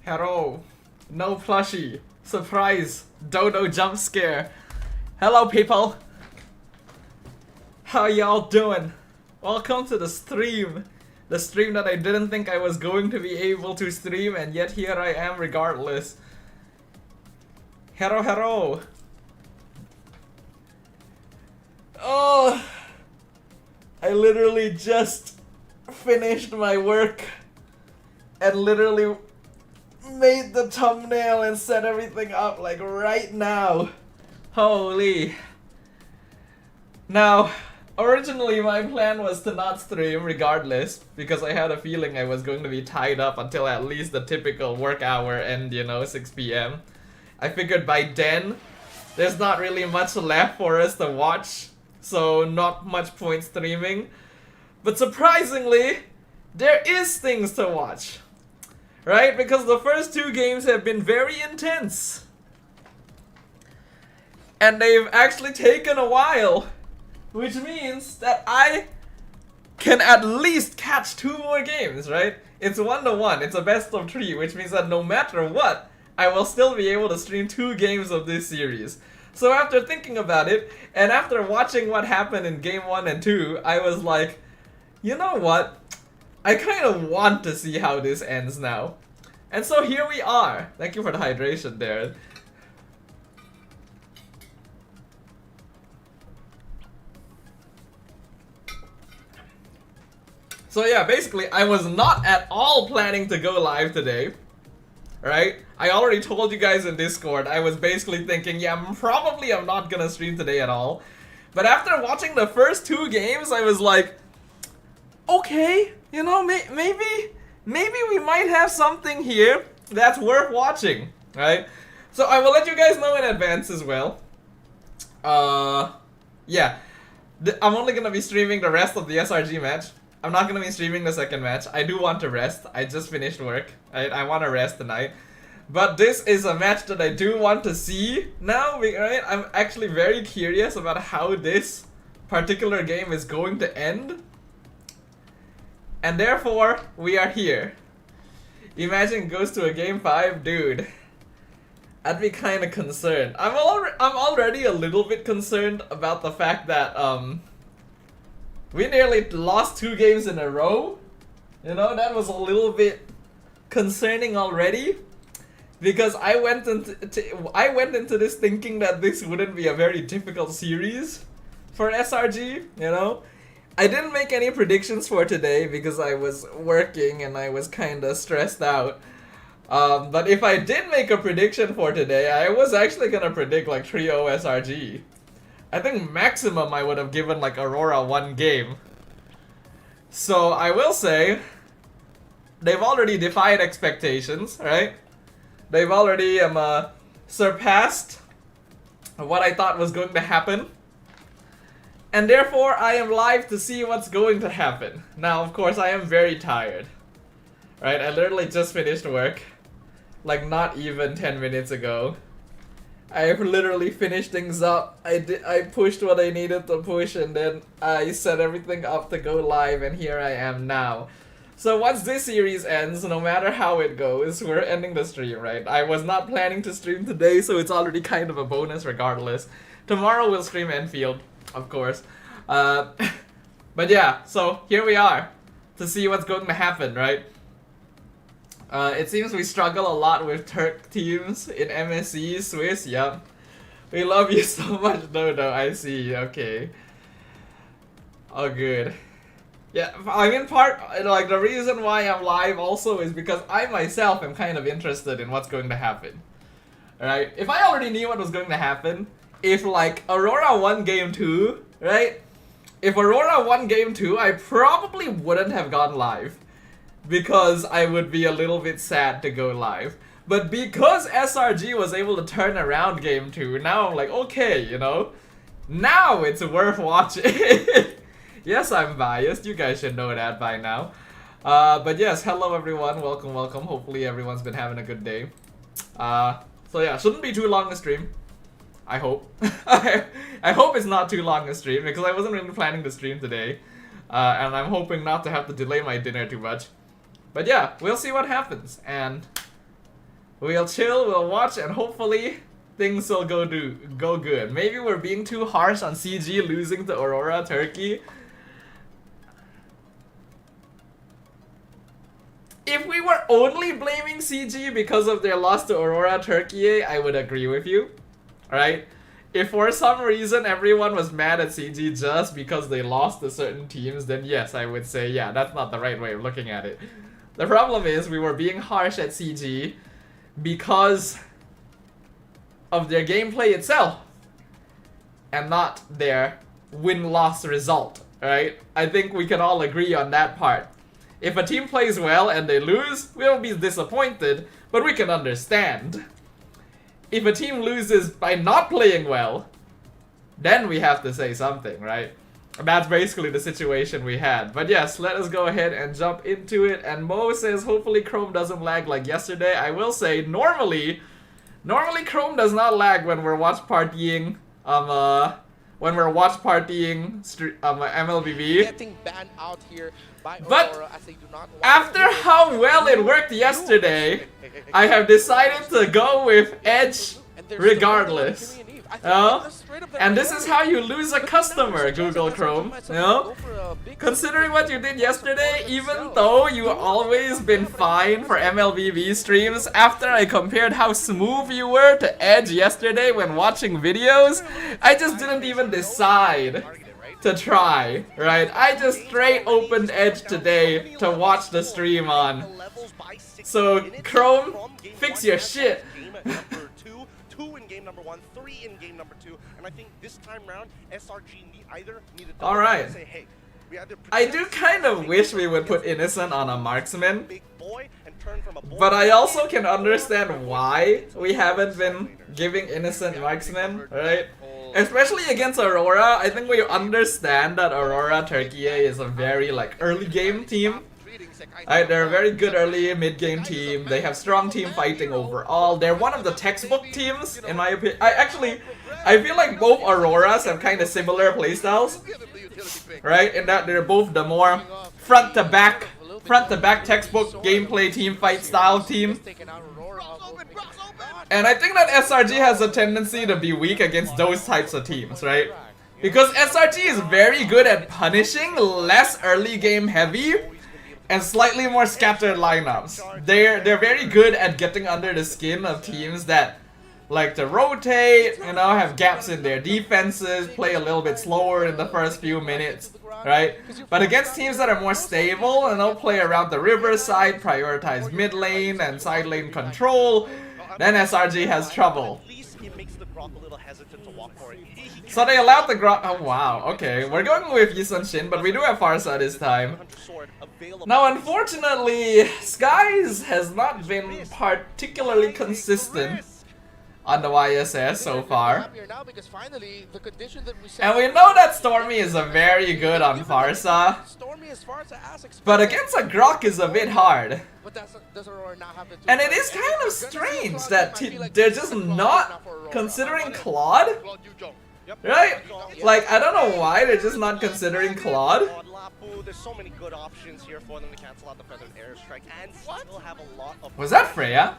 Hello. No plushie. Surprise. Dodo jump scare. Hello people. How y'all doing? Welcome to the stream. The stream that I didn't think I was going to be able to stream, and yet here I am regardless. Hello. Oh, I literally just finished my work and literally made the thumbnail and set everything up like right now. Holy. Now, originally my plan was to not stream regardless, because I had a feeling I was going to be tied up until at least the typical work hour and 6 PM. I figured by then there's not really much left for us to watch, so not much point streaming. But surprisingly, there is things to watch. Right? Because the first two games have been very intense. And they've actually taken a while. Which means that I can at least catch 2 more games, right? It's 1-1, it's a best of 3, which means that no matter what, I will still be able to stream 2 games of this series. So after thinking about it, and after watching what happened in game 1 and 2, I was like, you know what? I kind of want to see how this ends now. And so here we are. Thank you for the hydration, Darren. So yeah, basically I was not at all planning to go live today. Right? I already told you guys in Discord, I was basically thinking, yeah, I'm not gonna stream today at all. But after watching the first 2 games, I was like, okay, maybe we might have something here that's worth watching, right? So I will let you guys know in advance as well. Yeah, I'm only gonna be streaming the rest of the SRG match. I'm not gonna be streaming the second match. I do want to rest. I just finished work. I want to rest tonight. But this is a match that I do want to see now, right? I'm actually very curious about how this particular game is going to end. And therefore, we are here. Imagine it goes to a game 5, dude. I'd be kind of concerned. I'm already a little bit concerned about the fact that we nearly lost 2 games in a row. That was a little bit concerning already, because I went into this thinking that this wouldn't be a very difficult series for SRG. I didn't make any predictions for today because I was working and I was kinda stressed out. But if I did make a prediction for today, I was actually gonna predict like 3-0 SRG. I think maximum I would have given like Aurora 1 game. So I will say, they've already defied expectations, right? They've already surpassed what I thought was going to happen. And therefore, I am live to see what's going to happen. Now, of course, I am very tired. Right, I literally just finished work. Like, not even 10 minutes ago. I've literally finished things up. I pushed what I needed to push, and then I set everything up to go live, and here I am now. So once this series ends, no matter how it goes, we're ending the stream, right? I was not planning to stream today, so it's already kind of a bonus regardless. Tomorrow we'll stream Enfield, of course. But yeah, so here we are to see what's going to happen, right? It seems we struggle a lot with Turk teams in MSC, Swiss, yup. We love you so much, Dodo, I see, okay. Oh, good. Yeah, I mean, the reason why I'm live also is because I myself am kind of interested in what's going to happen. Alright, if I already knew what was going to happen, if like Aurora won game 2, right? If Aurora won game 2, I probably wouldn't have gone live. Because I would be a little bit sad to go live. But because SRG was able to turn around game 2, now I'm like, okay, now it's worth watching. Yes, I'm biased. You guys should know that by now. But yes, hello everyone. Welcome. Hopefully everyone's been having a good day. So yeah, shouldn't be too long a stream. I hope. I hope it's not too long a stream, because I wasn't really planning to stream today. And I'm hoping not to have to delay my dinner too much. But yeah, we'll see what happens. And We'll chill, we'll watch, and hopefully things will go good. Maybe we're being too harsh on CG losing to AURORA Turkey. If we were only blaming CG because of their loss to AURORA Turkey, I would agree with you. Right? If for some reason everyone was mad at CG just because they lost to certain teams, then yes, I would say, yeah, that's not the right way of looking at it. The problem is we were being harsh at CG because of their gameplay itself and not their win-loss result, right? I think we can all agree on that part. If a team plays well and they lose, we'll be disappointed, but we can understand. If a team loses by not playing well, then we have to say something, right? And that's basically the situation we had. But yes, let us go ahead and jump into it. And Mo says, hopefully Chrome doesn't lag like yesterday. I will say, normally Chrome does not lag when we're watch partying MLBB. Getting banned out here by But AURORA as they do not want after how well it worked yesterday, I have decided to go with Edge regardless. And this is how you lose a customer, Google Chrome. You know? Considering what you did yesterday, even though you always been fine for MLBB streams, after I compared how smooth you were to Edge yesterday when watching videos, I just didn't even decide to try, right? I just straight opened Edge today to watch the stream on. So, Chrome, fix your shit. 2 in game number 1, 3 in game number 2, and I think this time round SRG either needed to Alright. say, hey, we either I do kind of wish we would put Innocent on a marksman, big boy and turn from a boy but I also can understand why we haven't been giving Innocent marksman, right? Especially against AURORA. I think we understand that AURORA Turkey is a very like early game team. Right, they're a very good early mid-game team. They have strong team fighting overall. They're one of the textbook teams, in my opinion. I feel like both AURORAs have kind of similar playstyles, right? In that they're both the more front-to-back textbook gameplay team fight style team. And I think that SRG has a tendency to be weak against those types of teams, right? Because SRG is very good at punishing less early game heavy and slightly more scattered lineups. They're very good at getting under the skin of teams that like to rotate, you know, have gaps in their defenses, play a little bit slower in the first few minutes, right? But against teams that are more stable and they'll play around the riverside, prioritize mid lane and side lane control, then SRG has trouble. So they allowed the Grok. Oh wow, okay. We're going with Yisun Shin, but we do have Farsa this time. Now, unfortunately, Skies has not been particularly consistent on the YSS so far. And we know that Stormy is a very good on Farsa, but against a Grok is a bit hard. And it is kind of strange that they're just not considering Claude. Right? Like, I don't know why they're just not considering Claude. There's so many good options here for them to cancel out the Feathered Airstrike and still have a lot of. Was that Freya?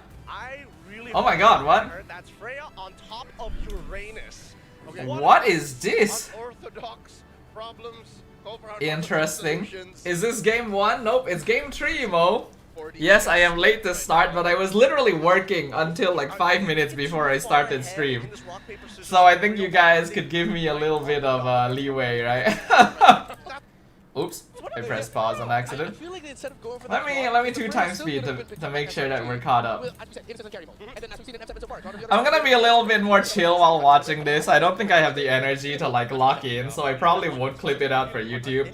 Oh my god, what? That's Freya on top of Uranus. Okay, what is this? Unorthodox problems. Interesting. Is this game 1? Nope, it's game 3, Mo. Yes, I am late to start, but I was literally working until like 5 minutes before I started stream. So I think you guys could give me a little bit of leeway, right? Oops, I pressed pause on accident. Let me 2 times speed to make sure that we're caught up. I'm gonna be a little bit more chill while watching this. I don't think I have the energy to like lock in, so I probably won't clip it out for YouTube.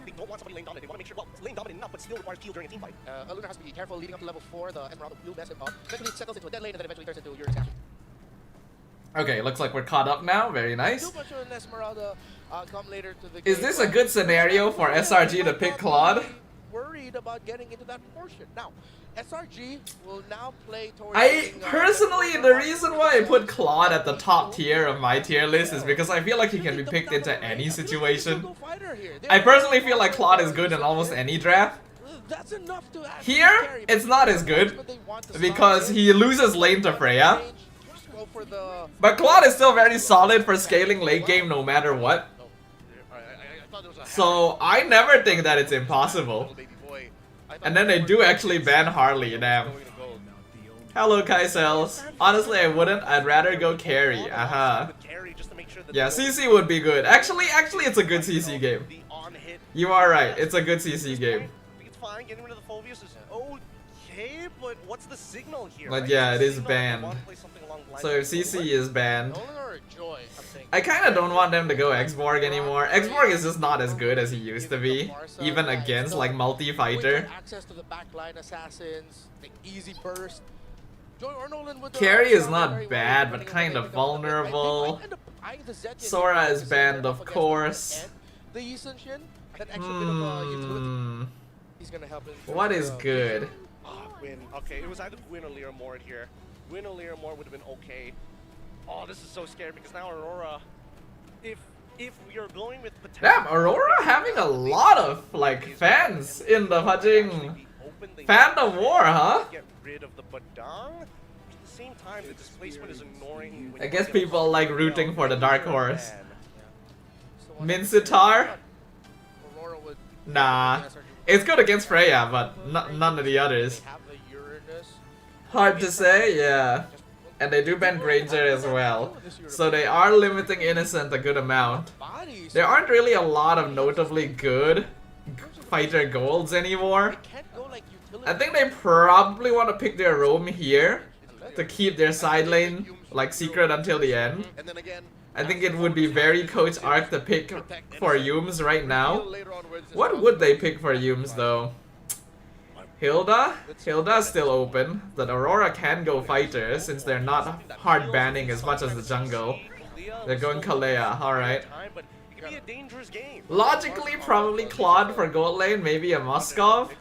They don't want somebody lane dominant. They want to make sure, well, it's lane dominant enough, but still requires heal during a team fight. Luna has to be careful leading up to level 4. The Emerald will mess him up. Eventually it settles into a dead lane and then eventually turns into Uranus action. Okay, looks like we're caught up now. Very nice. Too much of an Esmeralda come later to the Is game, this a good scenario for SRG to pick Claude? Worried about getting into that portion. Now, SRG will now play towards Personally, the reason why I put Claude at the top tier of my tier list is because I feel like he can be picked into any situation. I personally feel like Claude is good in almost any draft. That's enough to actually Here, carry. it's not as good But they want to because stop he loses lane to Freya. range. Just go for the But Claude is still very solid for scaling late game no matter what. I thought there was a So I never think that it's impossible. baby boy. I thought And then they do actually ban Harley, damn. going to go. Hello Kaisels. Honestly I wouldn't, I'd rather go carry, aha. With carry just to make sure that Yeah, the- CC would be good. Actually it's a good CC game. The on-hit. You are right, it's a good CC game. I think it's fine. Getting rid of the Phobius is okay, but what's the signal here? But right? yeah, Is it the is signal that they banned. want to play something along the lines So of if CC is banned, Nolan or Joy, I'm thinking. I kinda don't want them to go Xborg anymore. Xborg is just not as good as he used to be, even against like multi-fighter. Quick access to the backline assassins, the easy burst. Joy or Nolan with the Carry is very not well, bad, but running kind away of with the- I think vulnerable. might end up eyeing the Zed in Sora here is because banned, they're of up against course. the Yi Sun-shin, that extra bit of utility. Hmm. He's gonna help in What terms is of, good? Gwyn. Okay, it was either Gwyn or Lyra Moore here. Gwyn or Lyra Moore would have been okay. Oh, this is so scary because now Aurora, if we are going with potential, Damn, Aurora having a lot of like fans in the fudging fandom war, huh? Get rid of the Badang. At the same time, the displacement is ignoring. I guess people like rooting for the dark horse. So on Minsitar? Aurora would Nah. It's good against Freya, but none of the others. They have the Uranus. Hard to say, yeah. And they do ban Granger as well. So they are limiting Innocent a good amount. Bodies. There aren't really a lot of notably good fighter golds anymore. They can't go like utility. I think they probably want to pick their roam here to keep their side lane like secret until the end. And then again, I think it would be very Coach Arc to pick for Yumes right now. What would they pick for Yumes though? Hilda? Hilda's still open, but Aurora can go fighter since they're not hard banning as much as the jungle. They're going Kalea, alright. But it could be a dangerous game. Logically, probably Claude for gold lane, maybe a Moskov.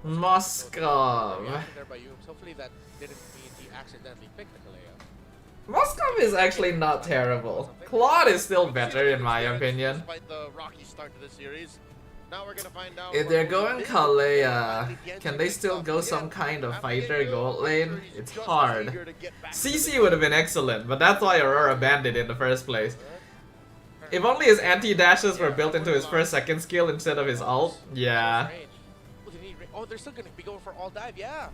Moskov. There by Yumes. Hopefully that didn't mean he accidentally picked the Kaleo. Moskov is actually not terrible. Claude is still better in my opinion. Despite the rocky start to the series, now we're gonna find out. If they're going Kalea, can they still go some kind of fighter gold lane? It's hard. CC would have been excellent, but that's why Aurora banned it in the first place. If only his anti-dashes were built into his first second skill instead of his ult. Yeah. Range. Oh, they need oh, they're still gonna be going for all dive. Yeah.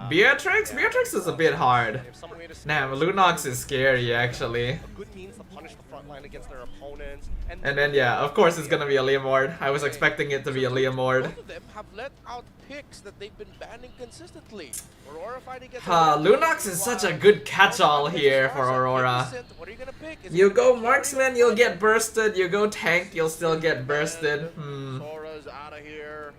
Beatrix? Beatrix is a bit hard. If some way to Damn, Lunox is scary actually. a good means to punish the front line against their opponents. And then yeah, of course it's gonna be a Leomord. I was expecting it to be a Leomord. Both of them have let out picks that they've been banning consistently. Aurora fighting against Lunox is such a good catch-all here for Aurora. What are you gonna pick? Is You it go gonna be marksman, you'll get bursted. You go tank, you'll still get bursted. Sora's out of here.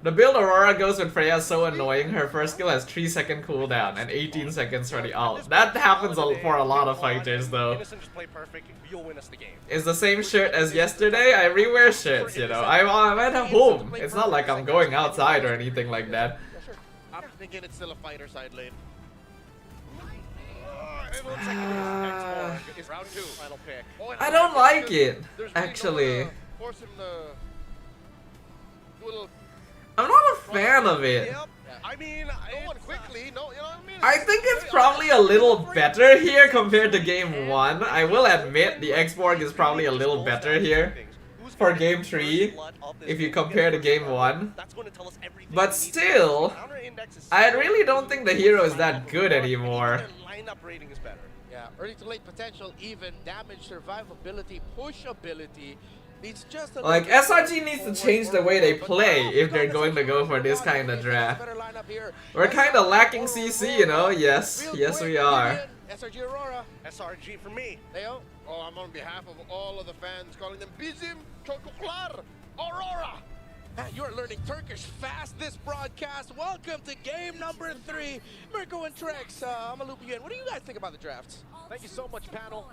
The build Aurora goes with Freya is so annoying. Her first skill has 3-second cooldown and 18 seconds for the ult. That happens for a lot of fighters though. Innocent just play perfect. You'll win us the game. It's the same shirt as yesterday. I rewear shirts, you know. I'm at home. It's not like I'm going outside or anything like that. Yeah, sure. I'm thinking it's still a fighter side lane. It looks like Uh, it's round 2. Final pick. Oh, and I don't like because it, there's really actually. no way to force him to do a little I'm not a fan of it. Yep. I mean, no one quickly. No, you know what I mean? I think it's probably a little better here compared to game 1. I will admit the Xborg is probably a little better here for game 3 if you compare to game 1. But still, I really don't think the hero is that good anymore. Lineup rating is better. Yeah, early to late potential, even damage, survivability, push ability. Needs just a Like, little SRG needs to change the way they play if they're going to go for this kind of draft. Better lineup here. We're kind of lacking CC, you know? Yes, Real yes quick, we are. Vivian, SRG Aurora. SRG for me. Leo. Oh, I'm on behalf of all of the fans calling them Bizim Çocuklar Aurora. You are learning Turkish fast this broadcast. Welcome to game number 3. Mirko and Trex, I'm gonna loop you in. What do you guys think about the drafts? Thank you so much, panel.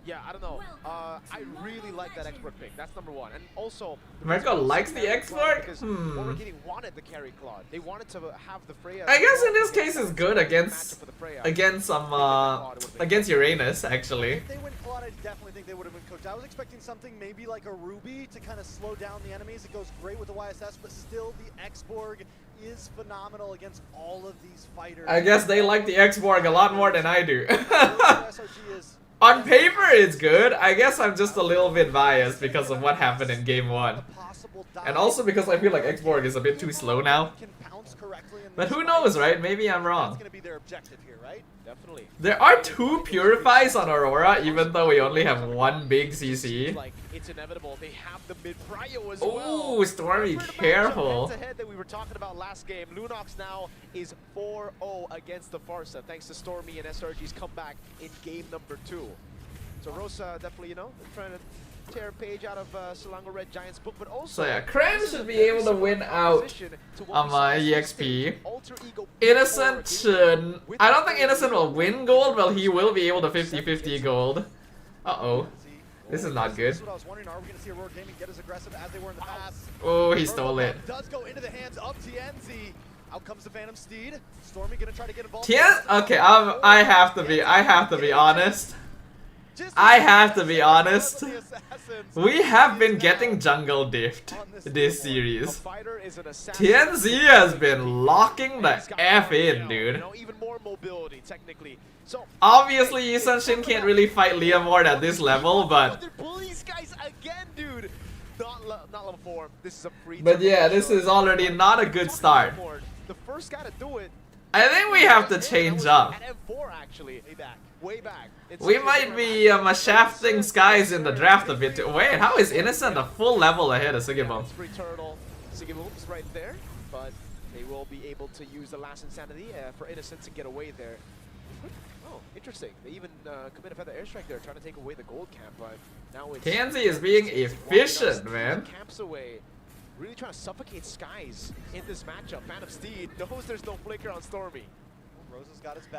Yeah, I don't know. I really like that expert pick. That's number one. And also, Mirko likes the export? because Orogini wanted the carry Claude. They wanted to have the Freya. I guess in this case it's good against Freya. against Uranus actually. If they went Claude, I definitely think they would have been cooked. I was expecting something maybe like a Ruby to kind of slow down the enemies. It goes great with the YSS, but still the X-Borg is phenomenal against all of these fighters. I guess they like the X-Borg a lot more than I do. SRG is On paper it's good. I guess I'm just a little bit biased because of what happened in game 1. And also because I feel like X-Borg is a bit too slow now. But who knows, right? Maybe I'm wrong. That's going to be their objective here, right? Definitely. There are 2 Purifies on Aurora, even though we only have 1 big CC. Like it's inevitable. They have the mid prio as well. Ooh, Stormy, careful. Head that we were talking about last game. Lunox now is 4-0 against the Farsa, thanks to Stormy and SRG's comeback in game number 2. So Rosa definitely, you know, trying to tear a page out of Selangor Red Giants book, but also. So yeah, Kren should be able to win out on my EXP. Innocent should. I don't think Innocent will win gold, but he will be able to 50-50 gold. Uh-oh. This is not good. That's what I was wondering. Are we going to see Aurora Gaming get as aggressive as they were in the past? Oh, he stole it. Does go into the hands of TNZ. Out comes the Phantom Steed. Stormy going to try to get involved. Okay, I have to be honest. I have to be honest. We have been getting jungle diffed this series. TNZ has been locking the F in, dude. Obviously, Yisun Shin can't really fight Leomord at this level, but yeah, this is already not a good start. I think we have to change up. We might be shafting Skies in the draft a bit too. Wait, how is Innocent a full level ahead of Sugibum? Sigibum's right there, but they will be able to use the last insanity for Innocent to get away there. Oh, interesting. They even commit a feather airstrike there, trying to take away the gold camp, but now it's Tansy is being efficient, man. Camps away. Really trying to suffocate Skies in this matchup. Phantom Steed knows there's no flicker on Stormy.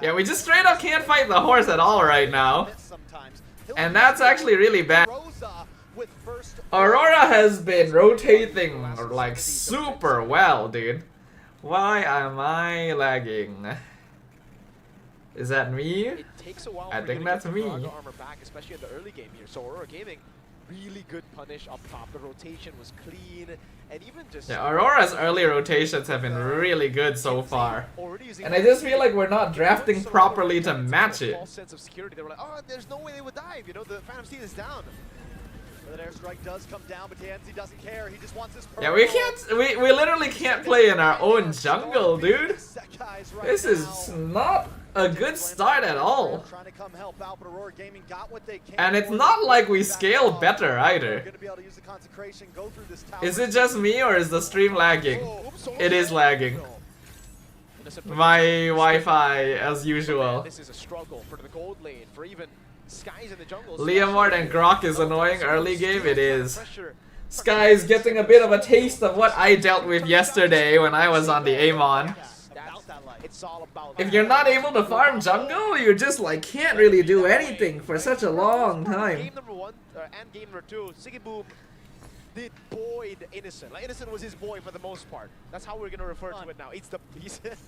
Yeah, we just straight up can't fight the horse at all right now. And that's actually really bad. Aurora has been rotating like super well, dude. Why am I lagging? Is that me? It takes a while I think that's me. Armor back, especially in the early game here. So Aurora Gaming, really good punish up top. The rotation was clean, and even just yeah, Aurora's early rotations have been really good so far. And I just feel like we're not drafting properly to match it. False sense of security. They were like, oh, there's no way they would dive. You know, the Phantom Steed is down. That airstrike does come down, but TNZ doesn't care. He just wants his yeah, we can't. We literally can't play in our own jungle, dude. This is not a good start at all. And it's not like we scale better either. Is it just me or is the stream lagging? It is lagging. My Wi-Fi as usual. This is a struggle for the gold lane, for even Skies in the jungle. Leomord and Grok is annoying early game, it is. Skies getting a bit of a taste of what I dealt with yesterday when I was on the Amon. If you're not able to farm jungle, you just like can't really do anything for such a long time. Game number 1 and game number 2, Sigiboom did boy the Innocent. Like Innocent was his boy for the most part. That's how we're gonna refer to it now. It's the pieces.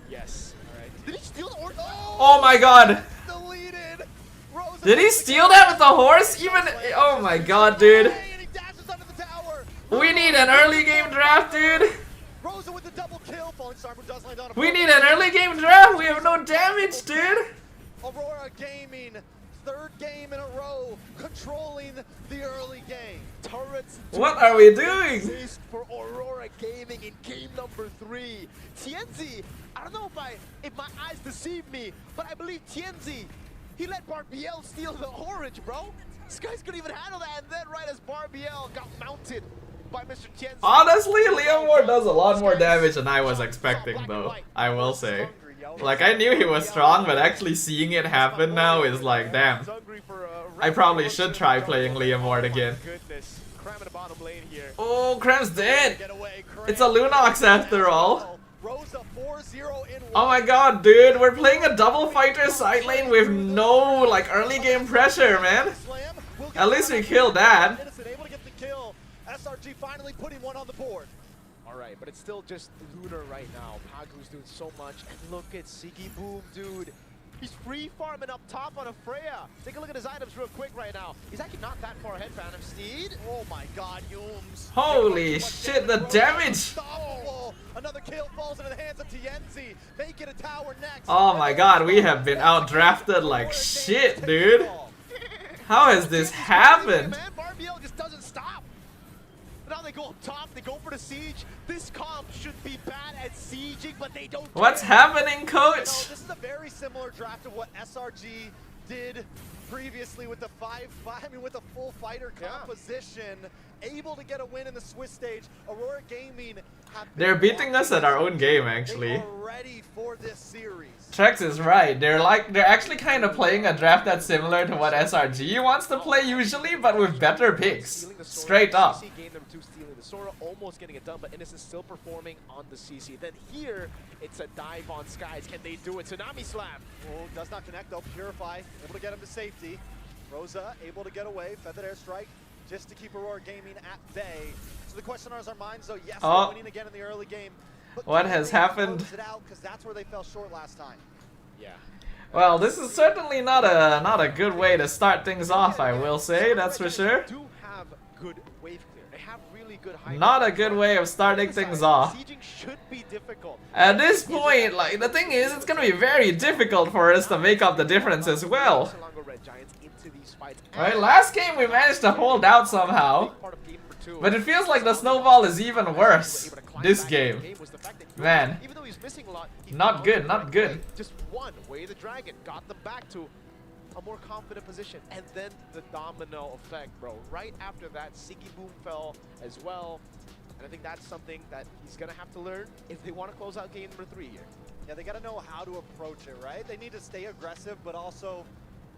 Yes. Alright. Did he steal the horse? Oh my god! Deleted. Did he steal that with the horse? Even oh my god, dude. We need an early game draft, dude. Rosa with the double kill. Falling Star does land on a We need an early game draft. We have no damage, dude. Aurora Gaming, third game in a row, controlling the early game. Turrets. What are we doing? For Aurora Gaming in game number 3. TNZ, I don't know if my eyes deceive me, but I believe TNZ, he let Barbiel steal the orange, bro. This guys couldn't even handle that, and then right as Barbiel got mounted by Mr. TNZ. Honestly, Leomord does a lot more damage than I was expecting, though. I will say. Like, I knew he was strong, but actually seeing it happen now is like, damn. I probably should try playing Leomord again. Oh, Krem's dead! It's a Lunox after all. Rosa 4-0 in Oh my god, dude, we're playing a double fighter side lane with no like early game pressure, man. At least we killed that. Innocent able to get the kill. SRG finally putting one on the board. Alright, but it's still just Lunar right now. Pagu's doing so much. And look at Siggy Boom, dude. He's free farming up top on a Freya. Take a look at his items real quick right now. He's actually not that far ahead, Phantom Steed. Oh my god, Yooms. Holy shit, the damage! Unstoppable. Another kill falls into the hands of Tienzi. Make it a tower next. Oh my god, we have been outdrafted like shit, dude. How has this happened? Man, Barbiel just doesn't stop. Now they go up top, they go for the siege. This comp should be bad at sieging, but they don't. What's happening, No, coach? this is a very similar draft to what SRG did previously with the with a full fighter composition, able to get a win in the Swiss stage. Aurora Gaming have been They're beating us at our own game, They actually. are ready for this series. Trex is right. They're actually kind of playing a draft that's similar to what SRG wants to play usually, but with better picks. Straight up. CC game number 2 stealing the Sora, almost getting it done, but Innocent still performing on the CC. Then here, it's a dive on Skies. Can they do it? Tsunami Slam. Oh, does not connect though. Purify, able to get him to safety. Rosa able to get away. Feathered Airstrike just to keep Aurora Gaming at bay. So the question on our minds though, yes, Oh. they're winning again in the early game. But What can has they happened? close it out? Because that's where they fell short last time. Yeah. Well, this is certainly not a good way to start things off, I will say, that's for sure. They do have good wave clear. They have really good high. Not a good way of starting things off. Sieging should be difficult. At this point, like, the thing is, it's gonna be very difficult for us to make up the difference as well. Salongo Red Giants into these fights. Right, last game we managed to hold out somehow, Big part of game number 2. but it feels like the snowball is even worse this game. Man, Even though he's missing a lot, he not found good, the not right good. way. Just one way the dragon got them back to a more confident position, and then the domino effect, bro. Right after that, Siggy Boom fell as well, and I think that's something that he's gonna have to learn if they want to close out game number 3 here. Yeah, they got to know how to approach it, right? They need to stay aggressive, but also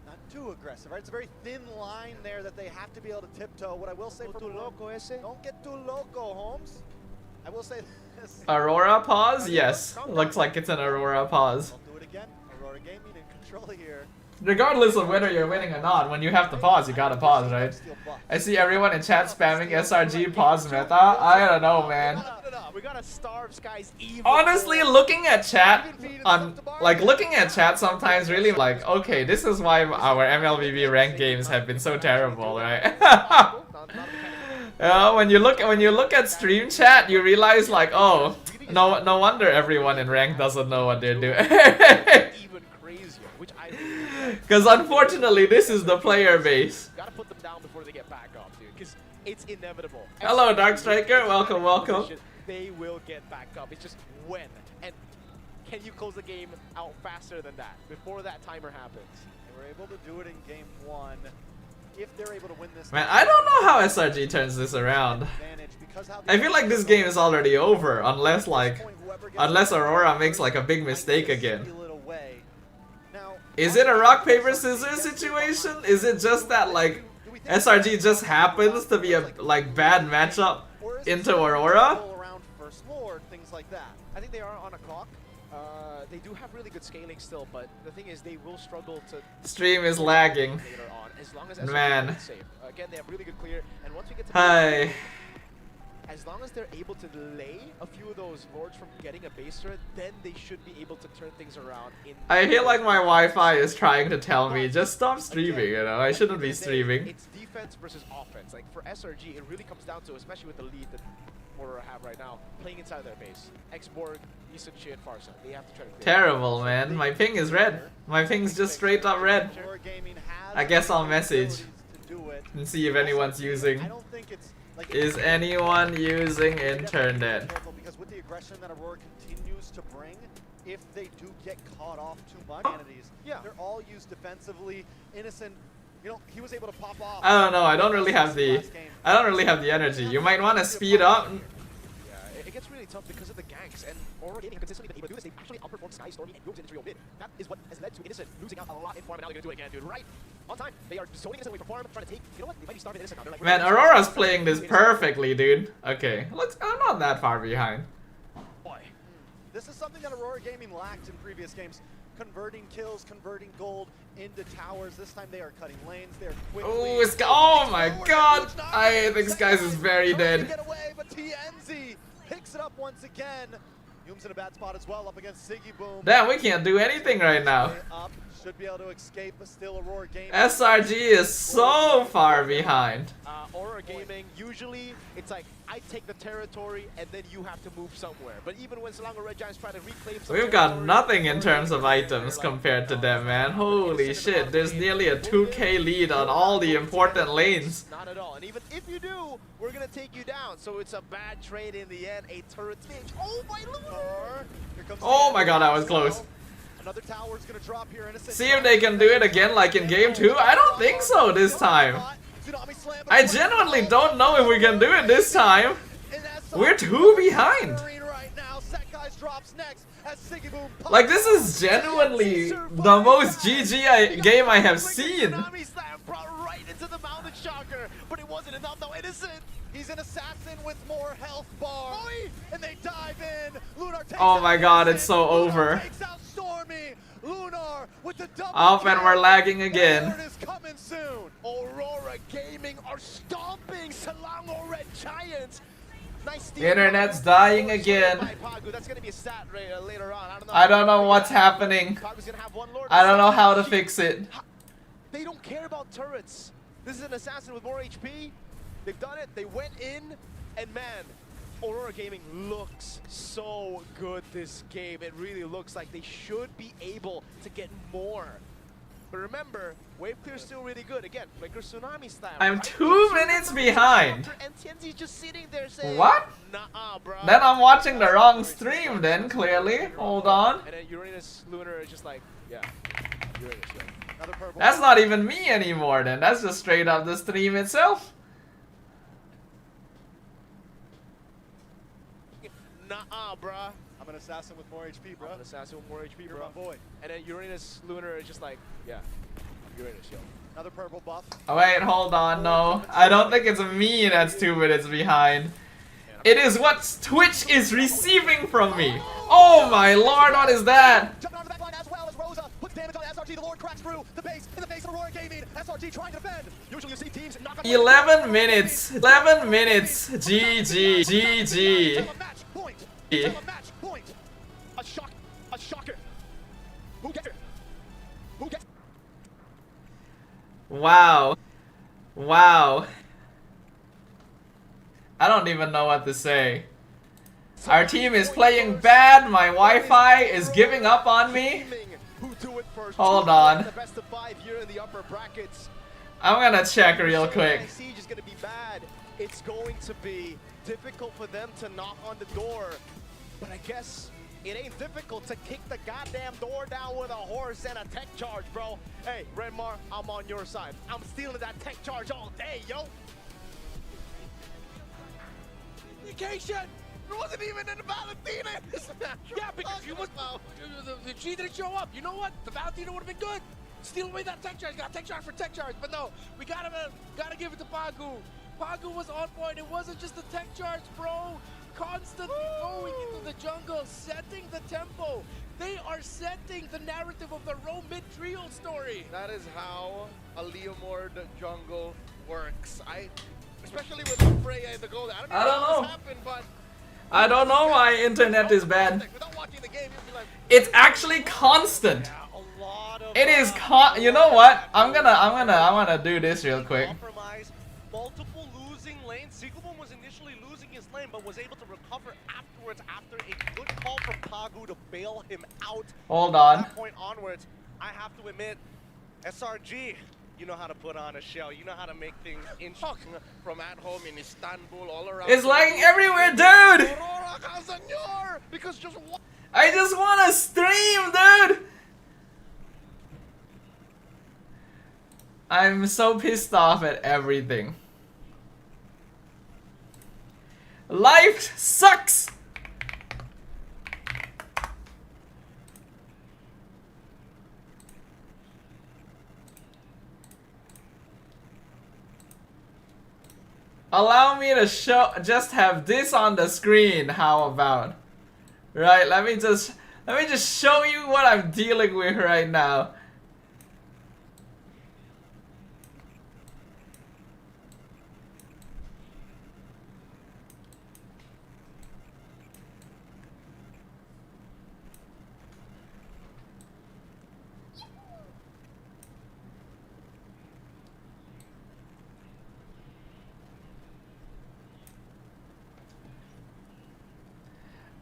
not too aggressive, right? It's a very thin line there that they have to be able to tiptoe. What I will say for don't get too loco, Holmes. I will say this. Aurora pause? Yes. Looks like it's an Aurora pause. Don't do it again. Aurora Gaming in control here. Regardless of whether you're winning or not, when you have to pause, you gotta pause, right? I see everyone in chat spamming SRG pause meta. I don't know, man. We gotta starve Skies even. Honestly, looking at chat, looking at chat sometimes really like, okay, this is why our MLBB ranked games have been so terrible, right? When you look at stream chat, you realize like, oh, no wonder everyone in rank doesn't know what they're doing. Even crazier, which I Because unfortunately, this is the player base. gotta put them down before they get back up, dude. Because it's inevitable. Hello, Dark Striker. Welcome, welcome. They will get back up. It's just when. And can you close the game out faster than that before that timer happens? They were able to do it in game 1. If they're able to win this Man, I don't know how SRG turns this around. advantage, because how I feel like this game is already over unless Aurora makes like a big mistake again. Is it a rock paper scissors situation? Is it just that like SRG just happens to be a like bad matchup into Aurora? Around first lord, things like that. I think they are on a clock. They do have really good scaling still, but the thing is they will struggle to Stream is lagging. later on as long as Man. SRG is safe. Again, they have really good clear, and once we get to Hi. as long as they're able to delay a few of those lords from getting a base turret, then they should be able to turn things around. I feel like my Wi-Fi is trying to tell me just stop streaming, you know. I shouldn't be streaming. It's defense versus offense. Like for SRG, it really comes down to, especially with the lead that Aurora have right now, playing inside their base. X-Borg, Easton Shit, Farsa. They have to try to clear. Terrible, man. My ping is red. My ping's just straight up red. Aurora Gaming has I guess I'll the message abilities to do it. and see if anyone's using. I don't think it's like Is anyone using internet? careful, because with the aggression that Aurora continues to bring, if they do get caught off too much, entities, Yeah. they're all used defensively. Innocent, you know, he was able to pop off. I don't know. I don't really have the energy. You might want to speed up. Yeah, it gets really tough because of the ganks, and Aurora Gaming have consistently been able to do this. They've actually outperformed Sky, Stormy, and Yogs in Israel mid. That is what has led to Innocent losing out a lot in farm, and now they're going to do it again, dude. Right on time. They are zoning Innocent away from farm, trying to take, you know what, they might be starving Innocent now. They're like, Man, Aurora's playing this perfectly, dude. Okay, looks I'm not that far behind. Boy. This is something that Aurora Gaming lacked in previous games. Converting kills, converting gold into towers. This time they are cutting lanes. They're quickly. Oh my god! I think Skies is very dead. Get away, but TNZ picks it up once again. Hume's in a bad spot as well, up against Siggy Boom. Damn, we can't do anything right now. Up, should be able to escape, but still Aurora Gaming. SRG is so far behind. Aurora Gaming, usually it's like, I take the territory and then you have to move somewhere. But even when Selangor Red Giants try to reclaim some We've got territory, nothing in Aurora terms Gaming of are items like, compared to no, them, man. no, Holy shit, there's nearly a 2k lead on all the important lanes. Not at all. And even if you do, we're gonna take you down. So it's a bad trade in the end. A turret stage. Oh my lord! Oh my god, that was close. Another tower's gonna drop here. See if they can do it again like in game 2. I don't think so this time. I genuinely don't know if we can do it this time. We're too behind. Like, this is genuinely the most GG game I have seen. Right into the mounted shocker, but it wasn't enough though. Innocent. He's an assassin with more health bar. And they dive in. Lunar takes Oh my god, it's so over. takes out Stormy. Lunar with the double Oh, and we're kill. lagging again. Word is coming soon. Aurora Gaming are stomping Selangor Red Giants. Nice steal. Internet's dying again. By Pagu. That's gonna be a stat later on. I don't know what's happening. Pagu's gonna have one lord. I don't know how to fix it. They don't care about turrets. This is an assassin with more HP. They've done it. They went in, and man, Aurora Gaming looks so good this game. It really looks like they should be able to get more. But remember, wave clear's still really good. Again, Breaker Tsunami style. I'm right? 2 minutes behind. And TNZ's just sitting there saying, What? Nuh-uh, bro. Then I'm watching the wrong stream then, clearly. Hold on. And then Uranus Lunar is just like, yeah, Uranus, yeah. Another purple. That's not even me anymore then. That's just straight up the stream itself. Nuh-uh, bruh. I'm an assassin with more HP, bro. An assassin with more HP, You're bro. my boy. And then Uranus Lunar is just like, yeah, Uranus, yo. Another purple buff. Oh, wait, hold on, no. I don't think it's me that's 2 minutes behind. It is what Twitch is receiving from me. Oh my lord, what is that? Jumping onto the back line as well as Rosa puts damage on SRG. The Lord cracks through the base in the face of Aurora Gaming. SRG trying to defend. Usually you see teams knock on 11 minutes. 11 minutes. GG. GG. Tell a match point. Tell a match point. A shocker. Who gets it? Who gets it? Wow. Wow. I don't even know what to say. Our team is playing bad. My Wi-Fi is giving up on me. Who do it first? Hold on. The best of 5 here in the upper brackets. I'm gonna check real quick. Siege is going to be bad. It's going to be difficult for them to knock on the door. But I guess it ain't difficult to kick the goddamn door down with a horse and a tech charge, bro. Hey, Redmar, I'm on your side. I'm stealing that tech charge all day, yo. Communication! It wasn't even in the Valentina in this match. Yeah, because you was the G didn't show up. You know what? The Valentina would have been good. Steal away that tech charge. Got tech charge for tech charge. But no, we gotta give it to Pagu. Pagu was on point. It wasn't just the tech charge, bro. Constantly going into the jungle, setting the tempo. They are setting the narrative of the Rome mid-trio story. That is how a Leomord jungle works. Especially with the Freya in the goal. I don't I don't know how know. this happened, but I don't know why internet is bad. without watching the game, you'd be like, It's actually constant. Yeah, a lot of It is you know what? I'm gonna do this real quick. Compromise, multiple losing lanes. Sigubum was initially losing his lane, but was able to recover afterwards after a good call from Pagu to bail him out. Hold From on. that point onwards, I have to admit, SRG, you know how to put on a show. You know how to make things interesting from at home in Istanbul, all around. It's lagging everywhere, dude. Aurora Castagnor, because just one. I just wanna stream, dude. I'm so pissed off at everything. Life sucks. Allow me to just have this on the screen. How about? Right, let me just show you what I'm dealing with right now.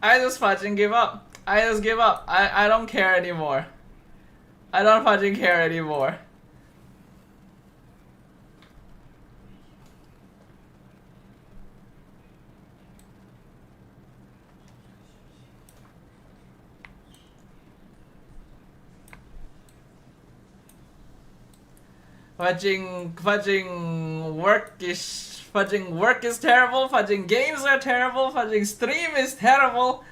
I just fucking give up. I just give up. I don't care anymore. I don't fucking care anymore. Fudging work is terrible, fudging games are terrible, fudging stream is terrible,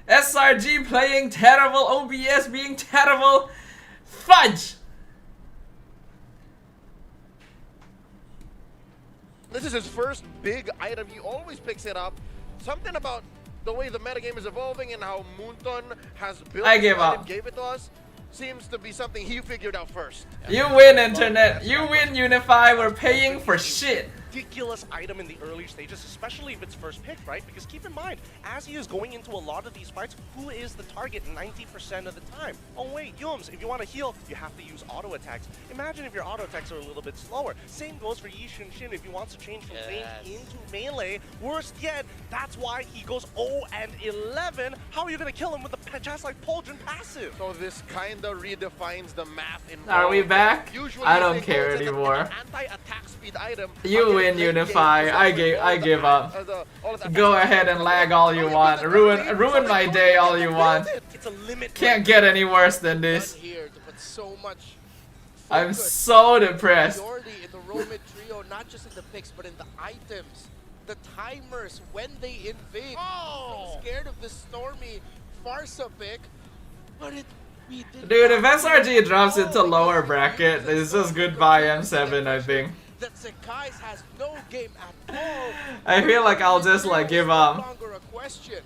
SRG playing terrible, OBS being terrible. Fudge! This is his first big item. He always picks it up. Something about the way the metagame is evolving and how Moonton has built I give this item, up. gave it to us, seems to be something he figured out first. You win, internet. You win, Unify. We're paying for shit. Ridiculous item in the early stages, especially if it's first pick, right? Because keep in mind, as he is going into a lot of these fights, who is the target 90% of the time? Oh wait, Yums, if you want to heal, you have to use auto attacks. Imagine if your auto attacks are a little bit slower. Same goes for Yi Shin if he wants to change from range into melee. Worst yet, that's why he goes 0 and 11. How are you going to kill him with a just like Poljin passive? So this kinda redefines the math involved. Are we back? Usually I don't it care goes as anymore. an anti-attack speed item. You win, Unify. I give up. Go ahead and lag all you want. Ruin my day all you want. It's a limit. Can't get any worse than this. Here to put so much I'm focus, so depressed. priority in the roll mid trio, not just in the picks, but in the items, the timers when they invade. Oh! I'm scared of this Stormy Farsa pick, but we did. Dude, if not SRG drops into because lower we bracket, used it's the just goodbye M7, I think. That Sekai's has no game at all. I feel like I'll just like give No up. longer a question.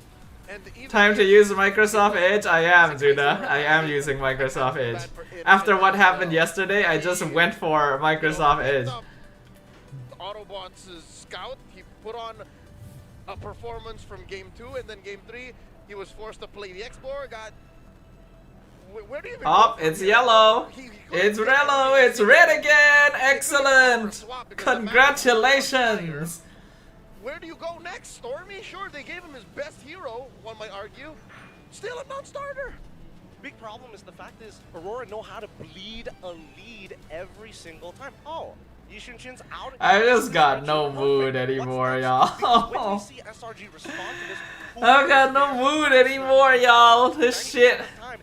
And even Time to use Microsoft Edge? I am, Judah. I am using Microsoft Edge. After what happened yesterday, I just went for Microsoft Edge. Autobots' scout, he put on a performance from game 2, and then game 3, he was forced to play the X-Borg, got... Where do you even Oh, go from it's here? yellow. He It's couldn't yellow. get It's red again. Excellent. swap because the map was Congratulations. Where do you go next? Stormy? Sure, they gave him his best hero, one might argue. Still a non-starter. Big problem is the fact is Aurora know how to bleed a lead every single time. Oh, Yishinshin's out. I just got no mood anymore, y'all. When we see SRG respond to this, I've got no mood anymore, y'all. This shit.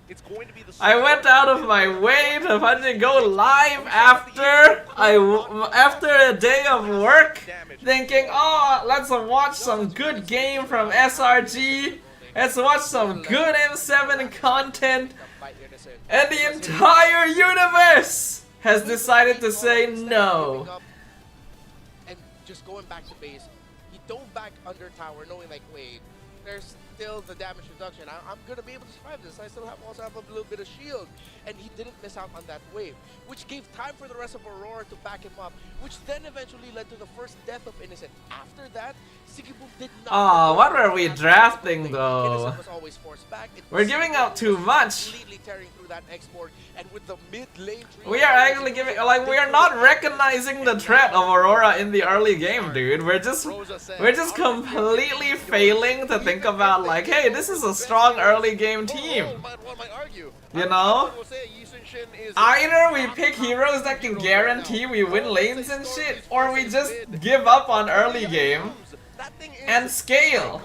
it's going to be the I went out of my way to fucking go live after a day of work, thinking, oh, let's watch some good game from SRG. Let's watch some good M7 content. And the entire universe has decided to say no. And just going back to base, he dove back under tower, knowing like, wait, there's still the damage reduction. I'm gonna be able to survive this. I still also have a little bit of shield, and he didn't miss out on that wave, which gave time for the rest of Aurora to back him up, which then eventually led to the first death of Innocent. After that, Sigiboom did not. Oh, what were we drafting though? Innocent was always forced back. We're giving out too much. Completely tearing through that X-Borg, and with the mid lane trio, We are actually giving, like, we are not recognizing the threat of Aurora in the early game, dude. We're just completely failing to think about, like, hey, this is a strong early game team. One might argue. You know? Will say Yishin is Either we pick heroes that can guarantee we win lanes and shit, or we just give up on early game and scale.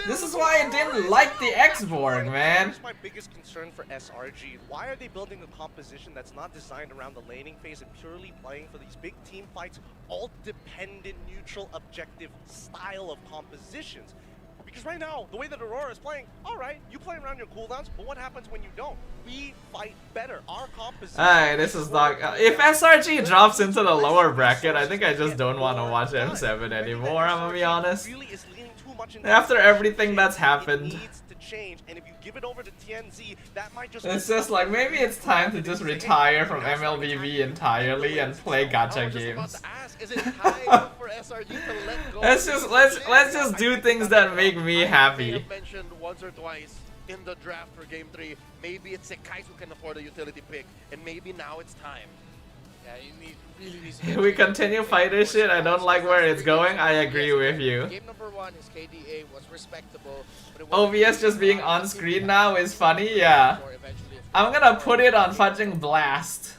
This is why I didn't like the X-Borg, man. Here's my biggest concern for SRG. Why are they building a composition that's not designed around the laning phase and purely playing for these big team fights, all dependent, neutral, objective style of compositions? Because right now, the way that Aurora is playing, alright, you play around your cooldowns, but what happens when you don't? We fight better. Our composition... Alright, this is not... if SRG drops into the lower bracket, I think I just don't want to watch M7 anymore, I'm gonna be honest. After everything that's happened. It needs to to change, and if you give it over to TNZ, that might just... It's just like, maybe it's time to just retire from MLBB entirely and play gacha games. Is it time for SRG to let go? Let's just do things that make me I happy. have mentioned once or twice in the draft for Game 3, maybe it's Sekais who can afford a utility pick, and maybe now it's time. Yeah, you really need If we continue fighter shit, I don't like where it's going. I agree with you. Game number 1, his KDA was respectable. But it OVS just being on screen now is funny, yeah. I'm gonna put it on fudging blast.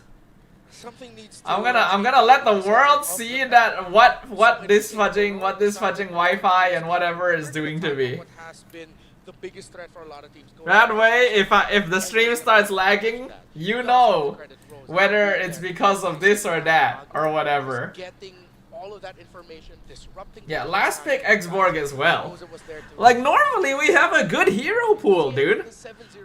Something needs to I'm gonna let the world see that what this fudging Wi-Fi and whatever is doing to me. What has been the biggest threat for a lot of teams. That way, if the stream starts lagging, you know whether it's because of this or that or whatever. Getting all of that information, disrupting. Yeah, last pick Xborg as well. Like normally we have a good hero pool, dude.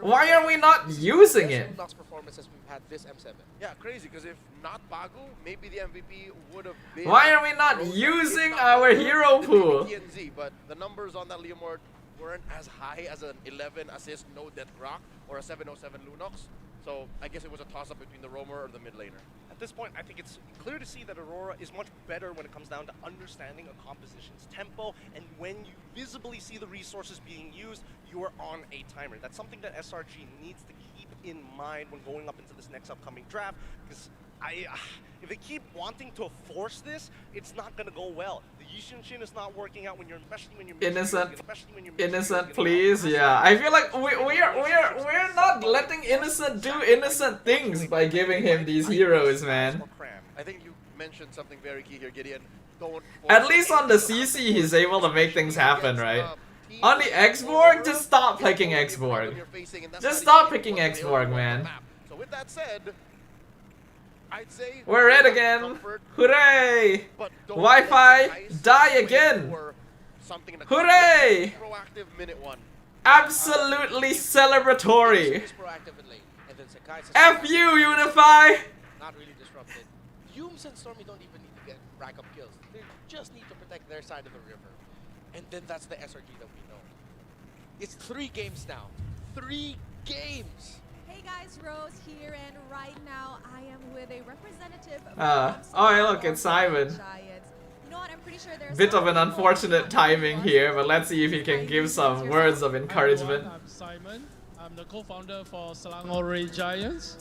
Why are we not using it? Performances we've had this M7. Yeah, crazy, because if not Bagu, maybe the MVP would have been... Why are we not using our hero pool? TNZ, but the numbers on that Leomord weren't as high as an 11 assist no death Grok or a 707 Lunox. So I guess it was a toss-up between the roamer or the mid laner. At this point, I think it's clear to see that Aurora is much better when it comes down to understanding a composition's tempo, and when you visibly see the resources being used, you are on a timer. That's something that SRG needs to keep in mind when going up into this next upcoming draft, because if they keep wanting to force this, it's not gonna go well. The Yishin is not working out especially when you're Innocent, please. Yeah, I feel like we're not letting Innocent do innocent things by giving him these heroes, man. I think you mentioned something very key here, Gideon. Don't At least on the CC, he's able to make things happen, right? On the Xborg, just stop picking Xborg. Just stop picking Xborg, man. So with that said, I'd say we're red again. Hooray! Wi-Fi, die again. Hooray! Proactive minute 1. Absolutely celebratory. F you, Unify! Not really disrupted. Yums and Stormy don't even need to get rack up kills. They just need to protect their side of the river. And then that's the SRG that we know. It's 3 games now. 3 games! Hey guys, Rose here, and right now I am with a representative Oh, hey, look, it's Simon. Giants. You know what, I'm pretty sure there's Bit of an unfortunate timing here, but let's see if he can give some words of encouragement. I'm Simon. I'm the co-founder for AURORA Giants.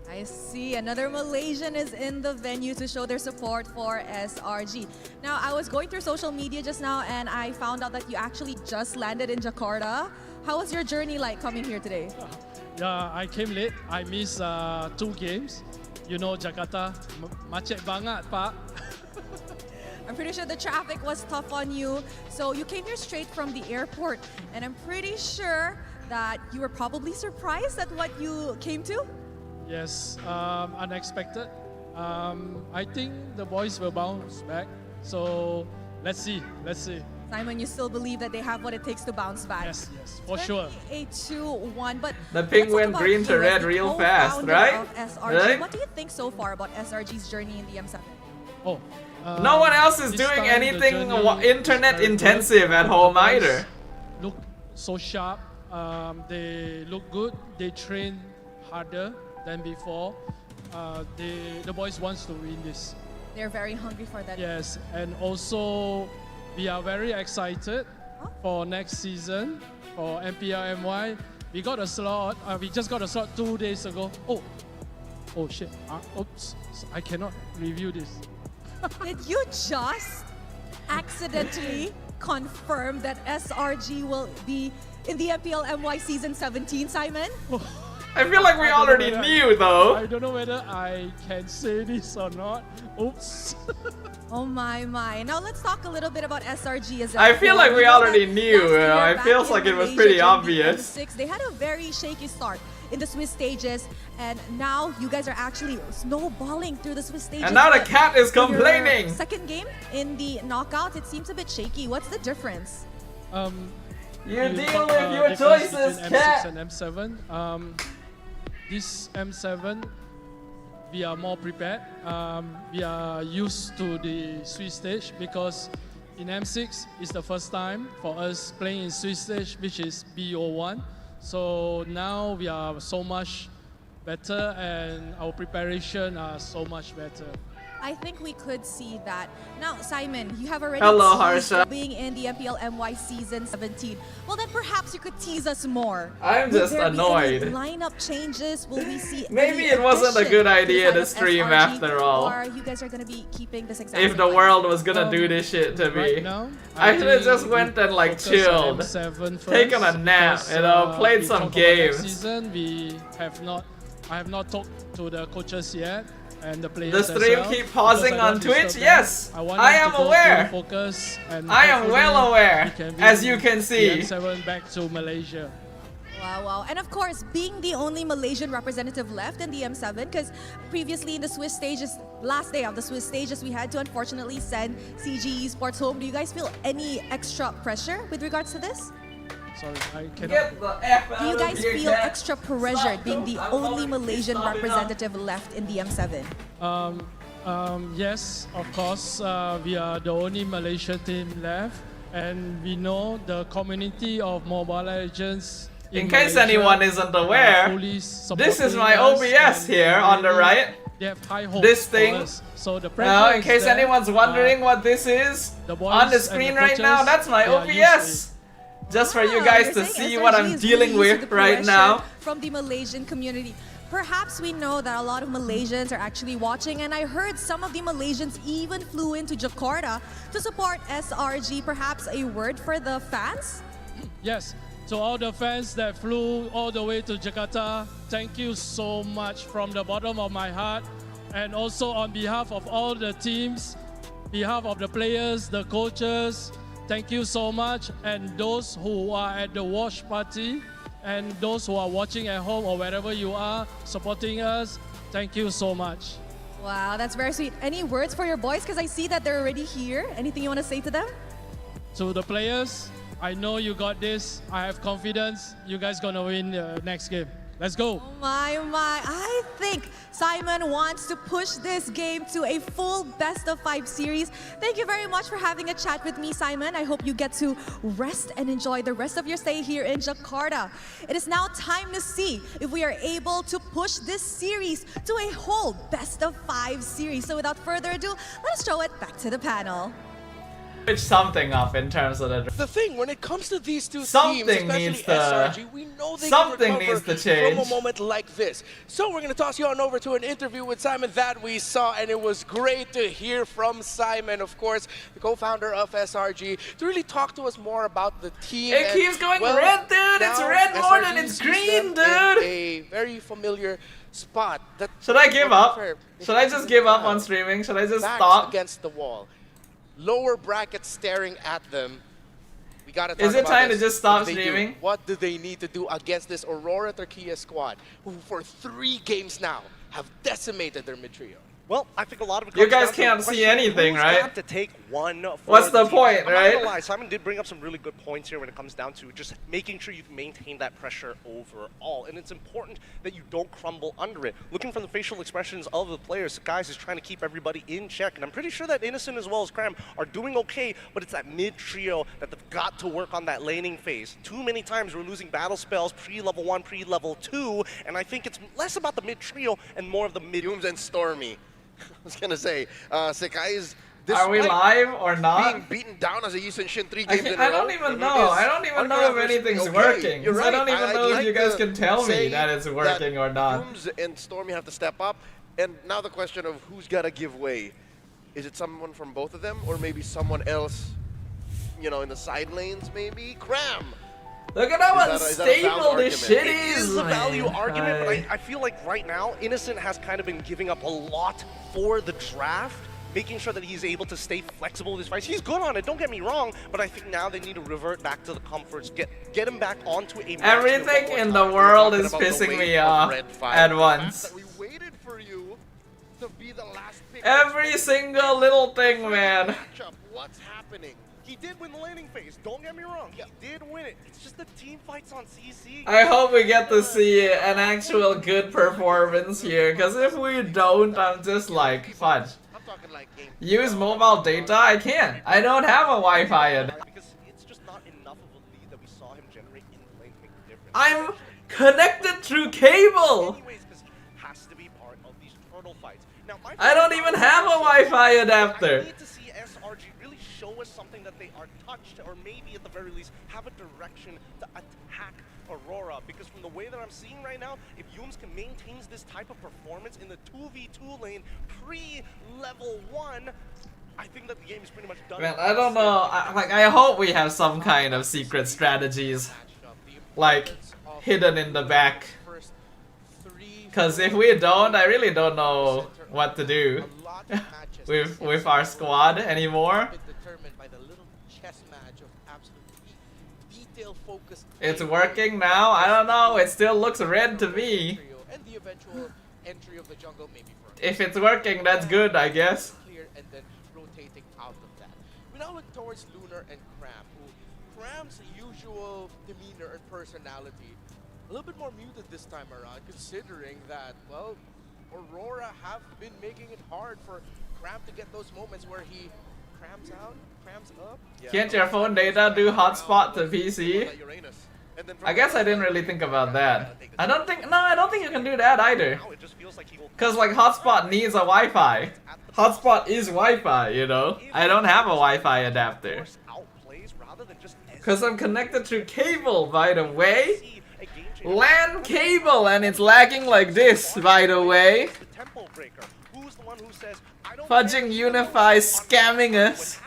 I see another Malaysian is in the venue to show their support for SRG. Now, I was going through social media just now and I found out that you actually just landed in Jakarta. How was your journey like coming here today? Yeah, I came late. I missed 2 games. You know, Jakarta, macet banget, Pak. I'm pretty sure the traffic was tough on you. So you came here straight from the airport, and I'm pretty sure that you were probably surprised at what you came to. Yes, unexpected. I think the boys will bounce back. So let's see. Simon, you still believe that they have what it takes to bounce back? Yes, for sure. A 2-1, but The ping went green to red real fast, right? Right? What do you think so far about SRG's journey in the M7? Oh, No one else is this doing time the anything journey internet is very intensive good. at home The boys either. Look so sharp. They look good. They train harder than before. The boys wants to win this. They're very hungry for that. Yes, and also we are very excited for next season for MPL MY. We got a slot. We just got a slot 2 days ago. Oh shit! Oops! I cannot review this. Did you just accidentally confirm that SRG will be in the MPL MY Season 17, Simon? I feel like we already knew though. I don't know whether I can say this or not. Oops. Oh my. Now let's talk a little bit about SRG as a I feel whole. like we know already that knew, last you know, year it back feels in like it was Malaysia pretty during the obvious. M6, they had a very shaky start in the Swiss stages, and now you guys are actually snowballing through the Swiss stages. And now the but cat is in your complaining. Second game in the knockout, it seems a bit shaky. What's the difference? You deal talk, with your difference choices, between cat. M6 and M7. This M7, we are more prepared. We are used to the Swiss stage because in M6, it's the first time for us playing in Swiss stage, which is BO1. So now we are so much better and our preparation are so much better. I think we could see that. Now, Simon, you have already Hello, teased Harsha. being in the MPL MY Season 17. Well, then perhaps you could tease us more. I'm Will just there be annoyed. any lineup changes? Will we see Maybe any it wasn't a addition good to the idea side to of stream SRG, after all. Or you guys are going to be keeping this exact If same the lineup? world was gonna do this shit to me. Right now, I should have think just we went and like focus on chilled. M7 first, Taken a nap, because, you know, played we some talk about next games. Season, I have not talked to the coaches yet and the The players stream as well, keep pausing because I on don't Twitch? disturb them. Yes, want I them am to go aware. full focus and I am well hopefully aware, we can as bring you can the see. M7 back to Malaysia. Wow, wow. And of course, being the only Malaysian representative left in the M7, because previously in the Swiss stages, last day of the Swiss stages, we had to unfortunately send CG Esports home. Do you guys feel any extra pressure with regards to this? Sorry, I cannot. Get the F out Do you of guys here, feel cat. extra pressured being the I'm only already Malaysian started up. representative left in the M7? Yes, of course, we are the only Malaysian team left, and we know the community of Mobile Legends. In case Malaysia anyone isn't are aware, fully this is supporting my us OBS and here on the really right. They have high hopes This for thing. us. So the Now, pressure in is case there. anyone's wondering what this is, the boys on the and screen the right now, coaches, that's my they are used OBS. Just for you Ah, guys you're to saying see SRG what I'm is dealing really used to with the right pressure now. from the Malaysian community. Perhaps we know that a lot of Malaysians are actually watching, and I heard some of the Malaysians even flew into Jakarta to support SRG. Perhaps a word for the fans? Yes, to all the fans that flew all the way to Jakarta, thank you so much from the bottom of my heart. And also on behalf of all the teams, behalf of the players, the coaches, thank you so much. And those who are at the watch party, and those who are watching at home or wherever you are supporting us, thank you so much. Wow, that's very sweet. Any words for your boys? Because I see that they're already here. Anything you want to say to them? To the players, I know you got this. I have confidence. You guys gonna win the next game. Let's go. Oh my. I think Simon wants to push this game to a full best of 5 series. Thank you very much for having a chat with me, Simon. I hope you get to rest and enjoy the rest of your stay here in Jakarta. It is now time to see if we are able to push this series to a whole best of 5 series. So without further ado, let us show it back to the panel. Switch something up in terms of the. The thing, when it comes to these two Something teams, especially needs to- SRG, we know they something can recover needs to change. from a moment like this. So we're going to toss you on over to an interview with Simon that we saw, and it was great to hear from Simon, of course, the co-founder of SRG, to really talk to us more about the team. It and, keeps going well, red, dude. It's now red more than SRG it's sees green, them dude. in a very familiar spot. That, Should I give to be up? fair, Should I just give up on streaming? Should I just backs stop? against the wall, lower brackets staring at them. We gotta talk Is it about time to this. just stop What do they streaming? do? What do they need to do against this Aurora Turquía squad, who for 3 games now have decimated their mid trio? Well, I think a lot of it You comes guys down to the can't see question, anything, who's right? got to take one for What's the team? point, I'm not right? gonna lie, Simon did bring up some really good points here when it comes down to just making sure you can maintain that pressure overall, and it's important that you don't crumble under it. Looking from the facial expressions of the players, guys is trying to keep everybody in check, and I'm pretty sure that Innocent as well as Cram are doing okay, but it's that mid trio that they've got to work on that laning phase. Too many times we're losing battle spells pre-level 1, pre-level 2, and I think it's less about the mid trio and more of the mid. Humes and Stormy. I was gonna say, Sekai is. Are we despite live or not? being beaten down as a Yisun Shin 3 I games in a I row. don't even it know. is I don't even know if unreal. anything's Okay, working. you're I don't right. even I'd know if like you guys to can tell me say that it's working or not. Humes and Stormy have to step up, and now the question of who's gotta give way. Is it someone from both of them, or maybe someone else, you know, in the side lanes maybe? Cram! Look at how Is that a valid unstable this shit argument? It is, is a value man. argument, but I feel like right now, Innocent has kind of been giving up a lot for the draft, making sure that he's able to stay flexible with his fights. He's good on it, don't get me wrong, but I think now they need to revert back to the comforts, get him back onto a match Everything more in time. the We're world talking is about the pissing wave me of off Red Fire. at The once. fact that we waited for you to be the last pick. Every single little thing, man. Matchup. What's happening? He did win the laning phase, don't get me wrong, he did win it. It's just the team fights on CC. I hope we get to see an actual good performance here, because if we don't, I'm just like, fudge. talking like game. use mobile data? I can't. I don't have a Wi-Fi yet. Because it's just not enough of a lead that we saw him generate in lane to make the difference. I'm connected through cable. Anyways, because has to be part of these turtle fights. Now, I don't even have a Wi-Fi I adapter. need to see SRG really show us something that they are touched, or maybe at the very least have a direction to attack Aurora. Because from the way that I'm seeing right now, if Yums can maintain this type of performance in the 2v2 lane pre-level 1, I think that the game is pretty much done. Man, I don't know. I hope we have some kind of secret strategies, like hidden in the back. Because if we don't, I really don't know what to do with our squad anymore. Determined by the little chess match of absolutely detail-focused. It's working now. I don't know. It still looks red to me. And the eventual entry of the jungle maybe for If it's working, that's good, I guess. clear and then rotating out of that. We now look towards Lunar and Cram, who Cram's usual demeanor and personality a little bit more muted this time around, considering that, well, Aurora have been making it hard for Cram to get those moments where he crams out, crams up. Can't your phone data do hotspot to PC? I guess I didn't really think about that. I don't think you can do that either. Cause like hotspot needs a Wi-Fi. Hotspot is Wi-Fi, you know? I don't have a Wi-Fi adapter. Cause I'm connected through cable, by the way. LAN cable, and it's lagging like this, by the way. Fudging Unify scamming us.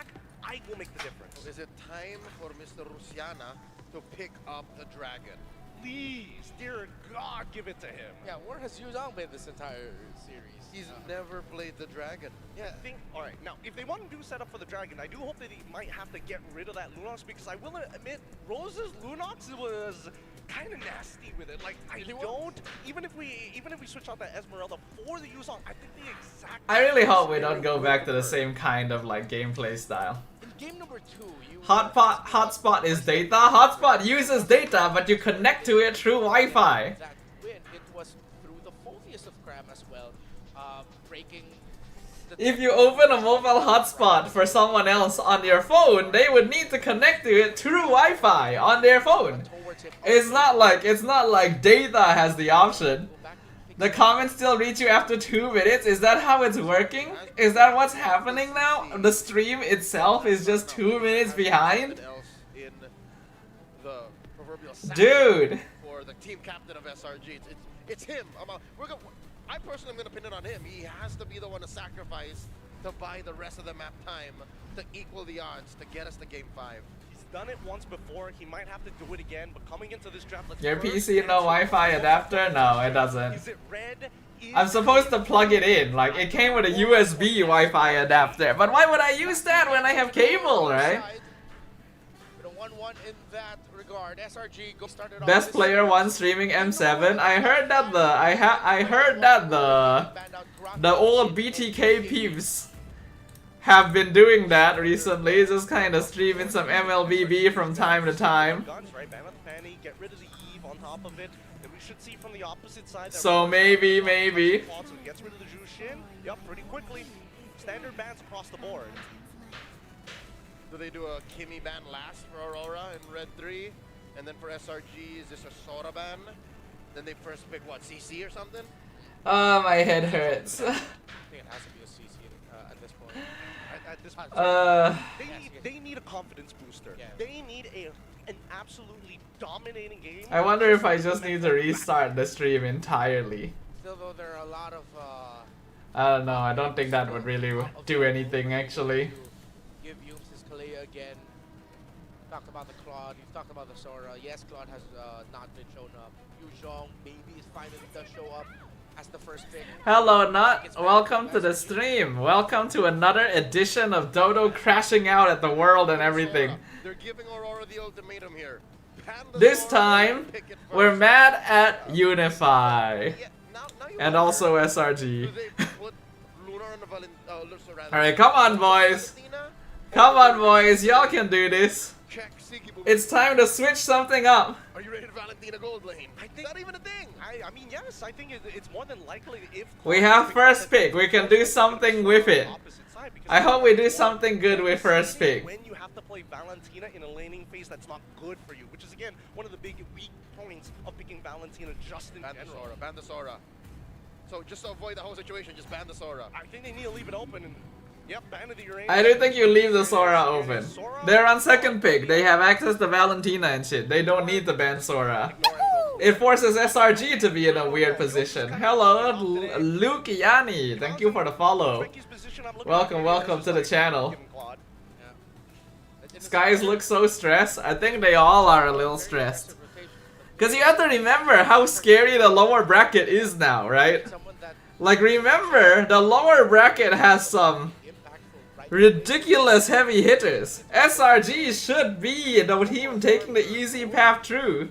I will make the difference. Is it time for Mr. Rusiana to pick up the dragon? Please, dear God, give it to him. Yeah, where has Yuzong been this entire series? He's never played the dragon. Yeah, alright, now, if they want to do setup for the dragon, I do hope that he might have to get rid of that Lunox, because I will admit, Rose's Lunox was kind of nasty with it. Like, I don't, even if we switch out that Esmeralda for the Yuzong, I think the exact... I really hope we don't go back to the same kind of like gameplay style. In game number 2, you Hotspot is data. Hotspot uses data, but you connect to it through Wi-Fi. that win, it was through the Phobius of Cram as well, breaking the If you open a mobile hotspot for someone else on your phone, they would need to connect to it through Wi-Fi on their phone. towards it. It's not like data has the option. The comments still reach you after 2 minutes. Is that how it's working? Is that what's happening now? The stream itself is just 2 minutes behind? In the proverbial Dude. for the team captain of SRG. It's him. I personally am going to pin it on him. He has to be the one to sacrifice to buy the rest of the map time to equal the odds to get us to game 5. He's done it once before, he might have to do it again, but coming into this draft, let's Your first PC no Wi-Fi adapter? No, it doesn't. Is it red? I'm supposed to plug it in. Like, it came with a USB Wi-Fi adapter. But why would I use that when I have cable, right? With a 1-1 in that regard, SRG started off Best this player series. one streaming M7. I heard that the old BTK peeps have been doing that recently, just kind of streaming some MLBB from time to time. Guns, right? Mammoth Fanny, get rid of the Eve on top of it. Then we should see from the opposite side. that So maybe. So he gets rid of the Jushin. Yep, pretty quickly. Standard bans across the board. Do they do a Kimmy ban last for Aurora in Red 3? And then for SRG, is this a Sora ban? Then they first pick, what, CC or something? Oh, my head hurts. I think it has to be a CC at this point. At this point, they need a confidence booster. Yeah. They need an absolutely dominating game. I wonder if I just need to restart the stream entirely. Still though, there are a lot of I don't know, I don't think that would really do anything actually. give Yums his Kalea again. Talked about the Claude, you've talked about the Sora. Yes, Claude has not been shown up. Yuzhong maybe finally does show up as the first pick. Hello, Nut. Welcome to the stream. Welcome to another edition of Dodo crashing out at the world and everything. They're giving Aurora the ultimatum here. Pan the This Sora, time, pick it we're first. mad at Unify. Yeah, now you And wonder, also do SRG. they put Lunar on the Alright, come on, boys. Come on, boys. Y'all can do this. Check Siki Boom. It's time to switch something up. Are you ready to Valentina Gold Lane? I think not even a thing. I mean, yes, I think it's more than likely if We have first pick. We can do something with it. I hope we do something good with first pick. When you have to play Valentina in a laning phase that's not good for you, which is again one of the big weak points of picking Valentina just in general. Ban the Sora. So just to avoid the whole situation, just ban the Sora. I think they need to leave it open and yep, ban the Uranus. I don't think you leave the Sora open. They're on second pick. They have access to Valentina and shit. They don't need to ban Sora. It forces SRG to be in a weird position. Hello, Luke Yani. Thank you for the follow. Welcome to the channel. Skies look so stressed. I think they all are a little stressed. Because you have to remember how scary the lower bracket is now, right? Like, remember, the lower bracket has some ridiculous heavy hitters. SRG should be the team taking the easy path through.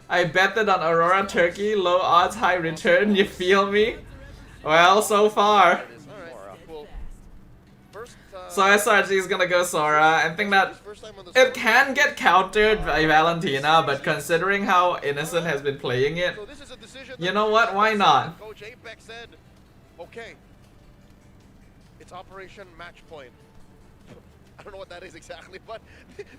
I betted on Aurora Turkey, low odds, high return, you feel me? Well, so far. So SRG is gonna go Sora. I think that it can get countered by Valentina, but considering how Innocent has been playing it, you know what, why not? Coach Apex said, okay, it's Operation Match Point. I don't know what that is exactly, but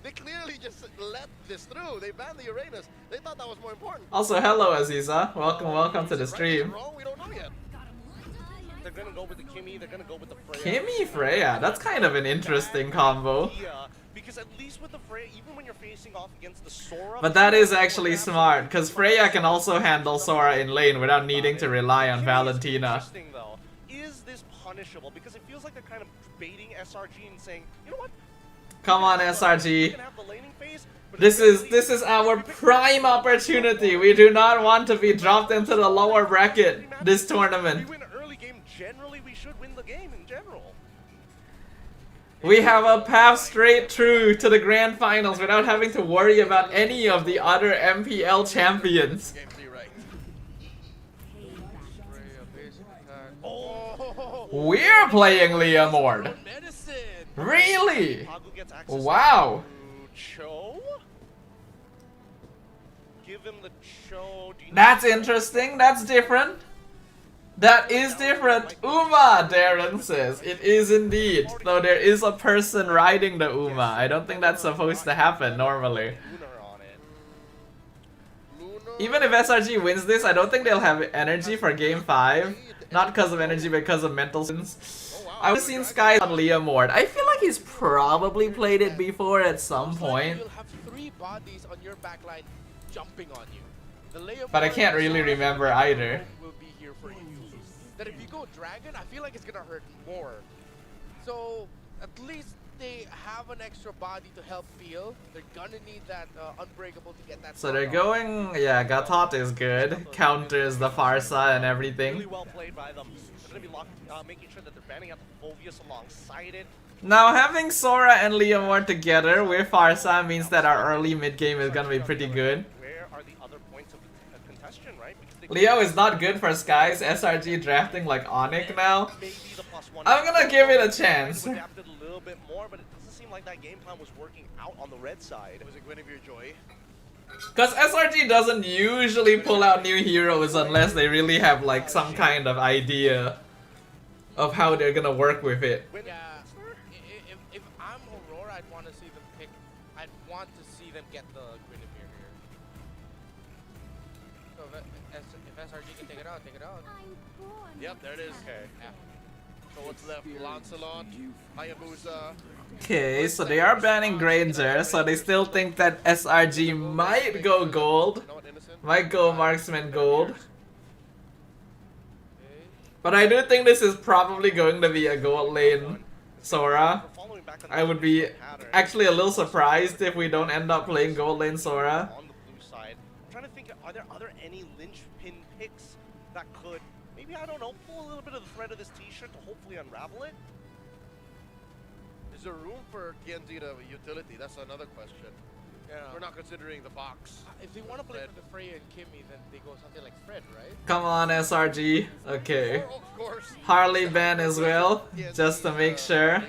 they clearly just let this through. They banned the Uranus. They thought that was more important. Also, hello Aziza. Welcome to the stream. Wrong, we don't know yet. They're gonna go with the Kimmy, they're gonna go with the Freya. Kimmy Freya, that's kind of an interesting combo. Because at least with the Freya, even when you're facing off against the Sora... But that is actually smart, because Freya can also handle Sora in lane without needing to rely on Valentina. Though. Is this punishable? Because it feels like they're kind of baiting SRG and saying, you know what? Come on SRG. This is our prime opportunity. We do not want to be dropped into the lower bracket this tournament. Generally, we should win the game in general. We have a path straight through to the grand finals without having to worry about any of the other MPL champions. We're playing Leomord. Really? Wow. That's interesting. That's different. That is different. Uma, Darren says. It is indeed. Though there is a person riding the Uma. I don't think that's supposed to happen normally. Even if SRG wins this, I don't think they'll have energy for game 5. Not because of energy, but because of mental sins. I've seen Sky on Leomord. I feel like he's probably played it before at some point. You'll have 3 bodies on your backline jumping on you. But I can't really remember either. That if you go Dragon, I feel like it's gonna hurt more. So at least they have an extra body to help peel. They're gonna need that Unbreakable to get that. So they're going, yeah, Gatot is good. Counters the Farsa and everything. Really well played by them. They're gonna be making sure that they're banning out the Phobius alongside it. Now having Sora and Leomord together with Farsa means that our early mid game is gonna be pretty good. Where are the other points of contention, right? Leo is not good for Skies. SRG drafting like Onyx now. I'm gonna give it a chance. Adapted a little bit more, but it doesn't seem like that game plan was working out on the red side. Was it Guinevere Joy? Because SRG doesn't usually pull out new heroes unless they really have like some kind of idea of how they're gonna work with it. Yeah, if I'm Aurora, I'd want to see them pick. I'd want to see them get the Guinevere here. So if SRG can take it out, take it out. Yep, there it is. Okay. Yeah. So what's left? Lancelot, Hayabusa. Okay, so they are banning Granger, so they still think that SRG might go gold. Might go Marksman gold. But I do think this is probably going to be a gold lane Sora. I would be actually a little surprised if we don't end up playing gold lane Sora. On the blue side, I'm trying to think, are there any linchpin picks that could, maybe, I don't know, pull a little bit of the thread of this t-shirt to hopefully unravel it? Is there room for Genji to utility? That's another question. Yeah. We're not considering the box. If they want to play for the Freya and Kimmy, then they go something like Fred, right? Come on SRG. Okay. Of course. Harley ban as well, just to make sure.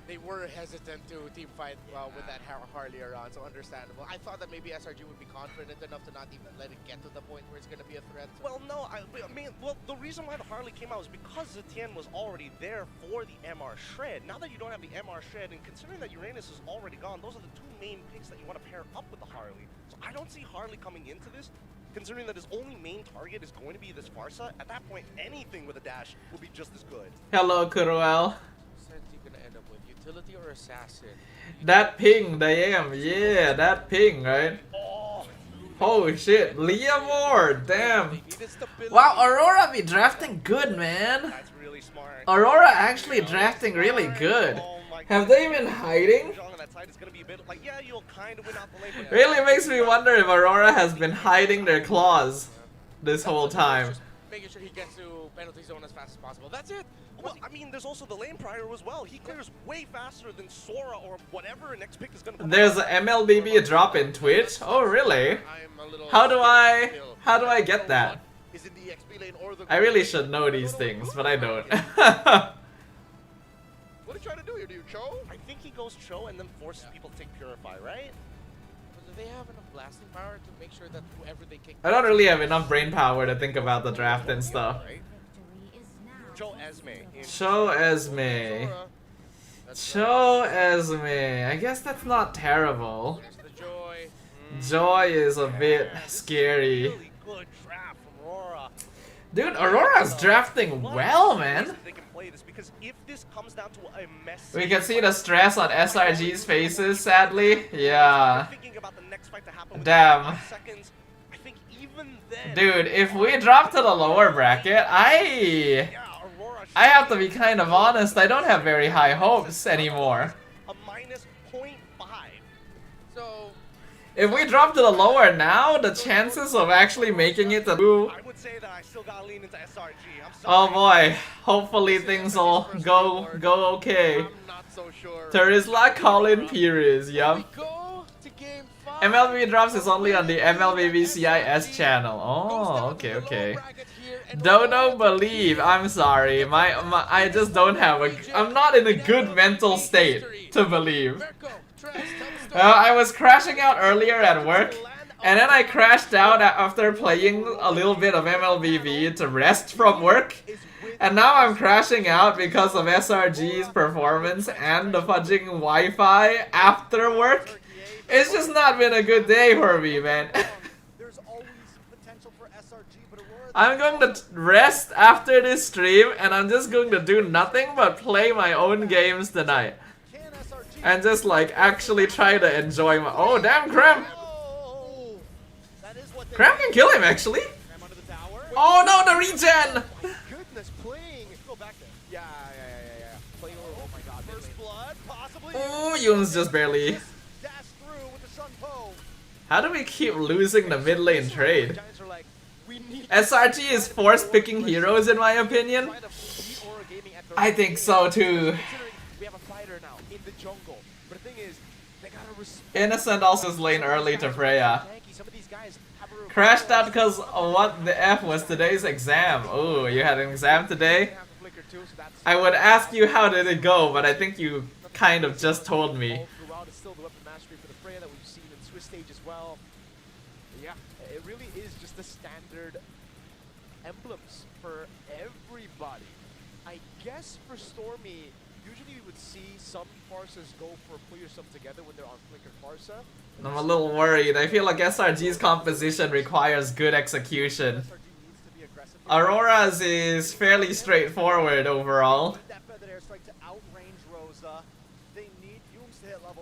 they were hesitant to team fight with that Harley around, so understandable. I thought that maybe SRG would be confident enough to not even let it get to the point where it's going to be a threat. Well, no, I mean, the reason why the Harley came out was because Zetian was already there for the MR Shred. Now that you don't have the MR Shred, and considering that Uranus is already gone, those are the two main picks that you want to pair up with the Harley. So I don't see Harley coming into this, considering that his only main target is going to be this Farsa. At that point, anything with a dash will be just as good. Hello, Kuruel. Gonna end up with utility or assassin? That ping, damn, yeah, that ping, right? Holy shit, Leomore, damn. Wow, Aurora be drafting good, man. That's really smart. Aurora actually drafting really good. Have they been hiding? Yeah, you'll kind of win out the lane, but Really makes me wonder if Aurora has been hiding their claws this whole time. Making sure he gets to penalty zone as fast as possible. That's it. Well, I mean, there's also the lane prior as well. He clears way faster than Sora or whatever next pick is going to be. There's an MLBB drop in Twitch? Oh, really? How do I get that? I really should know these things, but I don't. What are you trying to do here? Do you Cho? I think he goes Cho and then forces people to take Purify, right? Do they have enough blasting power to make sure that whoever they kick... I don't really have enough brain power to think about the draft and stuff. Cho Esme. Cho Esme. Cho Esme. I guess that's not terrible. The Joy. Joy is a bit scary. Really good draft from Aurora. Dude, Aurora's drafting well, man. They can play this because if this comes down to a mess, We can see the stress on SRG's faces, sadly. Yeah. thinking about the next fight to happen Damn. within 5 seconds, I think even then, Dude, if we drop to the lower bracket, I have to be kind of honest, I don't have very high hopes anymore. a minus 0.5. So, If we drop to the lower now, the chances of actually making it to I would say that I still gotta lean into SRG. I'm oh sorry. boy, hopefully things will go okay. I'm not so sure. Terizla Colin Pires, yup. we go to game 5. MLB drops is only on the MLBB CIS channel. Oh, okay. Don't believe. I'm sorry. I just don't have a. I'm not in a good mental state to believe. I was crashing out earlier at work, and then I crashed out after playing a little bit of MLBB to rest from work. And now I'm crashing out because of SRG's performance and the fudging Wi-Fi after work. It's just not been a good day for me, man. There's always potential for SRG, but Aurora... I'm going to rest after this stream, and I'm just going to do nothing but play my own games tonight. And just like actually try to enjoy my... Oh, damn, Krem! Krem can kill him, actually. Oh no, the regen! Goodness, playing. Go back there. Yeah. Playing over. Oh my god. First blood, possibly. Oh, Yoon's just barely. Dash through with the Sun Po. How do we keep losing the mid lane trade? Giants are like, we need SRG is force picking heroes in my opinion. I think so too. We have a fighter now in the jungle. But the thing is, they gotta respect. Innocent also is lane early to Freya. Some of these guys have a Crashed out because what the F was today's exam. Oh, you had an exam today? I would ask you how did it go, but I think you kind of just told me. Throughout, it's still the weapon mastery for the Freya that we've seen in Swiss stage as well. Yeah, it really is just the standard emblems for everybody. I guess for Stormy, usually we would see some Farsas go for pull yourself together when they're on Flicker Farsa. I'm a little worried. I feel like SRG's composition requires good execution. Aurora's is fairly straightforward overall.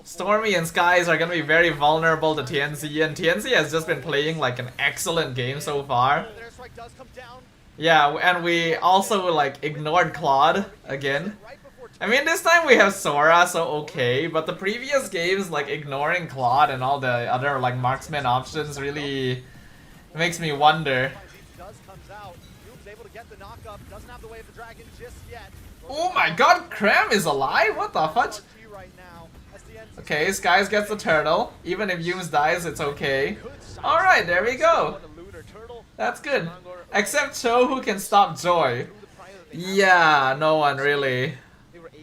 Stormy and Skies are gonna be very vulnerable to TNC, and TNC has just been playing like an excellent game so far. Yeah, and we also like ignored Claude again. I mean, this time we have Sora, so okay, but the previous games, like ignoring Claude and all the other like marksman options really makes me wonder. Oh my god, Krem is alive? What the fudge? Okay, Skies gets the turtle. Even if Yums dies, it's okay. Alright, there we go. That's good. Except Cho, who can stop Joy. Yeah, no one really.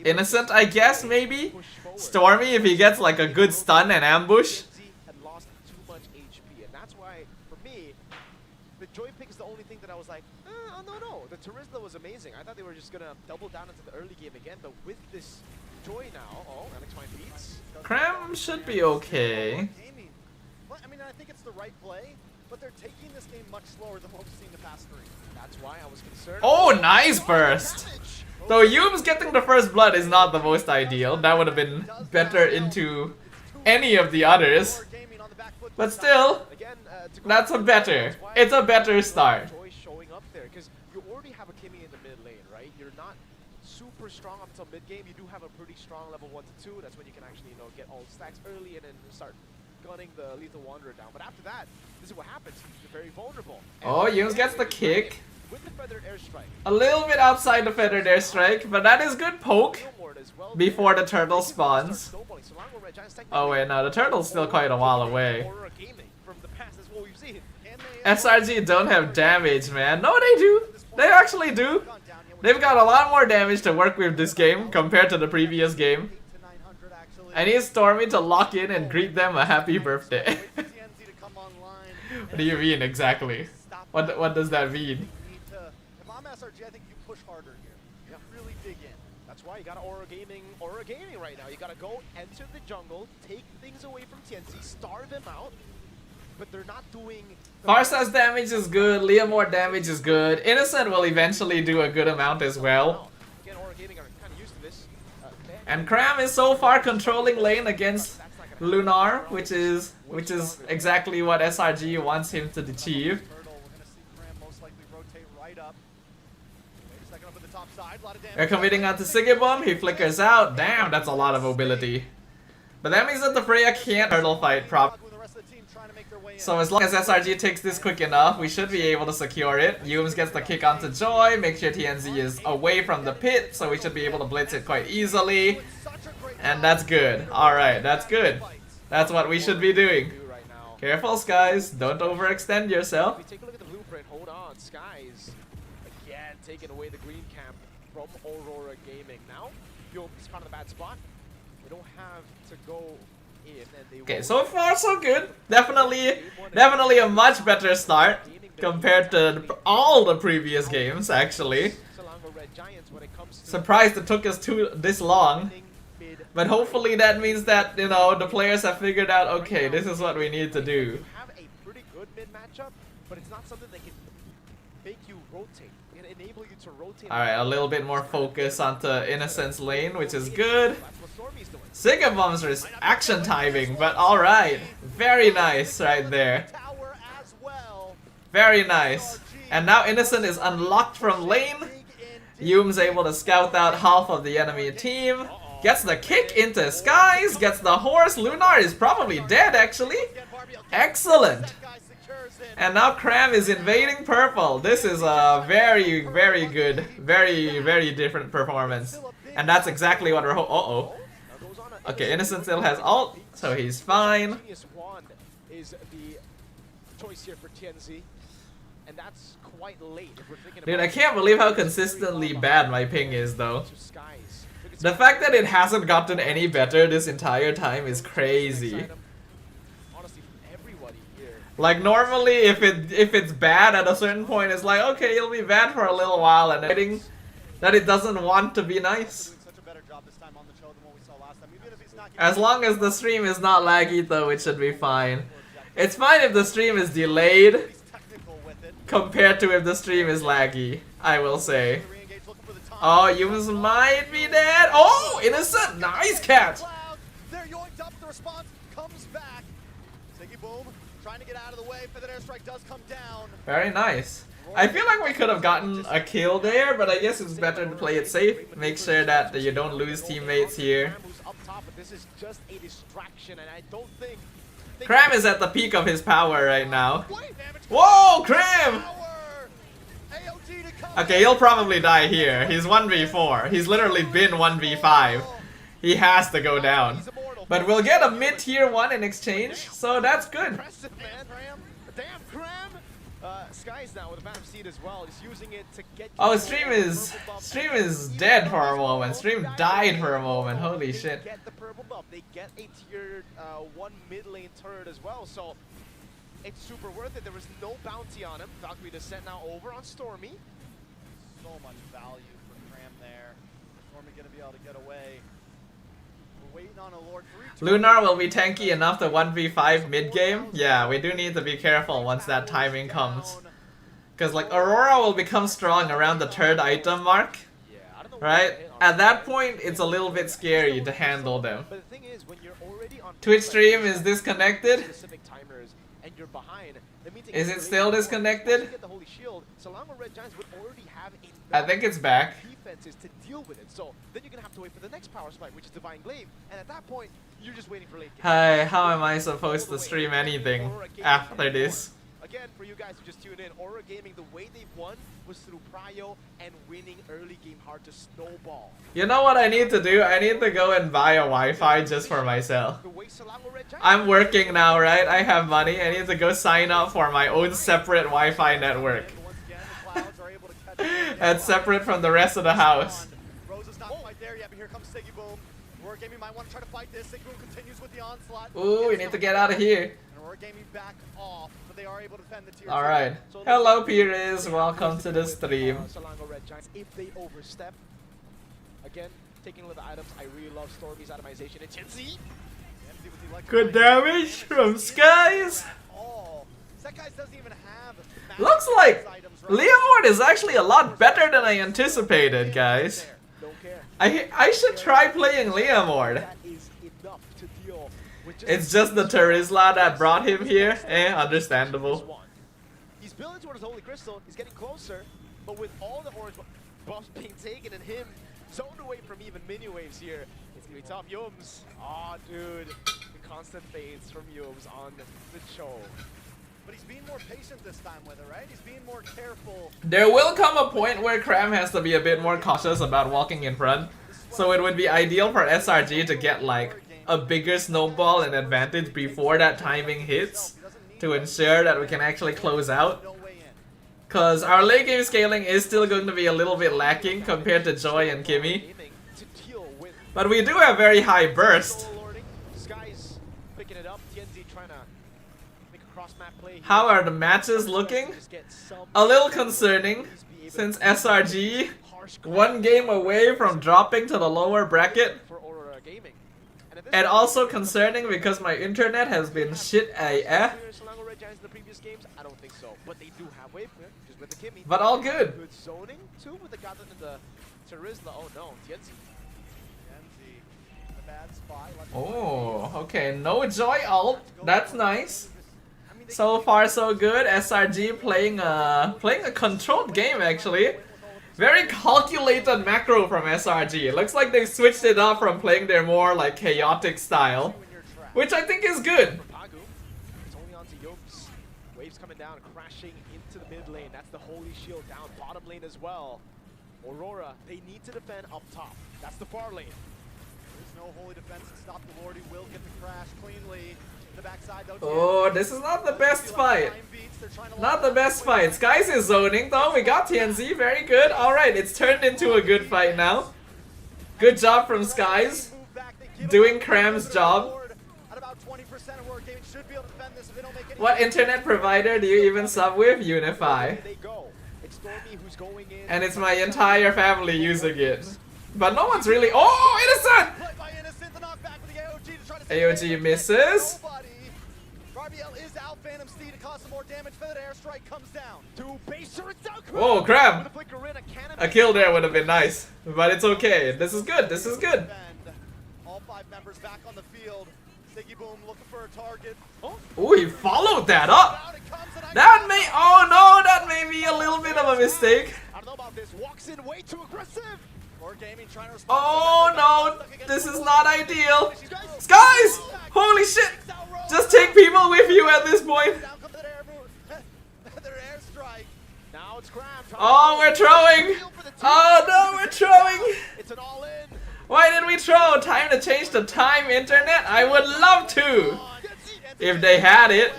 Innocent, I guess, maybe? Stormy if he gets like a good stun and ambush. Had lost too much HP, and that's why, for me, the Joy pick is the only thing that I was like, oh no. The Terizla was amazing. I thought they were just gonna double down into the early game again, but with this Joy now, Alex finds beats. Cram should be okay. Well, I mean, I think it's the right play, but they're taking this game much slower than what we've seen the past 3. That's why I was concerned. Oh, nice burst! Though Yume's getting the first blood is not the most ideal. That would have been better into any of the others. But still, that's a better. It's a better start. Joy showing up there because you already have a Kimmy in the mid lane, right? You're not super strong up until mid game. You do have a pretty strong level 1 to 2. That's when you can actually, get all the stacks early and then start gunning the Lethal Wanderer down. But after that, this is what happens. You're very vulnerable. Oh, Yumes gets the kick. With the feathered airstrike. A little bit outside the feathered airstrike, but that is good poke before the turtle spawns. Oh wait, no, the turtle's still quite a while away. SRG don't have damage, man. No, they do. They actually do. They've got a lot more damage to work with this game compared to the previous game. I need Stormy to lock in and greet them a happy birthday. What do you mean exactly? What does that mean? If I'm SRG, I think you push harder here. You really dig in. That's why you got Aura Gaming right now. You gotta go enter the jungle, take things away from TNC, starve him out. But they're not doing. Farsa's damage is good, Leomore damage is good. Innocent will eventually do a good amount as well. Again, Aura Gaming are kind of used to this. And Cram is so far controlling lane against Lunar, which is exactly what SRG wants him to achieve. They're committing onto Sigibum, he flickers out. Damn, that's a lot of mobility. But that means that the Freya can't turtle fight properly. So as long as SRG takes this quick enough, we should be able to secure it. Yumes gets the kick onto Joy, make sure TNZ is away from the pit, so we should be able to blitz it quite easily. And that's good. Alright, that's good. That's what we should be doing. Careful, Skies. Don't overextend yourself. If we take a look at the blueprint, hold on, Skies again taking away the green camp from Aurora Gaming. Now, Yumes found a bad spot. We don't have to go in, and they Okay, so far so good. Definitely a much better start compared to all the previous games, actually. Surprised it took us this long. But hopefully that means that, the players have figured out, okay, this is what we need to do. You have a pretty good mid matchup, but it's not something that can make you rotate. It can enable you to rotate. Alright, a little bit more focus onto Innocent's lane, which is good. Sigabums is action timing, but alright. Very nice right there. Very nice. And now Innocent is unlocked from lane. Yume's able to scout out half of the enemy team. Gets the kick into Skies, gets the horse. Lunar is probably dead, actually. Excellent. And now Cram is invading purple. This is a very, very good, very different performance. And that's exactly what we're uh-oh. Okay, Innocent still has ult, so he's fine. Genius Wand is the choice here for TNZ, and that's quite late if we're thinking Dude, I can't believe how consistently bad my ping is, though. The fact that it hasn't gotten any better this entire time is crazy. Like normally, if it's bad at a certain point, it's like, okay, it'll be bad for a little while, and then that it doesn't want to be nice. As long as the stream is not laggy, though, it should be fine. It's fine if the stream is delayed compared to if the stream is laggy, I will say. Oh, Yumes might be dead. Oh, Innocent, nice catch. They're yoinked up, the response comes back. Ziggy Boom trying to get out of the way, Feathered Airstrike does come down. Very nice. I feel like we could have gotten a kill there, but I guess it's better to play it safe. Make sure that you don't lose teammates here. Cram is at the peak of his power right now. Whoa, Cram! Okay, he'll probably die here. He's 1v4. He's literally been 1v5. He has to go down. But we'll get a mid-tier 1 in exchange, so that's good. Skies now with a Phantom Seed as well. He's using it to get. Oh, stream is dead for a moment. Stream died for a moment. Holy They shit. get the purple buff. They get a tier 1 mid lane turret as well. So it's super worth it. There was no bounty on him. Valkyrie descent now over on Stormy. So much value for Cram there. Stormy gonna be able to get away. We're waiting on a Lord 3. Lunar will be tanky enough to 1v5 mid game. Yeah, we do need to be careful once that timing comes. Because like Aurora will become strong around the third item mark. Right? At that point, it's a little bit scary to handle them. But the thing is, when you're already on Twitch stream is disconnected. specific timers and you're behind, that means Is it still disconnected? Get the Holy Shield, Selangor Red Giants would already have I think it's back. defenses to deal with it. So then you're gonna have to wait for the next power spike, which is Divine Glaive, and at that point, you're just waiting for late game. Hi, how am I supposed to stream anything after this? Again, for you guys who just tuned in, Aurora Gaming, the way they've won was through prio and winning early game hard to snowball. You know what I need to do? I need to go and buy a Wi-Fi just for myself. The way Selangor Red Giants I'm working now, right? I have money. I need to go sign up for my own separate Wi-Fi network. Once again, the Clouds are able to catch up. That's separate from the rest of the house. Rosa's not quite there yet, but here comes Siggy Boom. Aurora Gaming might want to try to fight this. Siggy Boom continues with the onslaught. Ooh, we need to get out of here. And Aurora Gaming back off, but they are able to defend the tier. Alright. Hello, Pires. Welcome to the stream. Selangor Red Giants, if they overstep, again, taking a look at the items, I really love Stormy's atomization. It's Chenzi. Good damage from Skies. Oh, Sekai's doesn't even have. Looks like Leomord is actually a lot better than I anticipated, guys. Don't care. I should try playing Leomord. That is enough to deal with just It's just the Terizla that brought him here. Understandable. He's building towards the Holy Crystal. He's getting closer, but with all the orange buffs being taken and him zoned away from even mini waves here, it's gonna be tough. Yums. Aw, dude. The constant fades from Yums on the show. But he's being more patient this time with it, right? He's being more careful. There will come a point where Cram has to be a bit more cautious about walking in front. So it would be ideal for SRG to get like a bigger snowball and advantage before that timing hits to ensure that we can actually close out. No way in. Cause our late game scaling is still going to be a little bit lacking compared to Joy and Kimmy. Aiming to deal with But we do have very high burst. solo lording. Sky's picking it up. TNZ trying to make a cross map play here. How are the matches looking? Just get some A little concerning, since SRG harsh one game away from dropping to the lower bracket. for Aurora Gaming. at this And point, also concerning because my internet has been shit AF. Selangor Red Giants in the previous games? I don't think so. But they do have wave clear, just with the Kimmy. But all good. Good zoning too with the Gatlin and the Terizla. Oh no, Tienzi. Kenzie, in a bad spot. Oh, okay. No Joy ult. That's nice. So far so good. SRG playing a controlled game actually. Very calculated macro from SRG. It looks like they switched it up from playing their more like chaotic style, which I think is good. Pagu. It's only onto Yopes. Waves coming down, crashing into the mid lane. That's the Holy Shield down. Bottom lane as well. Aurora, they need to defend up top. That's the far lane. There's no holy defense to stop the Lord. He will get the crash cleanly. The backside though. Oh, this is not the best fight. Not the best fight. Skies is zoning though. We got TNZ. Very good. Alright, it's turned into a good fight now. Good job from Skies. Doing Cram's job. What internet provider do you even sub with? Unify. And it's my entire family using it. But no one's really. Oh, Innocent! AOG misses. Is out. Phantom Steed to cause some more damage. Feathered airstrike comes down. Oh, crap! A kill there would have been nice. But it's okay. This is good. This is good. All 5 members back on the field. Siggy Boom looking for a target. Oh, he followed that up. That may. Oh no, that may be a little bit of a mistake. I don't know about this. Walks in way too aggressive. Or gaming trying to respond. Oh no, this is not ideal. Skies! Holy shit! Just take people with you at this point. Now it's Cram. Oh, we're throwing. Oh no, we're throwing. It's an all-in. Why did we throw? Time to change the time internet? I would love to. If they had it.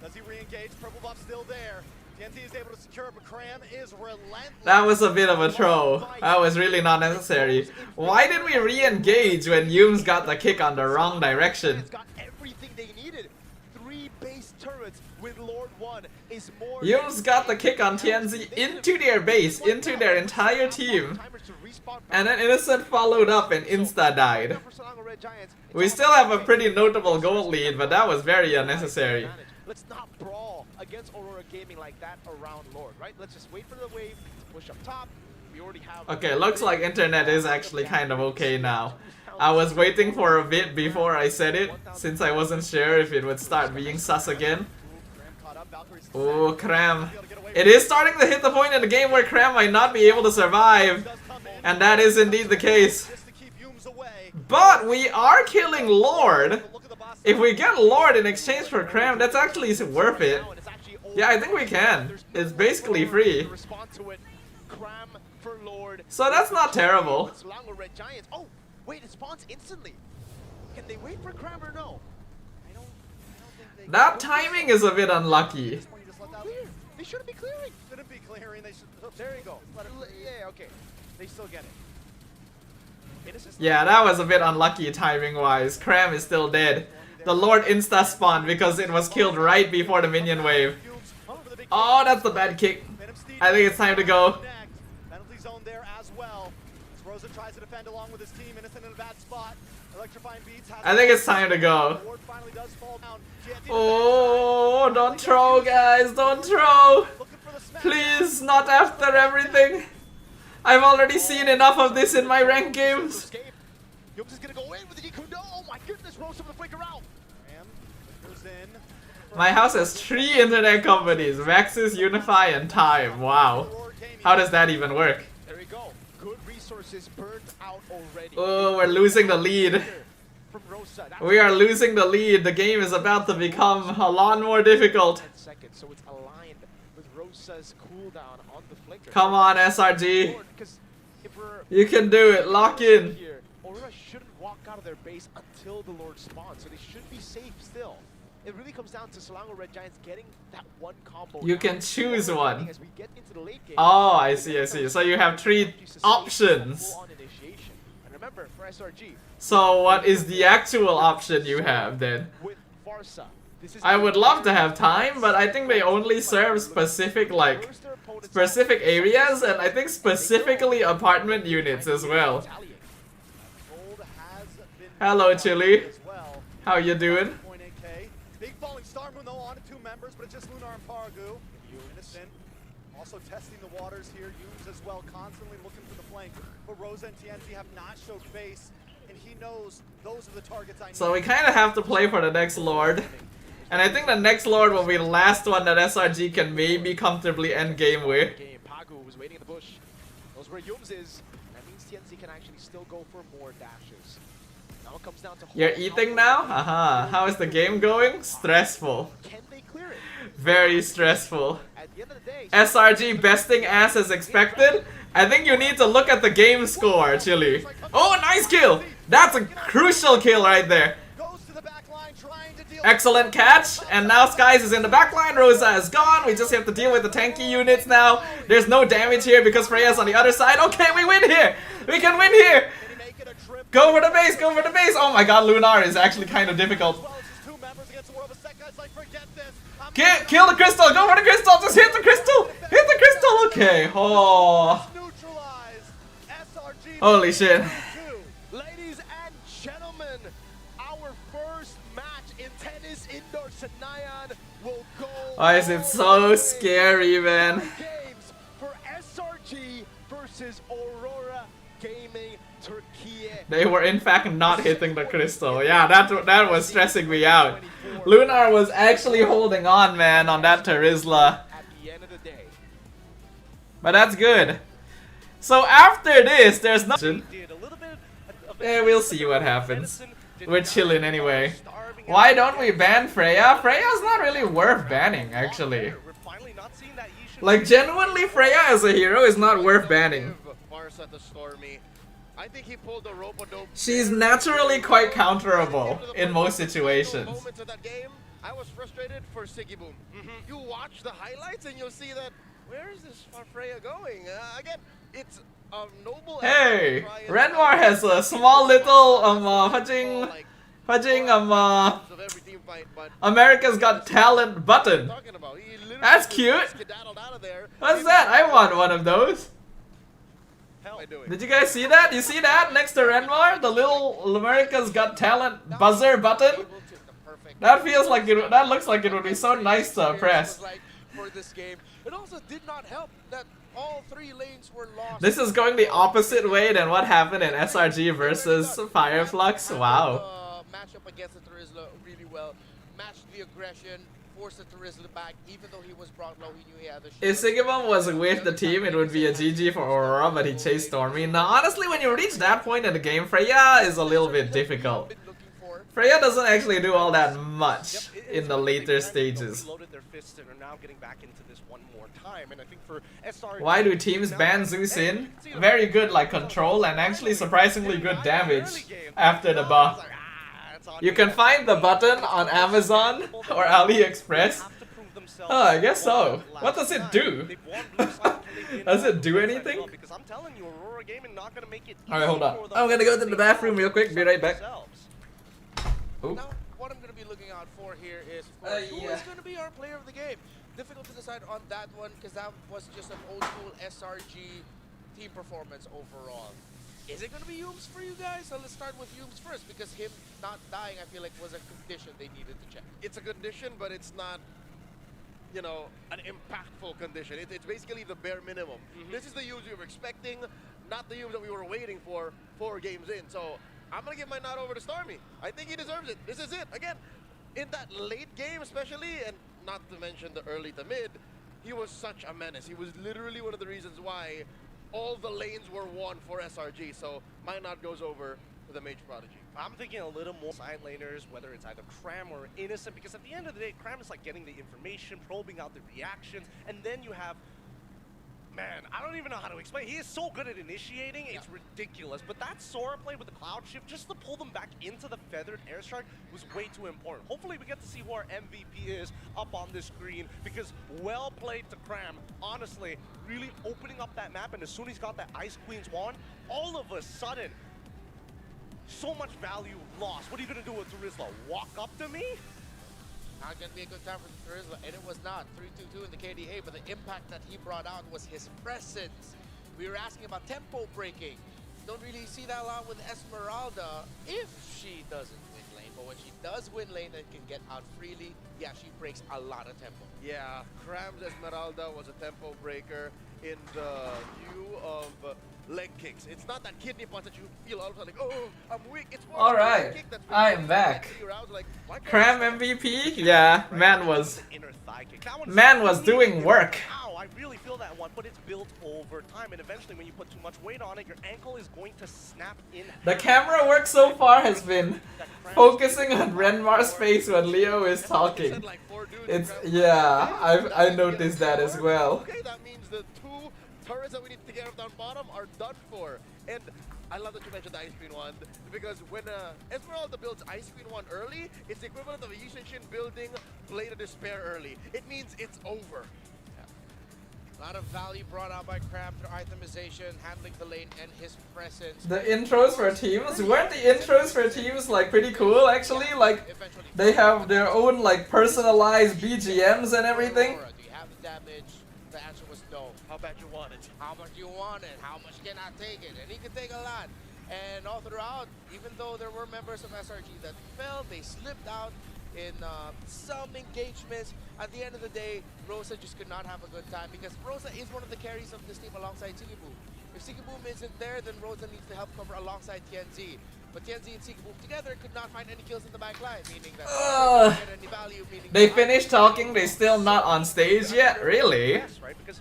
Does he re-engage? stage. Purple buff still there. TNT is able to secure it, but Cram is relentless. That was a bit of a throw. That was really not necessary. Why did we re-engage when Yums got the kick on the wrong direction? It's got everything they needed. 3 base turrets with Lord 1 is more. Yums got the kick on TNZ into their base, into their entire team. And then Innocent followed up and insta died. We still have a pretty notable gold lead, but that was very unnecessary. Let's not brawl against Aurora Gaming like that around Lord, right? Let's just wait for the wave to push up top. We already have. Okay, looks like internet is actually kind of okay now. I was waiting for a bit before I said it, since I wasn't sure if it would start being sus again. Oh, Cram. It is starting to hit the point in the game where Cram might not be able to survive. And that is indeed the case. But we are killing Lord. If we get Lord in exchange for Cram, that's actually worth it. Yeah, I think we can. It's basically free. So that's not terrible. Oh, wait, it spawns instantly. Can they wait for Cram or no? I don't think they That timing is a bit unlucky. They shouldn't be clearing. Shouldn't be clearing. They should. There you go. Yeah, okay. They still get it. Yeah, that was a bit unlucky timing-wise. Cram is still dead. The Lord insta-spawned because it was killed right before the minion wave. Oh, that's the bad kick. I think it's time to go. Penalty zone there as well. As Rosa tries to defend along with his team, Innocent in a bad spot. Electrifying beats. I think it's time to go. Ward finally does fall down. Oh, don't throw, guys. Don't throw. Please, not after everything. I've already seen enough of this in my ranked games. Yums is gonna go in with the Ikundo. Oh my goodness, Rosa with the flicker out. My house has 3 internet companies, Maxis, Unify, and Time. Wow. How does that even work? There we go. Good resources burned out already. Oh, we're losing the lead. From Rosa. We are losing the lead. The game is about to become a lot more difficult. 10 seconds, so it's aligned with Rosa's cooldown on the flicker. Come on, SRG. You can do it. Lock in. Aurora shouldn't walk out of their base until the Lord spawns, so they should be safe still. It really comes down to Selangor Red Giants getting that one combo. You can choose one. As we get into the late game, Oh, I see, I see. So you have 3 options. And remember, for SRG, So what is the actual option you have then? with Varsa, this is I would love to have Time, but I think they only serve specific specific areas, and I think specifically apartment units as well. Hello, Chili. How you doing? Big falling star moon though on 2 members, but it's just Lunar and Paragu. Innocent also testing the waters here. Yums as well, constantly looking for the flank. But Rosa and TNT have not showed face, and he knows those are the targets I need. So we kind of have to play for the next Lord. And I think the next Lord will be the last one that SRG can maybe comfortably end game with. Pagu was waiting in the bush. Knows where Yums is. That means TNC can actually still go for more dashes. Now it comes down to You're eating now? Aha. How is the game going? Stressful. Can they clear it? Very stressful. At the end of the day, SRG besting ass as expected? I think you need to look at the game score, Chili. Oh, nice kill! That's a crucial kill right there. Excellent catch, and now Skies is in the backline. Rosa is gone. We just have to deal with the tanky units now. There's no damage here because Freya's on the other side. Okay, we win here. We can win here. Go for the base, go for the base. Oh my god, Lunar is actually kind of difficult. Kill the crystal, go for the crystal. Just hit the crystal. Hit the crystal. Okay. Oh. Holy shit. ladies and gentlemen, our first match in tennis indoor Senayan will go. Why is it so scary, man? Games for SRG versus Aurora Gaming Turkey. They were in fact not hitting the crystal. Yeah, that was stressing me out. Lunar was actually holding on, man, on that Terizla. At the end of the day. But that's good. So after this, there's nothing. Yeah, we'll see what happens. We're chilling anyway. Why don't we ban Freya? Freya's not really worth banning, actually. Like, genuinely, Freya as a hero is not worth banning. I think he pulled the rope-a-dope. She's naturally quite counterable in most situations. I was frustrated for Siggy Boom. You watch the highlights and you'll see that, where is this Freya going? Again, it's a noble... Hey, Renmar has a small little America's Got Talent button. That's cute. What's that? I want one of those. Did you guys see that? You see that next to Renmar? The little America's Got Talent buzzer button? That feels like it. That looks like it would be so nice to press. For this game, it also did not help that all 3 lanes were lost. This is going the opposite way than what happened in SRG versus Fireflux. Wow. Match up against the Terizla really well. Matched the aggression, forced the Terizla back, even though he was brought low. He knew he had the. If Sigibum was with the team, it would be a GG for Aurora, but he chased Stormy. Now, honestly, when you reach that point in the game, Freya is a little bit difficult. Freya doesn't actually do all that much in the later stages. Why do teams ban Zeus in? Very good like control and actually surprisingly good damage after the buff. You can find the button on Amazon or AliExpress. Oh, I guess so. What does it do? Does it do anything? Alright, hold on. I'm gonna go to the bathroom real quick, be right back. Now, what I'm going to be looking out for here is, of course, who is going to be our player of the game? Difficult to decide on that one because that was just an old school SRG team performance overall. Is it going to be Yums for you guys? So let's start with Yums first because him not dying, I feel like, was a condition they needed to check. It's a condition, but it's not, you know, an impactful condition. It's basically the bare minimum. This is the Yums we were expecting, not the Yums that we were waiting for 4 games in. So I'm going to give my nod over to Stormy. I think he deserves it. This is it. Again, in that late game especially, and not to mention the early to mid, he was such a menace. He was literally one of the reasons why all the lanes were won for SRG. So my nod goes over to the Mage Prodigy. I'm thinking a little more side laners, whether it's either Cram or Innocent, because at the end of the day, Cram is like getting the information, probing out the reactions, and then you have... Man, I don't even know how to explain. He is so good at initiating, it's ridiculous. But that Sora play with the Cloud Shift, just to pull them back into the Feathered Air Strike was way too important. Hopefully we get to see who our MVP is up on the screen, because well played to Cram. Honestly, really opening up that map, and as soon as he's got that Ice Queen's wand, all of a sudden, so much value lost. What are you going to do with Terizla? Walk up to me? Not going to be a good time for the Terizla, and it was not. 3-2-2 in the KDA, but the impact that he brought out was his presence. We were asking about tempo breaking. Don't really see that a lot with Esmeralda if she doesn't win lane, but when she does win lane and can get out freely, yeah, she breaks a lot of tempo. Yeah, Cram's Esmeralda was a tempo breaker in the view of leg kicks. It's not that kidney punch that you feel all of a sudden like, oh, I'm weak. It's more alright, kick that's I am back. Cram MVP? Yeah, man was doing work. Ow, I really feel that one, but it's built over time, and eventually when you put too much weight on it, your ankle is going to snap in. The camera work so far has been focusing on Renmar's face when Leo is talking. It's, yeah, I noticed that as well. Okay, that means the 2 turrets that we need to get down bottom are done for. And I love that you mentioned the Ice Queen Wand, because when Esmeralda builds Ice Queen Wand early, it's the equivalent of a Yushin building Blade of Despair early. It means it's over. A lot of value brought out by Cram through itemization, handling the lane, and his presence. The intros for teams, weren't the intros for teams like pretty cool actually? Like they have their own like personalized BGMs and everything. Do you have the damage? The answer was no. How bad you want it? How much do you want it? How much can I take it? And he can take a lot. And all throughout, even though there were members of SRG that fell, they slipped out in some engagements. At the end of the day, Rosa just could not have a good time because Rosa is one of the carries of this team alongside Sigiboom. If Sigiboom isn't there, then Rosa needs to help cover alongside TNZ. But TNZ and Sigiboom together could not find any kills in the back line, meaning that they didn't get any value. Meaning they finished talking, they still not on stage yet? Really?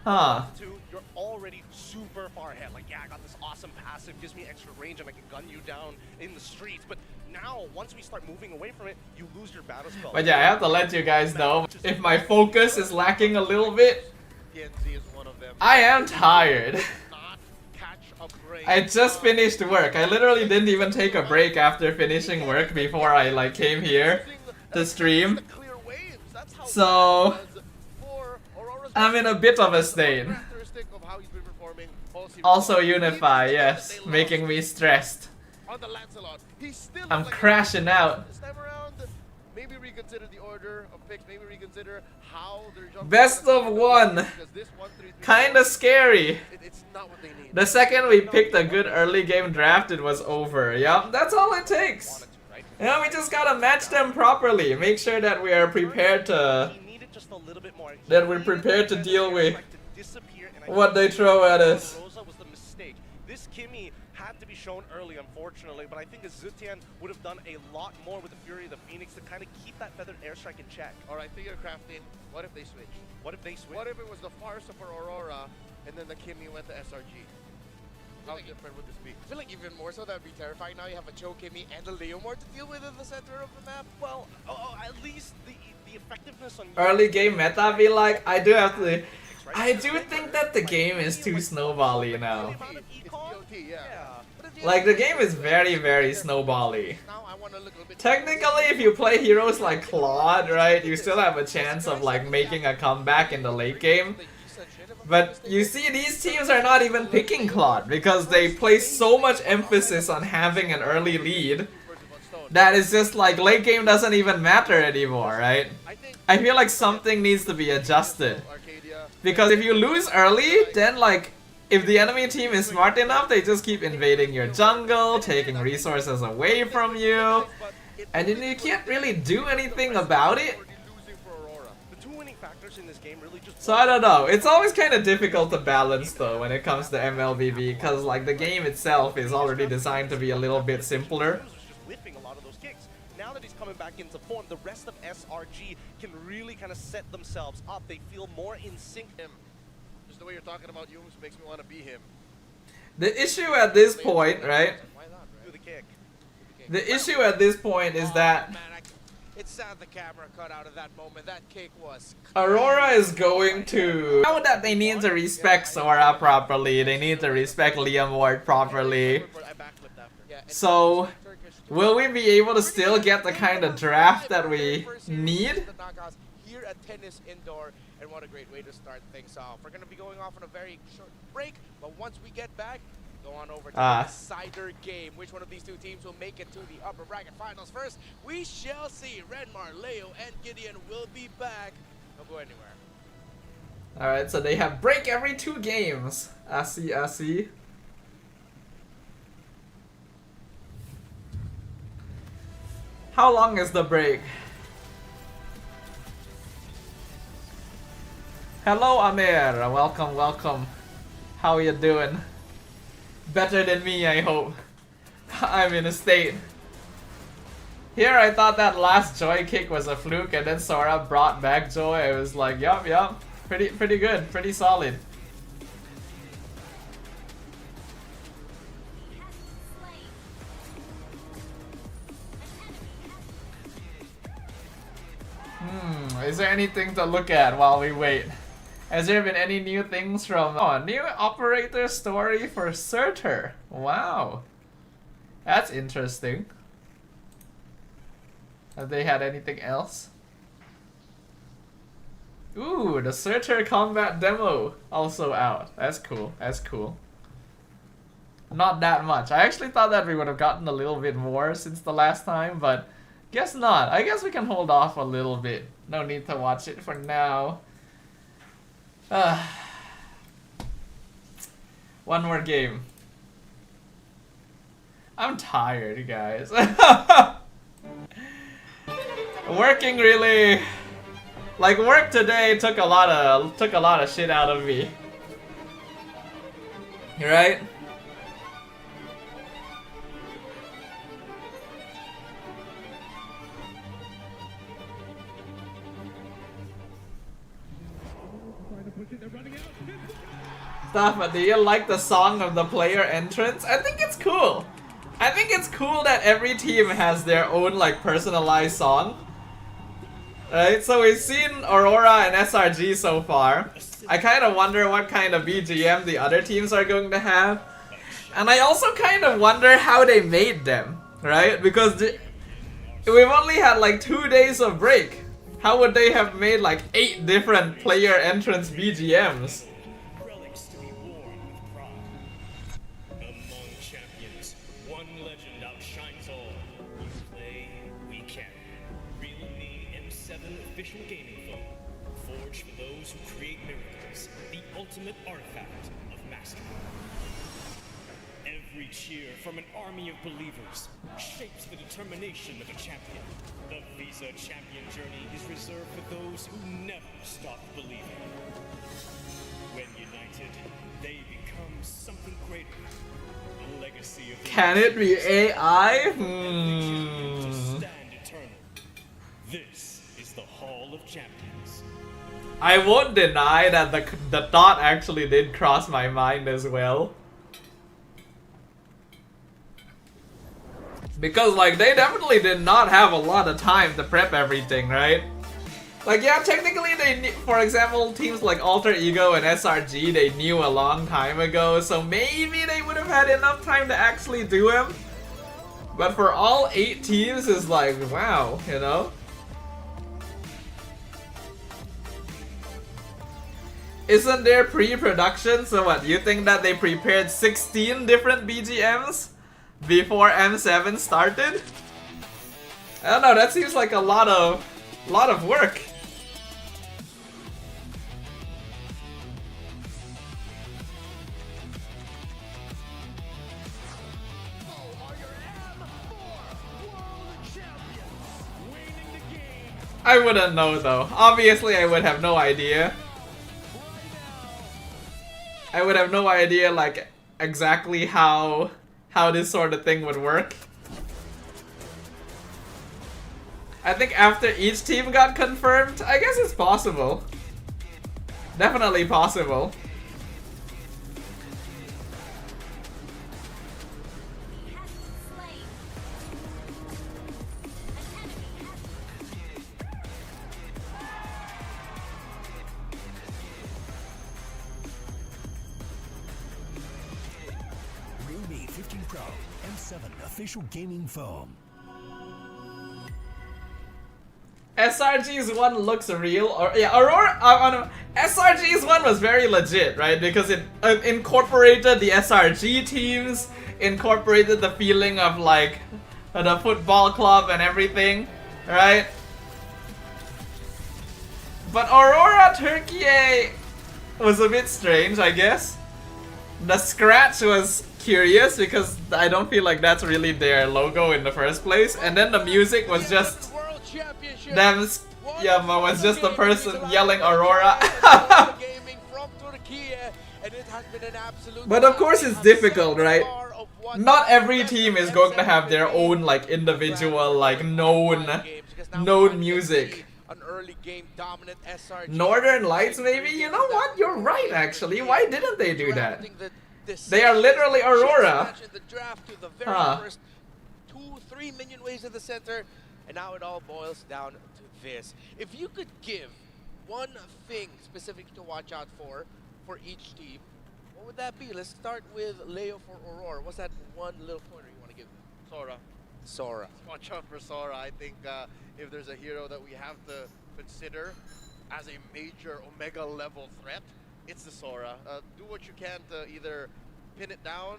Huh. You're already super far ahead. Like, yeah, I got this awesome passive, gives me extra range, and I can gun you down in the streets. But now, once we start moving away from it, you lose your battle spell. But yeah, I have to let you guys know, if my focus is lacking a little bit, TNZ is one of them. I am tired. Not catch a break. I just finished work. I literally didn't even take a break after finishing work before I like came here to stream. That's how So, bad it was for Aurora's I'm in a bit of a state. characteristic of how he's been performing all series Also long. Unify, Even yes, they lost making me stressed. on the Lancelot, he still I'm looked like crashing out. this time around. Maybe reconsider the order of picks. Maybe reconsider how they're jumping. Best of one. Because this 1-3-3 Kinda scary. it's not what they need. The second we picked a good early game draft, it was over. Yep, that's all it takes. Yeah, we just gotta match them properly. Make sure that we are prepared to... He needed just a little bit more. He That we're needed prepared to that deal with airstrike to disappear, and I what they think throw at us. Rosa was the mistake. This Kimmy had to be shown early, unfortunately, but I think Zutian would have done a lot more with the Fury of the Phoenix to kind of keep that feathered airstrike in check. All right, figure crafting. What if they switch? What if they switch? What if it was the Farsa for Aurora, and then the Kimmy went to SRG? How different would this be? I feel like even more so that would be terrifying. Now you have a Joe Kimmy and a Leomore to deal with in the center of the map. Well, at least the effectiveness on Early game meta be like, I do have to... I do think that the game is too snowbally now. It's DOT, yeah. Like, the game is very, very snowbally. Now I want to look a little bit. Technically, if you play heroes like Claude, right, you still have a chance of like making a comeback in the late game. But you see, these teams are not even picking Claude because they place so much emphasis on having an early lead that it's just like late game doesn't even matter anymore, right? I feel like something needs to be adjusted. Because if you lose early, then like, if the enemy team is smart enough, they just keep invading your jungle, taking resources away from you, and then you can't really do anything about it. the two winning factors in this game really just. So I don't know, it's always kind of difficult to balance though when it comes to MLBB, because like the game itself is already designed to be a little bit simpler. Just whipping a lot of those kicks. Now that he's coming back into form, the rest of SRG can really kind of set themselves up. They feel more in sync. Just the way you're talking about Yums makes me want to be him. The issue at this point, right? Do the kick. The issue at this point is that Man, it's sad the camera cut out of that moment. That kick was. Aurora is going to... Now that they need to respect Sora properly, they need to respect Liam Ward properly. I backflipped after. Yeah, and So, Turkish- will we be able to still get the kind of draft that we need? The knockouts here at Tennis Indoor, and what a great way to start things off. We're going to be going off on a very short break, but once we get back, go on over to the decider game. Which one of these two teams will make it to the upper bracket finals first? We shall see. Redmar, Leo, and Gideon will be back. Don't go anywhere. Alright, so they have break every 2 games. I see, I see. How long is the break? Hello Amir, welcome, welcome. How you doing? Better than me, I hope. I'm in a state. Here I thought that last Joy kick was a fluke and then Sora brought back Joy. I was like, yup, yup. Pretty good, pretty solid. Is there anything to look at while we wait? Has there been any new things from... Oh, new operator story for Surtur. Wow. That's interesting. Have they had anything else? Ooh, the Surtur combat demo also out. That's cool, that's cool. Not that much. I actually thought that we would have gotten a little bit more since the last time, but guess not. I guess we can hold off a little bit. No need to watch it for now. One more game. I'm tired, guys. Working really, like work today took a lot of shit out of me. Right? Sdafhaa, do you like the song of the player entrance? I think it's cool. I think it's cool that every team has their own like personalized song. Right, so we've seen Aurora and SRG so far. I kind of wonder what kind of BGM the other teams are going to have. And I also kind of wonder how they made them, right? Because we've only had like 2 days of break. How would they have made like 8 different player entrance BGMs? Relics to be worn with pride. Among champions, one legend outshines all. We play, we carry. Real Me M7 official gaming foam. Forged for those who create miracles. The ultimate artifact of mastery. Every cheer from an army of believers shapes the determination of a champion. The Visa Champion journey is reserved for those who never stop believing. When united, they become something greater. A legacy of the Can it be AI? to stand eternal. This is the Hall of Champions. I won't deny that the thought actually did cross my mind as well. Because like they definitely did not have a lot of time to prep everything, right? Like yeah, technically they for example, teams like Alter Ego and SRG, they knew a long time ago, so maybe they would have had enough time to actually do him. But for all 8 teams is like, wow, you know? Isn't there pre-production? So what, you think that they prepared 16 different BGMs before M7 started? I don't know, that seems like a lot of work. I wouldn't know though. Obviously I would have no idea. I would have no idea like exactly how this sort of thing would work. I think after each team got confirmed, I guess it's possible. Definitely possible. Realme 15 Pro M7 official gaming foam. SRG's one looks real, or yeah, Aurora. SRG's one was very legit, right? Because it incorporated the SRG teams, incorporated the feeling of like the football club and everything, right? But Aurora Turkey was a bit strange, I guess. The scratch was curious because I don't feel like that's really their logo in the first place, and then the music was just them. Yeah, was just the person yelling Aurora. But of course it's difficult, right? Not every team is going to have their own like individual like known music. An early game dominant SRG. Northern Lights maybe? You know what? You're right actually. Why didn't they do that? They are literally Aurora. Huh. 2-3 minion waves in the center, and now it all boils down to this. If you could give one thing specific to watch out for each team, what would that be? Let's start with Leo for Aurora. What's that one little pointer you want to give? Sora. Watch out for Sora. I think if there's a hero that we have to consider as a major Omega level threat, it's the Sora. Do what you can to either pin it down,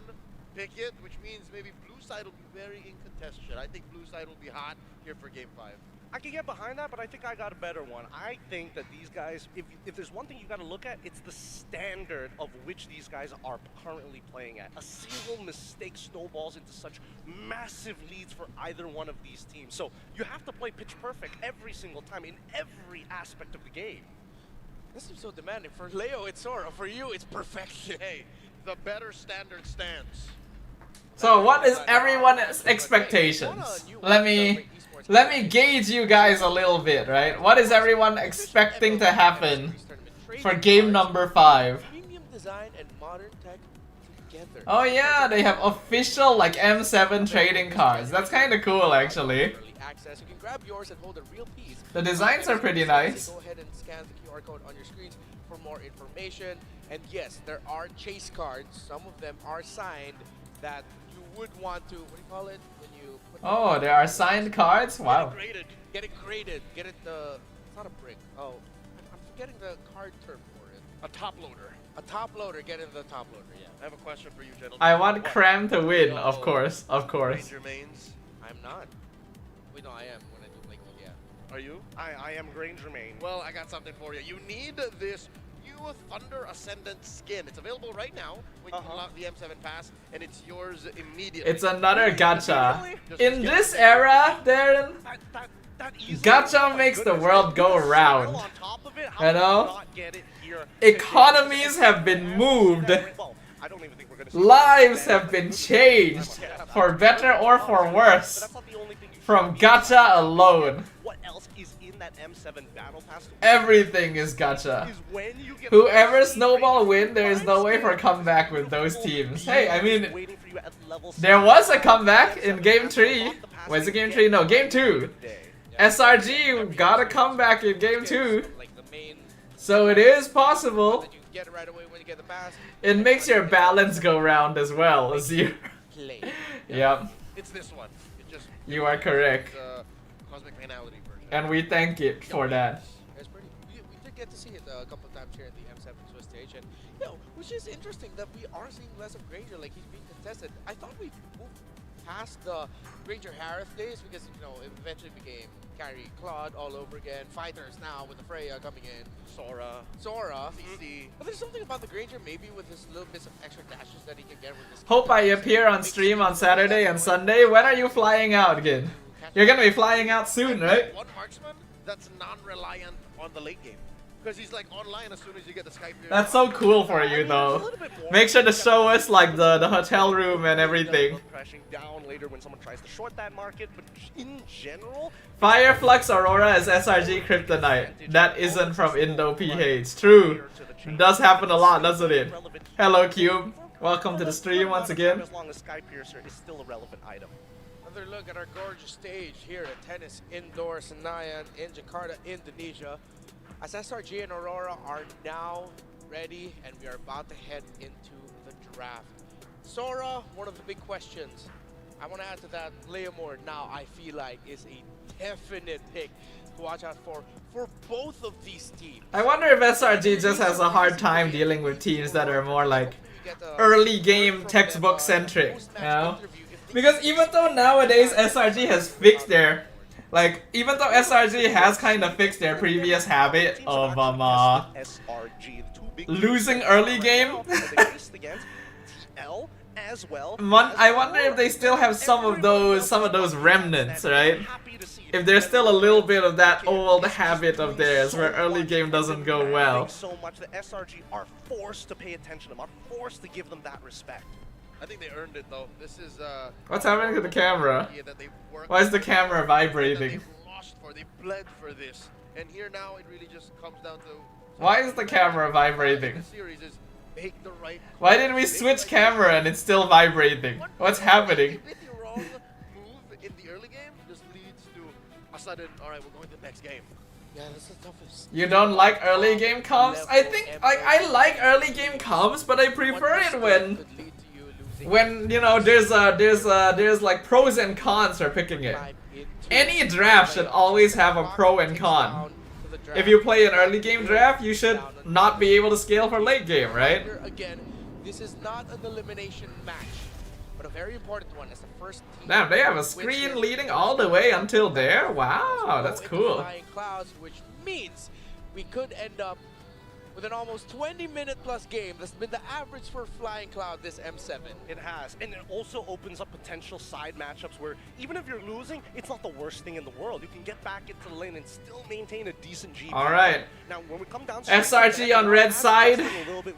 pick it, which means maybe blue side will be very incontested. I think blue side will be hot here for game 5. I can get behind that, but I think I got a better one. I think that these guys, if there's one thing you got to look at, it's the standard of which these guys are currently playing at. A single mistake snowballs into such massive leads for either one of these teams. So you have to play pitch perfect every single time in every aspect of the game. This seems so demanding. For Leo, it's Sora. For you, it's perfection. Hey, the better standard stands. So what is everyone's expectations? Let me gauge you guys a little bit, right? What is everyone expecting to happen for game number 5? Premium design and modern tech together. Oh yeah, they have official like M7 trading cards. That's kind of cool actually. Access. You can grab yours and hold a real piece. The designs are pretty nice. Go ahead and scan the QR code on your screens for more information. And yes, there are chase cards. Some of them are signed that you would want to, what do you call it? When you put Oh, there are signed cards? Wow. Get it graded. Get it It's not a brick. Oh, I'm forgetting the card term for it. A top loader. A top loader. Get into the top loader. Yeah. I have a question for you, gentlemen. I want Cram to win, of course, of course. Ranger mains. I'm not. Wait, no, I am when I do Blake. Yeah. Are you? I am Granger main. Well, I got something for you. You need this new Thunder Ascendant skin. It's available right now when you unlock the M7 pass, and it's yours immediately. It's another gacha. Just In get this it. era, Darren, That easily, gacha oh my makes the goodness, world go the smell around. on top of it, how You do know? not get it here? Economies have been moved. Well, I don't even think we're gonna see Lives that. have been changed, for better or for But worse, that's not the only thing you from should gacha alone. What else is in that M7 battle pass? Everything is gacha. Is when you get Whoever those snowball win, there is no way for a comeback with those teams. Hey, I mean, there was a comeback in Game 3. Was it Game 3? No, Game 2. SRG got a comeback in Game 2. Like the main. So it is possible. That you can get it right away when you get the pass. It makes your balance go round as well. Zero. Play. Yep, It's this one. It just you are correct. the Cosmic Finality version. And we thank it for that. It's pretty. We did get to see it a couple of times here at the M7 Swiss stage, and which is interesting that we are seeing less of Granger. Like he's being contested. I thought we moved past the Granger Harith days because it eventually became Carry Claude all over again. Fighters now with the Freya coming in. Sora. CC. But there's something about the Granger maybe with his little bits of extra dashes that he can get with this. Hope I appear on stream on Saturday and Sunday. When are you flying out again? You're gonna be flying out soon, right? One marksman that's non-reliant on the late game. Because he's like online as soon as you get the Skype. That's so cool for you though. Make sure to show us like the hotel room and everything. Crashing down later when someone tries to short that market, but in general, Fireflux Aurora is SRG Kryptonite. That isn't from Indo PH. True. It does happen a lot, doesn't it? Hello Cube. Welcome to the stream once again. as long as Skypiercer is still a relevant item. Another look at our gorgeous stage here at Tennis Indoor Senayan in Jakarta, Indonesia. As SRG and Aurora are now ready and we are about to head into the draft. Sora, one of the big questions. I want to add to that, Leomord now I feel like is a definite pick to watch out for both of these teams. I wonder if SRG just has a hard time dealing with teams that are more like early game textbook centric, you know? Because even though nowadays SRG has fixed their even though SRG has kind of fixed their previous habit of losing early game, I wonder if they still have some of those remnants, right? If there's still a little bit of that old habit of theirs where early game doesn't go well. So much that SRG are forced to pay attention to them, are forced to give them that respect. I think they earned it though. This is What's happening to the camera? that they worked Why is the camera that vibrating? they've lost for, they bled for this. And here now it really just comes down to Why is the camera vibrating? the series is make the right Why did we switch camera and it's still vibrating? What's happening? The wrong move in the early game just leads to a sudden, alright, we're going to the next game. Yeah, that's the toughest. You don't like early game comps? I think I like early game comps, but I prefer it when there's like pros and cons for picking it. Any draft should always have a pro and con. If you play an early game draft, you should not be able to scale for late game, right? Again, this is not an elimination match, but a very important one as the first team. Damn, they have a screen leading all the way until there? Wow, that's cool. Flying clouds, which means we could end up with an almost 20-minute plus game. That's been the average for Flying Cloud this M7. It has, and it also opens up potential side matchups where even if you're losing, it's not the worst thing in the world. You can get back into the lane and still maintain a decent GP. Alright. Now, when we come down to SRG on red side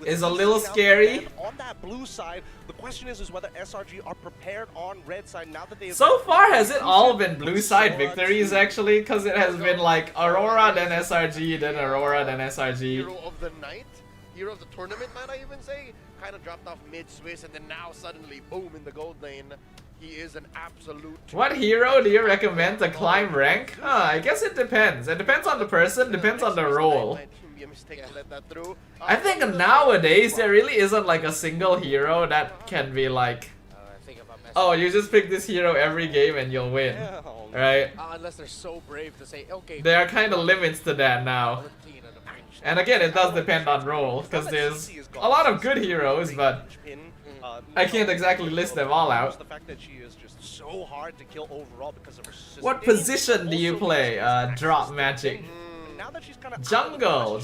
is a little scary. On that blue side, the question is whether SRG are prepared on red side now that they have... So far, has it all been blue side victories actually? Because it has been like Aurora, then SRG, then Aurora, then SRG. Hero of the night, hero of the tournament, might I even say, kind of dropped off mid-Swiss and then now suddenly, boom, in the gold lane. He is an absolute... What hero do you recommend to climb rank? I guess it depends. It depends on the person, depends on the role. I think nowadays there really isn't like a single hero that can be like, oh, you just pick this hero every game and you'll win. Hell right? Unless they're so brave to say, okay. There are kind of limits to that now. And again, it does depend on role, because there's a lot of good heroes, but I can't exactly list them all out. The fact that she is just so hard to kill overall because of her system. What position do you play? Drop magic. Now that she's kind of Jungle,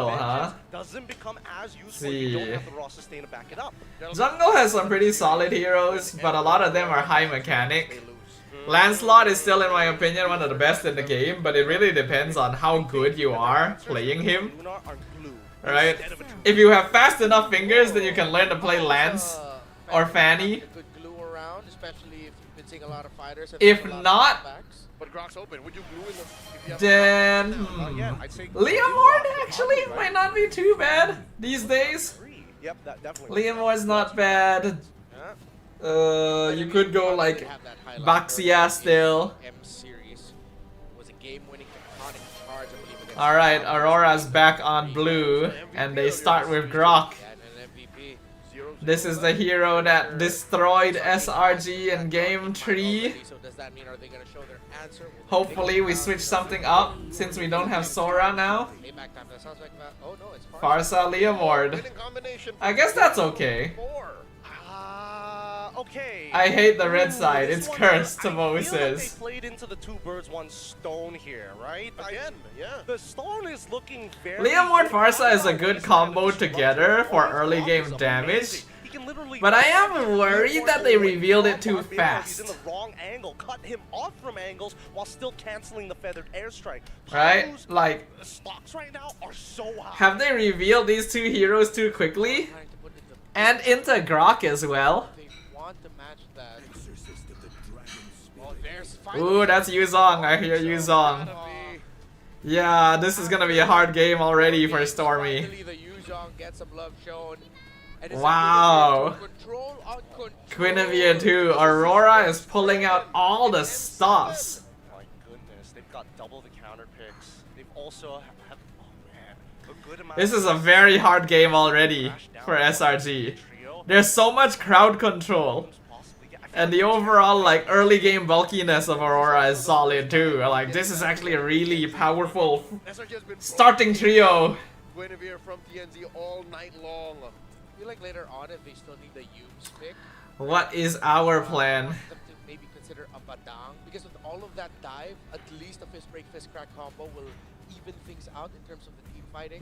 huh? Doesn't become as useful. You don't have the raw sustain to back it up. Jungle has some pretty solid heroes, but a lot of them are high mechanic. Lancelot is still, in my opinion, one of the best in the game, but it really depends on how good you are playing him. Right? If you have fast enough fingers, then you can learn to play Lance or Fanny. If not, But Grok's open. Would you glue in the... if you have then I'd say Leomord actually might not be too bad these days. Yep, that definitely. Leomord's not bad. You could go like Baxia still. Alright, Aurora's back on blue, and they start with Grok. This is the hero that destroyed SRG in game 3. Hopefully we switch something up, since we don't have Sora now. Pharsa Leomord. I guess that's okay. Okay. I hate the red side, it's cursed, I Tomo feel like says. they played into the two birds, one stone here, right? Again, yeah. The stone is looking very... Leomord Pharsa is a good combo together for early game damage. But I am worried that they revealed it too fast. In the wrong angle, cut him off from angles while still canceling the feathered airstrike. Right? Like, stocks right now are so high. have they revealed these two heroes too quickly? And into Grok as well? Ooh, that's Yuzong. I hear Yuzong. Yeah, this is gonna be a hard game already for Stormy. Wow. Guinevere too. Aurora is pulling out all the stops. My goodness, they've got double the counter picks. They've also have, oh man, a good amount. This is a very hard game already for SRG. There's so much crowd control. And the overall like early game bulkiness of Aurora is solid too. Like this is actually a really powerful starting trio. Guinevere from TNZ all night long. I feel like later on, if they still need the Yumes pick, What is our plan? them to maybe consider a Badang, because with all of that dive, at least a fist break fist crack combo will even things out in terms of the team fighting.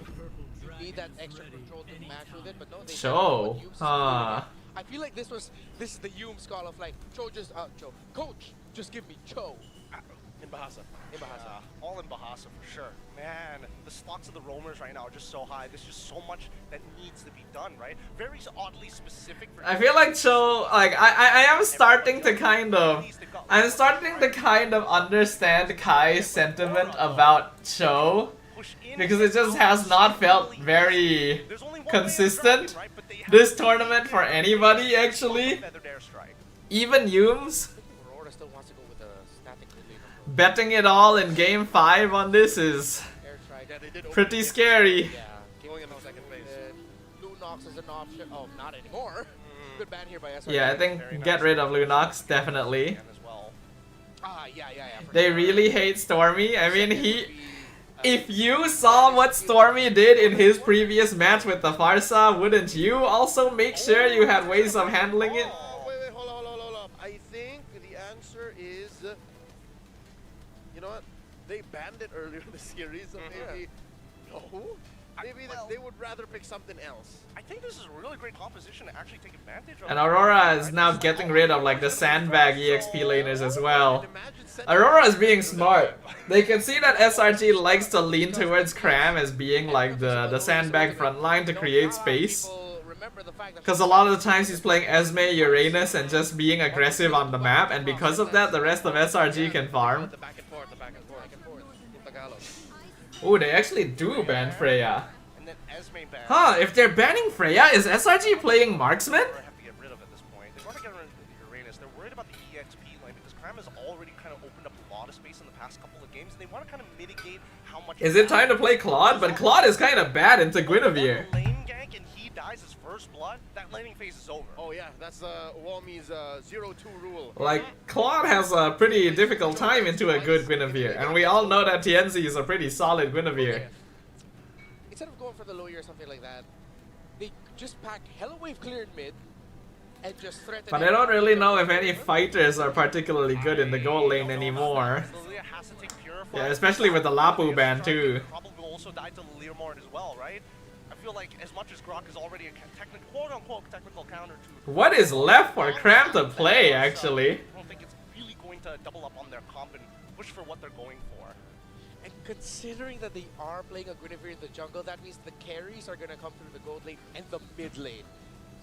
You need that extra control to match with it, but no, they Cho. I feel like this is the Yumes call of like Cho just Cho, coach, just give me Cho. In Bahasa. All in Bahasa for sure. Man, the stocks of the roamers right now are just so high. There's just so much that needs to be done, right? Very oddly specific. For I feel like Cho, like I am starting to kind of, understand Kai's sentiment about Cho, because it just has not felt very consistent this tournament for anybody actually. Even Yumes. Betting it all in game 5 on this is pretty scary. Going in the second phase. Lunox is an option. Oh, not anymore. Good ban here by SRG. Yeah, I think get rid of Lunox, definitely. Yeah. They really hate Stormy. I mean, if you saw what Stormy did in his previous match with the Pharsa, wouldn't you also make sure you had ways of handling it? Wait, hold up. I think the answer is... you know what? They banned it earlier in the series, so maybe... No? Maybe they would rather pick something else. I think this is a really great composition to actually take advantage of. And Aurora is now getting rid of like the sandbag EXP laners as well. Aurora is being smart. They can see that SRG likes to lean towards Cram as being like the sandbag frontline to create space. Because a lot of the times he's playing Esme, Uranus, and just being aggressive on the map, and because of that, the rest of SRG can farm. Ooh, they actually do ban Freya. Huh, if they're banning Freya, is SRG playing Marksman? They have to get rid of at this point. They want to get rid of Uranus. They're worried about the EXP lane because Cram has already kind of opened up a lot of space in the past couple of games, and they want to kind of mitigate how much... Is it time to play Claude? But Claude is kind of bad into Guinevere. Lane gank and he dies his first first blood, that laning phase is over. Oh yeah, that's Walmy's 0-2 rule. Like, Claude has a pretty difficult time into a good Guinevere, and we all know that TNZ is a pretty solid Guinevere. Instead of going for the Lawyer or something like that, they just pack Hello Wave cleared mid and just threaten. But I don't really know if any fighters are particularly good in the gold lane anymore. Lilia has to take Purify. Yeah, especially with the Lapu ban too. Probably will also die to Learmorn as well, right? I feel like as much as Grok is already a technical, quote-unquote technical counter to... What is left for Cram to play, actually? I don't think it's really going to double up on their comp and push for what they're going for. And considering that they are playing a Guinevere in the jungle, that means the carries are going to come through the gold lane and the mid lane.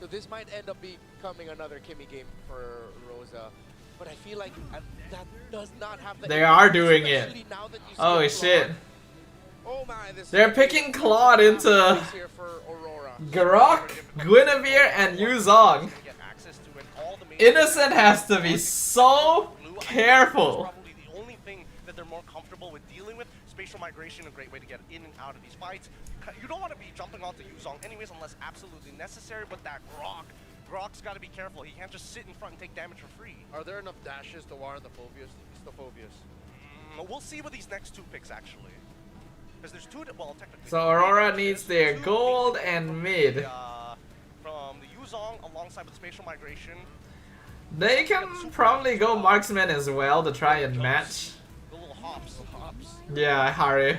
So this might end up becoming another Kimmy game for Rosa. But I feel like that does not have the... They are doing it. Oh shit. Oh my, They're picking Claude into here for Aurora. Grok, Guinevere, and Yuzong. Innocent has to be so careful. Probably the only thing that they're more comfortable with dealing with. Spatial migration, a great way to get in and out of these fights. You don't want to be jumping onto Yuzong anyways unless absolutely necessary, but that Grok's got to be careful. He can't just sit in front and take damage for free. Are there enough dashes to warrant the Phobius? We'll see with these next two picks actually. Because there's two, well, technically. So Aurora needs their gold and mid. From the Yuzong alongside with the spatial migration. They can probably go marksman as well to try and match. The little hops. Yeah, Harry.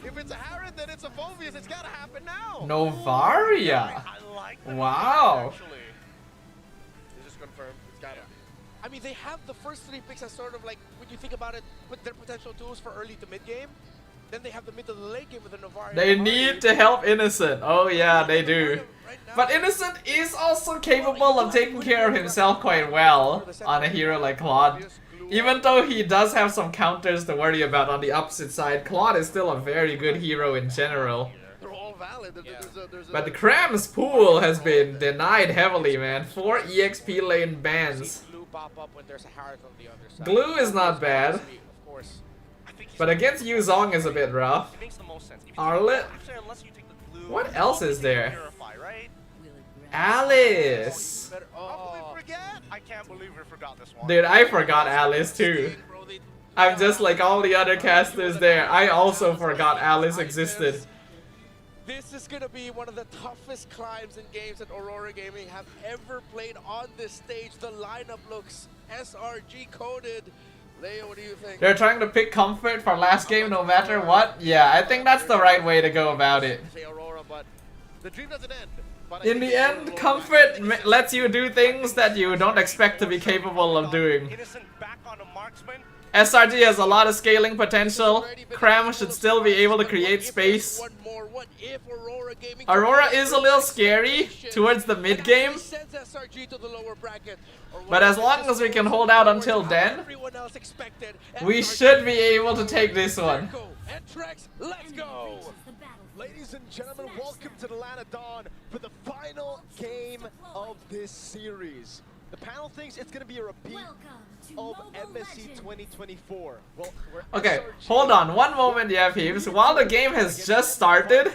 If it's a Harrod, then it's a Phobius. It's gotta happen now. Novaria. I like that. Wow. Actually. Is this confirmed? It's gotta. I mean, they have the first three picks as sort of like, when you think about it, with their potential tools for early to mid game. Then they have the mid to the late game with the Novaria. They need to help Innocent. Oh yeah, they do. But Innocent is also capable of taking care of himself quite well on a hero like Claude. Even though he does have some counters to worry about on the opposite side, Claude is still a very good hero in general. They're all valid. But the Cram's pool has been denied heavily, man. 4 EXP lane bans. Glue pop up when there's a Harrod on the other side. Glue is not bad. Of course. But against Yuzong is a bit rough. It makes the most sense. Arlet? Actually, unless you take the blue, What else is there? Purify, right? Alice! I can't believe we forgot this one. Dude, I forgot Alice too. I'm just like all the other casters there. I also forgot Alice existed. This is going to be one of the toughest climbs in games that Aurora Gaming have ever played on this stage. The lineup looks SRG coded. Leo, what do you think? They're trying to pick comfort for last game no matter what? Yeah, I think that's the right way to go about it. Aurora, but the dream doesn't end. In the end, comfort lets you do things that you don't expect to be capable of doing. Innocent back on a marksman. SRG has a lot of scaling potential. Cram should still be able to create space. Aurora is a little scary towards the mid game. But as long as we can hold out until then, we should be able to take this one. Let's go! Ladies and gentlemen, welcome to the Land of Dawn for the final game of this series. The panel thinks it's going to be a repeat of MSC 2024. Well, okay, hold on one moment, yeah, peeps. While the game has just started,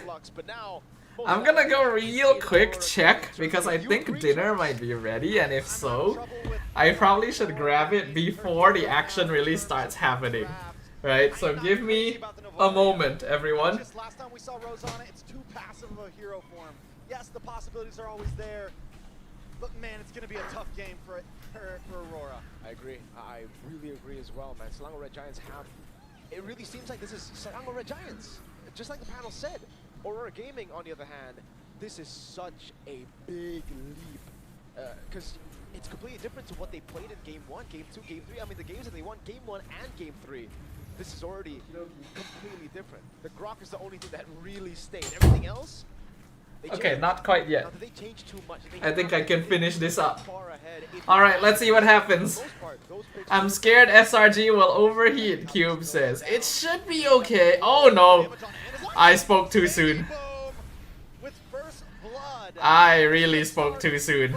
I'm gonna go real quick check because I think dinner might be ready, and if so, I probably should grab it before the action really starts happening. Right, so give me a moment, everyone. Just last time we saw Rose on it, it's too passive of a hero form. Yes, the possibilities are always there, but man, it's gonna be a tough game for Aurora. I agree. I really agree as well, man. Selangor Red Giants have... It really seems like this is Selangor Red Giants. Just like the panel said. Aurora Gaming, on the other hand, this is such a big leap. Because it's completely different to what they played in Game 1, Game 2, Game 3. I mean, the games that they won, Game 1 and Game 3. This is already completely different. The Grok is the only thing that really stayed. Everything else... Okay, not quite yet. They changed too much. I think I can finish this up. Alright, let's see what happens. I'm scared SRG will overheat, Cube says. It should be okay. Oh no. I spoke too soon. I really spoke too soon.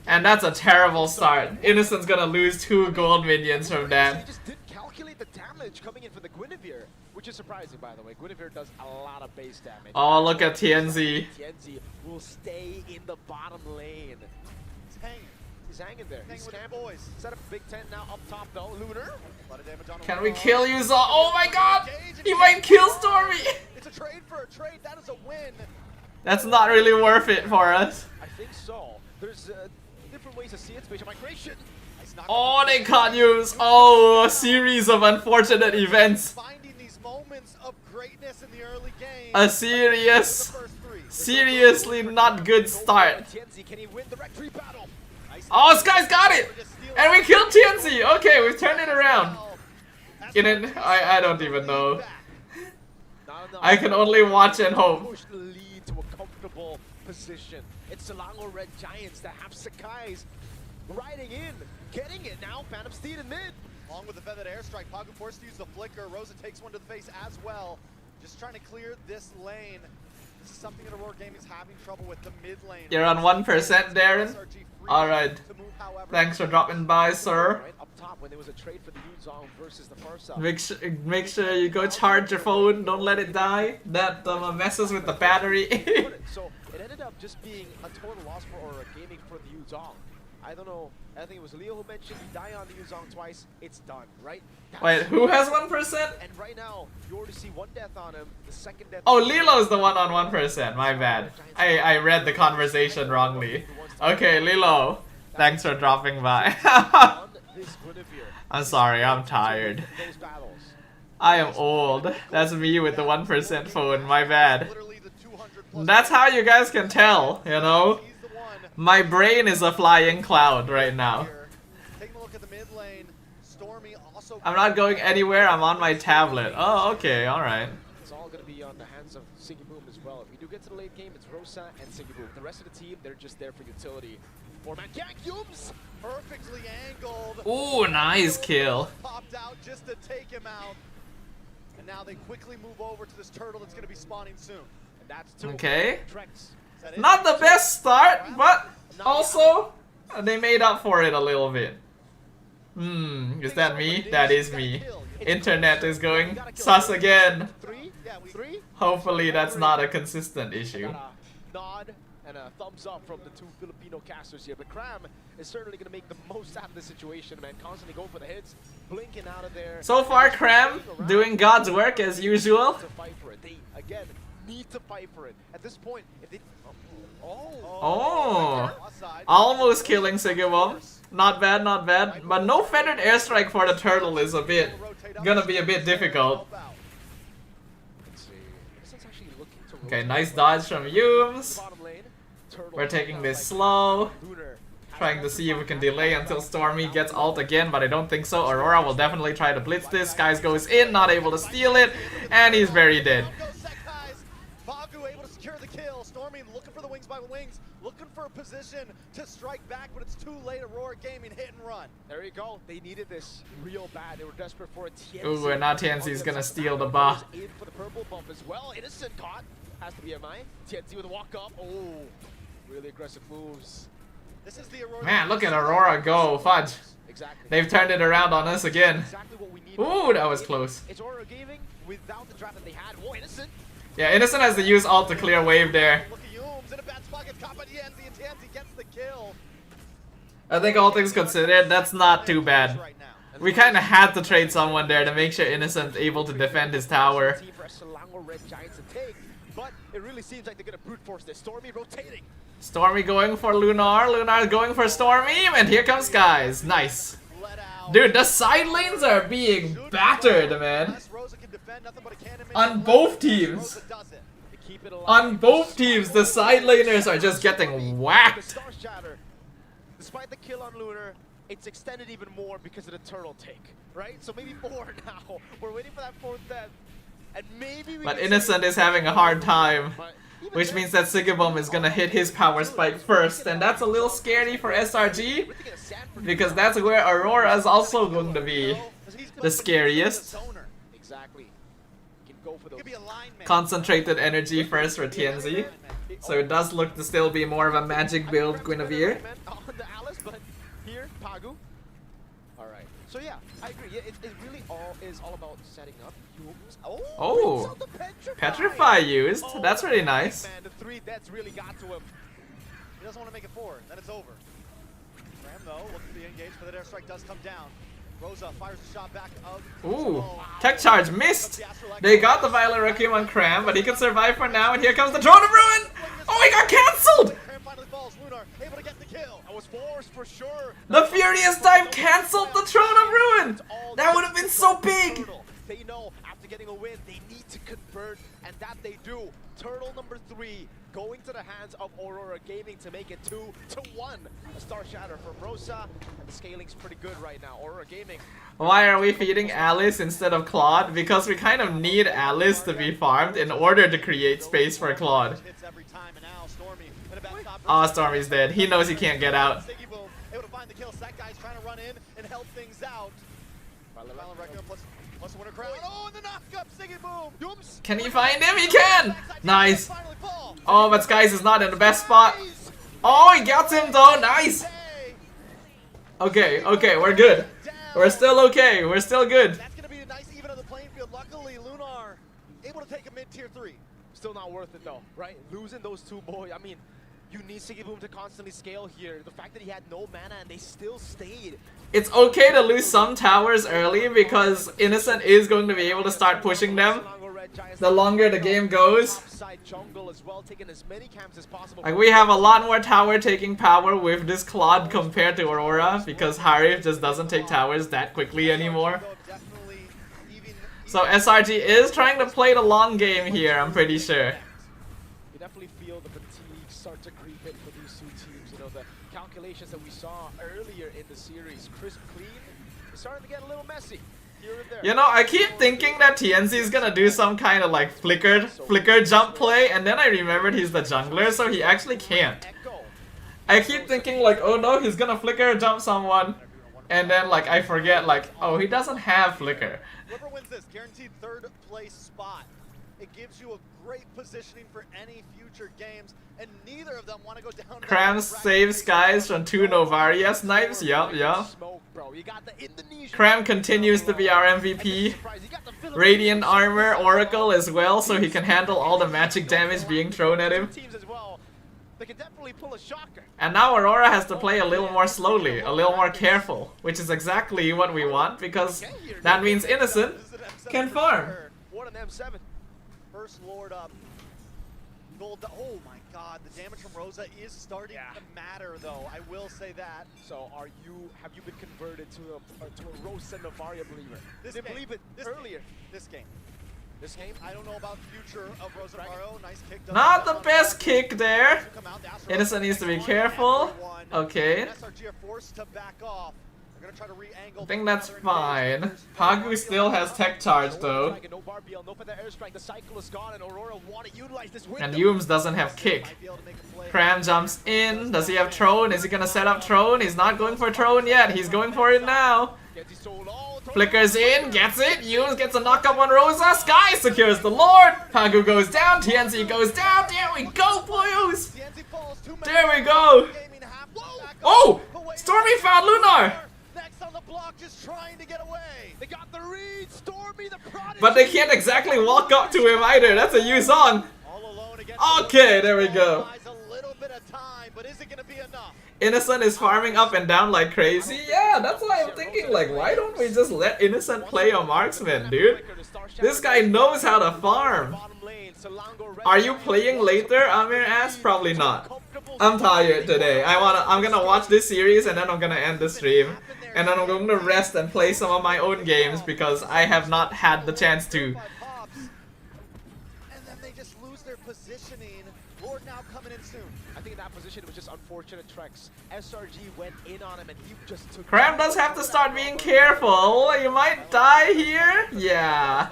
And that's a terrible start. Innocent's gonna lose 2 gold minions from that. They just didn't calculate the damage coming in for the Guinevere. which is surprising, by the way. Guinevere does a lot of base damage. Oh, look at TNZ. TNZ will stay in the bottom lane. He's hanging. He's hanging there. Hanging He's with his camping. boys. Set up a big tent now up top, though. Lunar. A lot of damage on Can we Aurora. kill you, Zol? Oh my god! He might kill Stormy! It's a trade for a trade. That is a win. That's not really worth it for us. I think so. There's different ways to see it. Spatial migration. Nice knock Oh, on the they position. can't use. Oh, a series of unfortunate events. Finding these moments of greatness in the early game. A serious, The first three. seriously not good start. TNZ, can he win the Rectory battle? Nice Oh, Sky's got it! And we killed TNZ! Okay, we've turned it around. In it, I don't even know. Not enough. I can only watch and hope. Push the lead to a comfortable position. It's Selangor Red Giants that have Sakai's riding in, getting it now. Phantom Steed in mid. Along with the feathered airstrike, Pagu forced to use the flicker. Rosa takes one to the face as well. Just trying to clear this lane. This is something that Aurora Gaming's having trouble with, the mid lane. You're on 1%, Darren? SRG free Alright. to move, however. Thanks for dropping by, sir. Right up top when there was a trade for the Yuzong versus the Farsa. Make sure you go charge your phone. Don't let it die. That messes with the battery. So it ended up just being a total loss for Aurora Gaming for the Yuzong. I don't know. I think it was Leo who mentioned you die on the Yuzong twice, it's done, right? Wait, who has 1%? And right now, you already see one death on him, the second death. Oh, Lilo's the one on 1%. My bad. I read the conversation wrongly. Okay, Lilo. Thanks for dropping by. On this Guinevere. I'm sorry, I'm tired. Those battles. I am old. That's me with the 1% phone. My bad. Literally the 200+ That's how you guys can tell, you know? He's the one. My brain is a flying cloud right now. Here. Taking a look at the mid lane. Stormy also. I'm not going anywhere, I'm on my tablet. Oh, okay, alright. It's all going to be on the hands of Siggy Boom as well. If we do get to the late game, it's Rosa and Siggy Boom. The rest of the team, they're just there for utility. Four-man gank, Yums! Perfectly angled. Ooh, nice kill. Popped out just to take him out. And now they quickly move over to this turtle that's going to be spawning soon. And that's two. Okay. Trex. Is that it? Not the best start, but also they made up for it a little bit. Is that me? That is me. Internet is going sus again. Three? Yeah, Three? Hopefully that's not a consistent I issue. got a nod and a thumbs up from the two Filipino casters here. But Cram is certainly going to make the most out of the situation, man. Constantly going for the hits, blinking out of there. So far, Cram doing God's work as usual. To fight for it. They, again, need to fight for it. At this point, if they... Oh, almost killing Sigibom. Not bad, not bad. But no feathered airstrike for the turtle is gonna be a bit difficult. Let's see. This one's actually looking to Okay, rotate nice right dodge from Yums. bottom lane. Turtle We're taking this like slow. Lunar. Trying to see if we can delay until Stormy gets ult again, but I don't think so. Aurora will definitely try to blitz this. Skies goes in, not able to steal it, and he's very dead. Bagu able to secure the kill. Stormy looking for the wings by wings, looking for a position to strike back, but it's too late. Aurora Gaming hit and run. There you go. They needed this real bad. They were desperate for a TNC. Ooh, and now TNC's gonna steal the buff. In for the purple bump as well. Innocent caught. Has to be MI. TNC with a walk up. Oh, really aggressive moves. This is the Aurora. Man, look at Aurora go. Fudge. Exactly. They've turned it around on us again. Exactly what we need. Ooh, that was close. It's Aurora Gaming without the draft that they had. Oh, Innocent. Yeah, Innocent has to use ult to clear wave there. Look at Yums in a bad spot, gets caught by TNC, and TNC gets the kill. I think all things considered, that's not too bad. Right now. We kind of had to trade someone there to make sure Innocent's able to defend his tower. Team for Selangor Red Giants to take, but it really seems like they're gonna brute force this. Stormy rotating. Stormy going for Lunar, Lunar going for Stormy, and here comes Skies. Nice. Let out. Dude, the side lanes are being battered, man. Unless Rosa can defend, nothing but a cannon On minion both left. teams. Rosa does it. To keep it alive. On both teams, the side laners are just getting The whacked. Star Shatter. Despite the kill on Lunar, it's extended even more because of the turtle take, right? So maybe 4 now. We're waiting for that 4th death. And maybe we But can Innocent see- is having a hard time, But even which then, means that Sigibom is gonna hit his power spike first, and that's a little scary for SRG, we're thinking of Sanford because now. that's where Aurora is also going to be He's the scariest. Exactly. You can go for those. Could be a lineman. Concentrated energy first for TNZ, so it does look to still be more of a magic build Guinevere. On the Alice, but here, Pagu. Alright. So yeah, I agree. Yeah, it really is all about setting up. Oh, Petrify used. That's really nice. Man, the 3 deaths really got to him. He doesn't want to make it 4. Then it's over. Ram though looking to be engaged, but the airstrike does come down. Rosa fires the shot back up. Ooh, tech charge missed. They got the Violet Requiem on Cram, but he can survive for now. And here comes the Throne of Ruin. Oh, he got cancelled. Cram finally falls. Lunar able to get the kill. I was forced for sure. The Furious Dive cancelled the Throne of Ruin. That would have been so big. They know after getting a win, they need to convert, and that they do. Turtle number 3 going to the hands of Aurora Gaming to make it 2-1. A Star Shatter from Rosa, and the scaling's pretty good right now. Aurora Gaming. Why are we feeding Alice instead of Claude? Because we kind of need Alice to be farmed in order to create space for Claude. Ah, Stormy's dead. He knows he can't get out. Able to find the kill. That guy's trying to run in and help things out. Plus Winter Crown. Oh, and the knock up, Siggy Boom. Can he find him? He can! Nice. Oh, but Skies is not in the best spot. Oh, he gets him though. Nice. Okay, okay, we're good. We're still okay. We're still good. That's gonna be a nice even on the playing field. Luckily, Lunar able to take a mid-tier 3. Still not worth it though, right? Losing those 2 boys. I mean, you need Siggy Boom to constantly scale here. The fact that he had no mana and they still stayed. It's okay to lose some towers early because Innocent is going to be able to start pushing them the longer the game goes. Like, we have a lot more tower taking power with this Claude compared to Aurora because Harif just doesn't take towers that quickly anymore. So SRG is trying to play the long game here, I'm pretty sure. You definitely feel the fatigue start to creep in for these 2 teams. You know, the calculations that we saw earlier in the series, crisp, clean, it's starting to get a little messy here and there. You know, I keep thinking that TNC is gonna do some kind of like flicker jump play, and then I remembered he's the jungler, so he actually can't. I keep thinking like, oh no, he's gonna flicker jump someone, and then like I forget like, oh, he doesn't have flicker. Whoever wins this, guaranteed 3rd place spot. It gives you a great positioning for any future games, and neither of them want to go down. Cram saves Skies from 2 Novaria snipes. Yup, yup. Cram continues to be our MVP. Radiant armor, Oracle as well, so he can handle all the magic damage being thrown at him. And now Aurora has to play a little more slowly, a little more careful, which is exactly what we want, because that means Innocent can farm. What an M7. First Lord up. Gold. Oh my God, the damage from Rosa is starting to matter, though. I will say that. So, have you been converted to a Rosa Novaria believer? Didn't believe it earlier. This game. I don't know about future of Rosa Navarro. Nice kick. Not the best kick there. Innocent needs to be careful. Okay. SRG are forced to back off. They're gonna try to re-angle. I think that's fine. Pagu still has tech charge though. And Yooms doesn't have kick. Cram jumps in. Does he have Throne? Is he gonna set up Throne? He's not going for Throne yet. He's going for it now. Flickers in, gets it. Yooms gets a knock up on Rosa. Sky secures the Lord. Pagu goes down. TNC goes down. There we go, boys. There we go. Oh! Stormy found Lunar. On the block, just trying to get away. They got the read. Stormy, the prodigy. But they can't exactly walk up to him either. That's a Yuzong. Okay, there we go. A little bit of time, but is it gonna be enough? Innocent is farming up and down like crazy. Yeah, that's why I'm thinking like, why don't we just let Innocent play a marksman, dude? This guy knows how to farm. Are you playing later? Amir asked. Probably not. I'm tired today. I'm gonna watch this series and then I'm gonna end the stream. And then I'm going to rest and play some of my own games because I have not had the chance to. And then they just lose their positioning. Lord now coming in soon. I think in that position it was just unfortunate Trex. SRG went in on him and he just took. Cram does have to start being careful. You might die here. Yeah.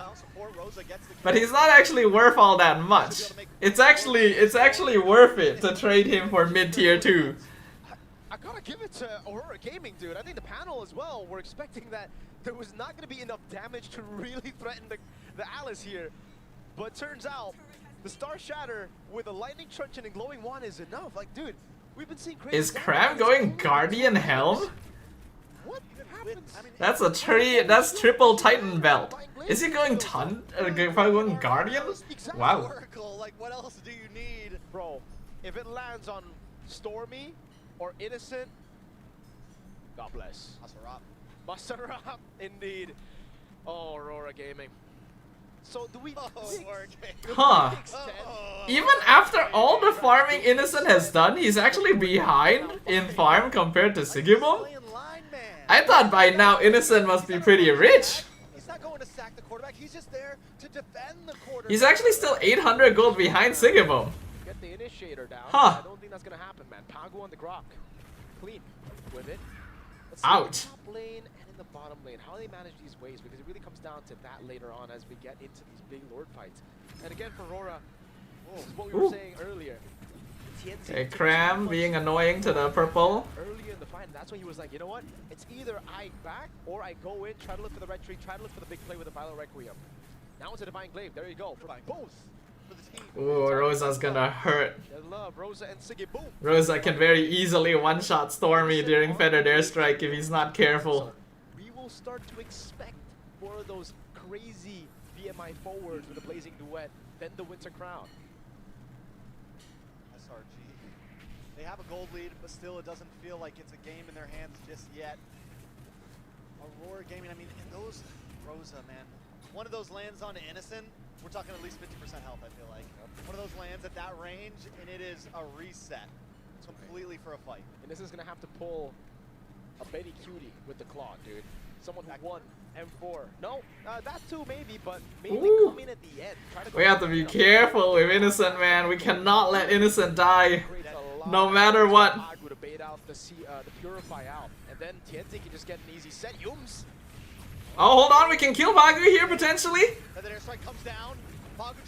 But he's not actually worth all that much. It's actually worth it to trade him for mid-tier 2. I gotta give it to Aurora Gaming, dude. I think the panel as well were expecting that there was not gonna be enough damage to really threaten the Alice here. But turns out, the Star Shatter with a Lightning Truncheon and Glowing Wand is enough. Like, dude, we've been seeing crazy. Is Cram going Guardian Helm? What happens? That's a that's triple Titan belt. Is he going probably going Guardian? Wow. Oracle, like what else do you need? Bro, if it lands on Stormy or Innocent, God bless. Masarap, indeed. Oh, Aurora Gaming. So do we... Huh. Even after all the farming Innocent has done, he's actually behind in farm compared to Sigibum? I thought by now Innocent must be pretty rich. He's not going to sack the quarterback, he's just there to defend the quarterback. He's actually still 800 gold behind Sigibum. Get the initiator down. Huh. I don't think that's gonna happen, man. Pagu on the Grok. Clean with it. Let's Ouch. see in the top lane and in the bottom lane, how they manage these waves, because it really comes down to that later on as we get into these big Lord fights. And again for Aurora, this is what we were saying earlier. Okay, Cram being annoying to the purple. Earlier in the fight, that's when he was like, you know what? It's either I back or I go in, try to look for the red tree, try to look for the big play with the Violet Requiem. Now it's a Divine Glaive. There you go. For both for the team. Ooh, Rosa's gonna hurt. I love Rosa and Siggy. Boom. Rosa can very easily one-shot Stormy during Feathered Airstrike if he's not careful. We will start to expect more of those crazy VMI forwards with the Blazing Duet, then the Winter Crown. SRG. They have a gold lead, but still it doesn't feel like it's a game in their hands just yet. Aurora Gaming, I mean, and those Rosa, man. One of those lands onto Innocent, we're talking at least 50% health, I feel like. One of those lands at that range, and it is a reset completely for a fight. And this is going to have to pull a Betty Cutie with the claw, dude. Someone who won M4. No, that too maybe, but maybe they come in at the end. Try to go We have to be careful with Innocent, man. We cannot let Innocent die, no matter what. To bait out the Purify out, and then TNT can just get an easy set. Yums. Oh, hold on, we can kill Pagu here potentially.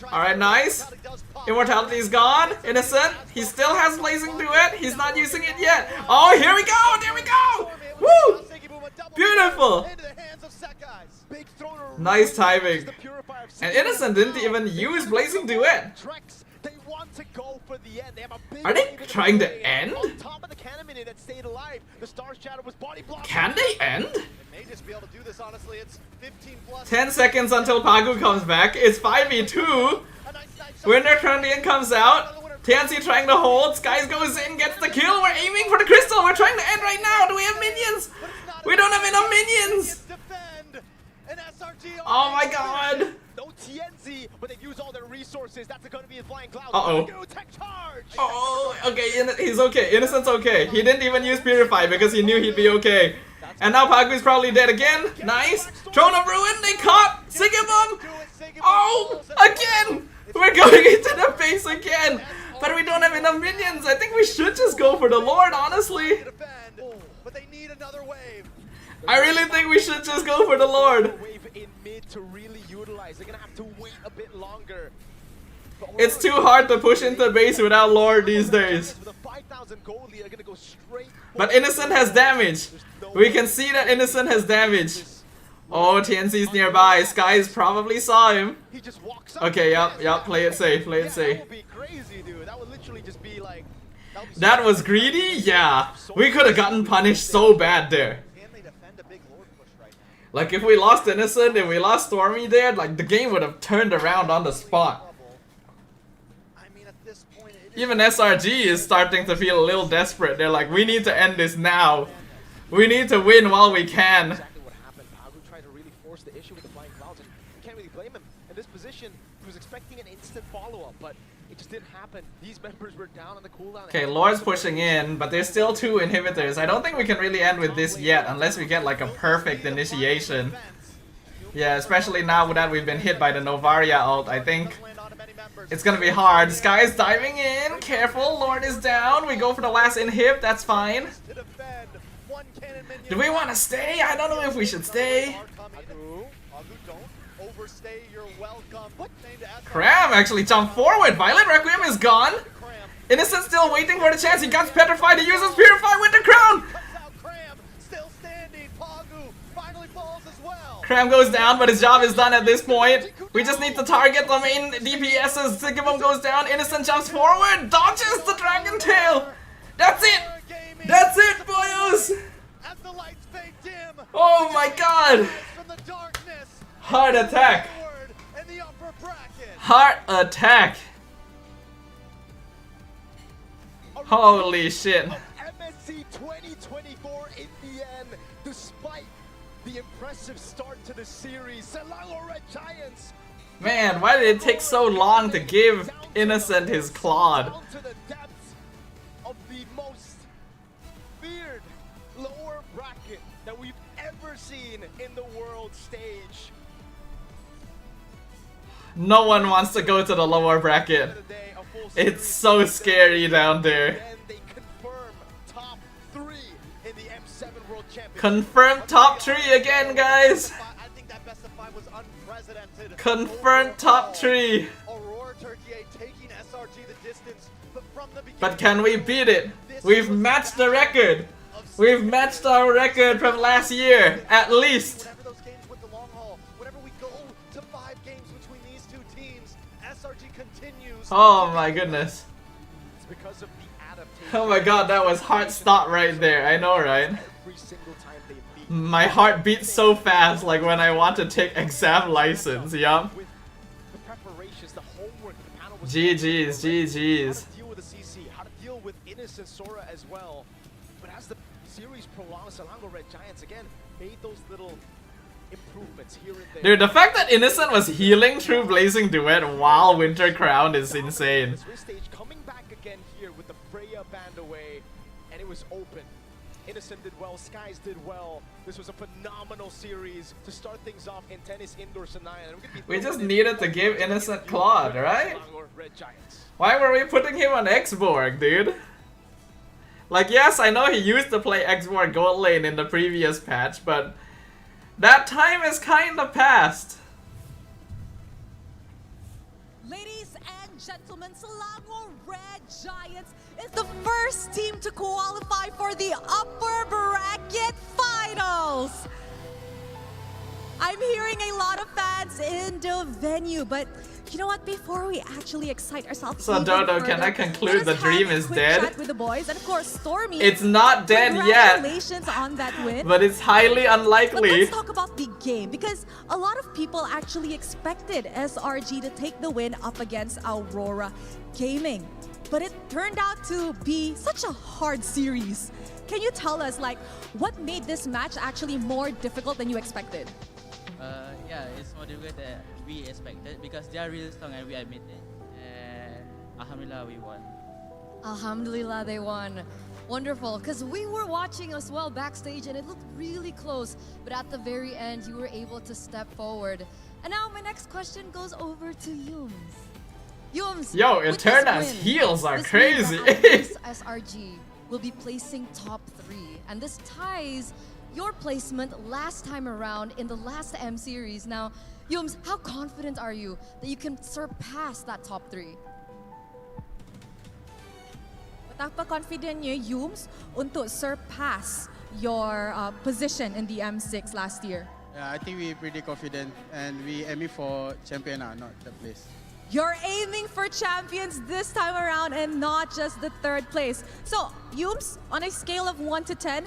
Alright, nice. Immortality's gone. Innocent, he still has Blazing Duet. He's not using it yet. Oh, here we go, there we go. Woo! Beautiful. Nice timing. And Innocent didn't even use Blazing Duet. They want to go for the end. They have a big Are they trying to end? On top of the cannon that stayed alive. The Star Shadow was body blocked. Can they end? They may just be able to do this, honestly. It's 15 plus. 10 seconds until Pagu comes back. It's 5v2. Winter Trundian comes out. Tianzi trying to hold. Skies goes in, gets the kill. We're aiming for the crystal. We're trying to end right now. Do we have minions? We don't have enough minions. Oh my god. No TNZ, but they've used all their resources. That's going to be a flying cloud. Uh-oh. Tech charge. Oh, okay, he's okay. Innocent's okay. He didn't even use Purify because he knew he'd be okay. And now Pagu's probably dead again. Nice. Throne of Ruin, they caught Sigibum. Oh, again. We're going into the base again. But we don't have enough minions. I think we should just go for the Lord, honestly. But they need another wave. I really think we should just go for the Lord. In mid to really utilize. They're gonna have to wait a bit longer. It's too hard to push into base without Lord these days. But Innocent has damage. We can see that Innocent has damage. Oh, TNC's nearby. Skies probably saw him. Okay, yep, play it safe, play it safe. That was greedy? Yeah. We could have gotten punished so bad there. Like if we lost Innocent and we lost Stormy there, like the game would have turned around on the spot. Even SRG is starting to feel a little desperate. They're like, we need to end this now. We need to win while we can. Exactly what happened. Pagu tried to really force the issue with the flying clouds, and you can't really blame him. In this position, he was expecting an instant follow-up, but it just didn't happen. These members were down on the cooldown. Okay, Lord's pushing in, but there's still 2 inhibitors. I don't think we can really end with this yet, unless we get like a perfect initiation. Yeah, especially now that we've been hit by the Novaria ult, I think it's gonna be hard. Sky's diving in, careful, Lord is down. We go for the last inhib, that's fine. Do we want to stay? I don't know if we should stay. Cram actually jumped forward. Violet Requiem is gone. Innocent still waiting for the chance. He got petrified. He uses Purify with the crown. Cram goes down, but his job is done at this point. We just need to target the main DPSs. Sigibum goes down. Innocent jumps forward. Dodges the Dragon Tail. That's it. That's it, boyos. As the lights fade dim, god! From the darkness. Heart attack! Forward in the upper bracket. Heart attack! Holy shit. Of MSC 2024 in the end, despite the impressive start to the series, Selangor Red Giants. Man, why did it take so long to give Innocent his Claude? Down to the depths of the most feared lower bracket that we've ever seen in the world stage. No one wants to go to the lower bracket. It's so scary down there. And they confirm top 3 in the M7 World Championship. Confirmed top 3 again, guys! I think that best of 5 was unprecedented. Confirmed top 3! Aurora Turkey 8 taking SRG the distance, but from the beginning. But can we beat it? We've matched the record! We've matched our record from last year, at least! Whenever those games went the long haul, whenever we go to 5 games between these two teams, SRG continues. Oh my goodness. It's because of the adaptation. Oh my god, that was hard stop right there, I know, right? Every single time they meet. My heart beats so fast, like when I want to take exam license, yup. With the preparations, the homework, the panel was GG's, how GG's. to deal with the CC, how to deal with Innocent Sora as well. But as the series prolonged, Selangor Red Giants again made those little improvements here and there. Dude, the fact that Innocent was healing through Blazing Duet while Winter Crown is insane. This stage coming back again here with the Freya band away, and it was open. Innocent did well, Skies did well. This was a phenomenal series to start things off in Tennis Indoor Sanaya. We just needed to give Innocent Claude, right? Selangor Red Giants. Why were we putting him on X-Borg, dude? Like, yes, I know he used to play X-Borg Gold Lane in the previous patch, but that time is kinda past. Ladies and gentlemen, Selangor Red Giants is the first team to qualify for the upper bracket finals. I'm hearing a lot of fans in the venue, but you know what? Before we actually excite ourselves, So even Dodo, can further, I conclude the let us dream have a is quick dead? chat with the boys, and of course, Stormy. It's not dead yet, Congratulations on that win. but it's highly But unlikely. let's talk about the game, because a lot of people actually expected SRG to take the win up against Aurora Gaming. But it turned out to be such a hard series. Can you tell us, like, what made this match actually more difficult than you expected? Yeah, it's more difficult than we expected because they are really strong and we admit it. And Alhamdulillah, we won. Alhamdulillah, they won. Wonderful, because we were watching as well backstage and it looked really close. But at the very end, you were able to step forward. And now my next question goes over to Yums. Yums, Yo, with this Eterna's win, heals are this means crazy. that at least SRG will be placing top 3. And this ties your placement last time around in the last M series. Now, Yums, how confident are you that you can surpass that top 3? Betapa confident niyo, Yums, untuk surpass your position in the M6 last year? Yeah, I think we're pretty confident and we aiming for champion now, not the place. You're aiming for champions this time around and not just the 3rd place. So, Yums, on a scale of 1 to 10,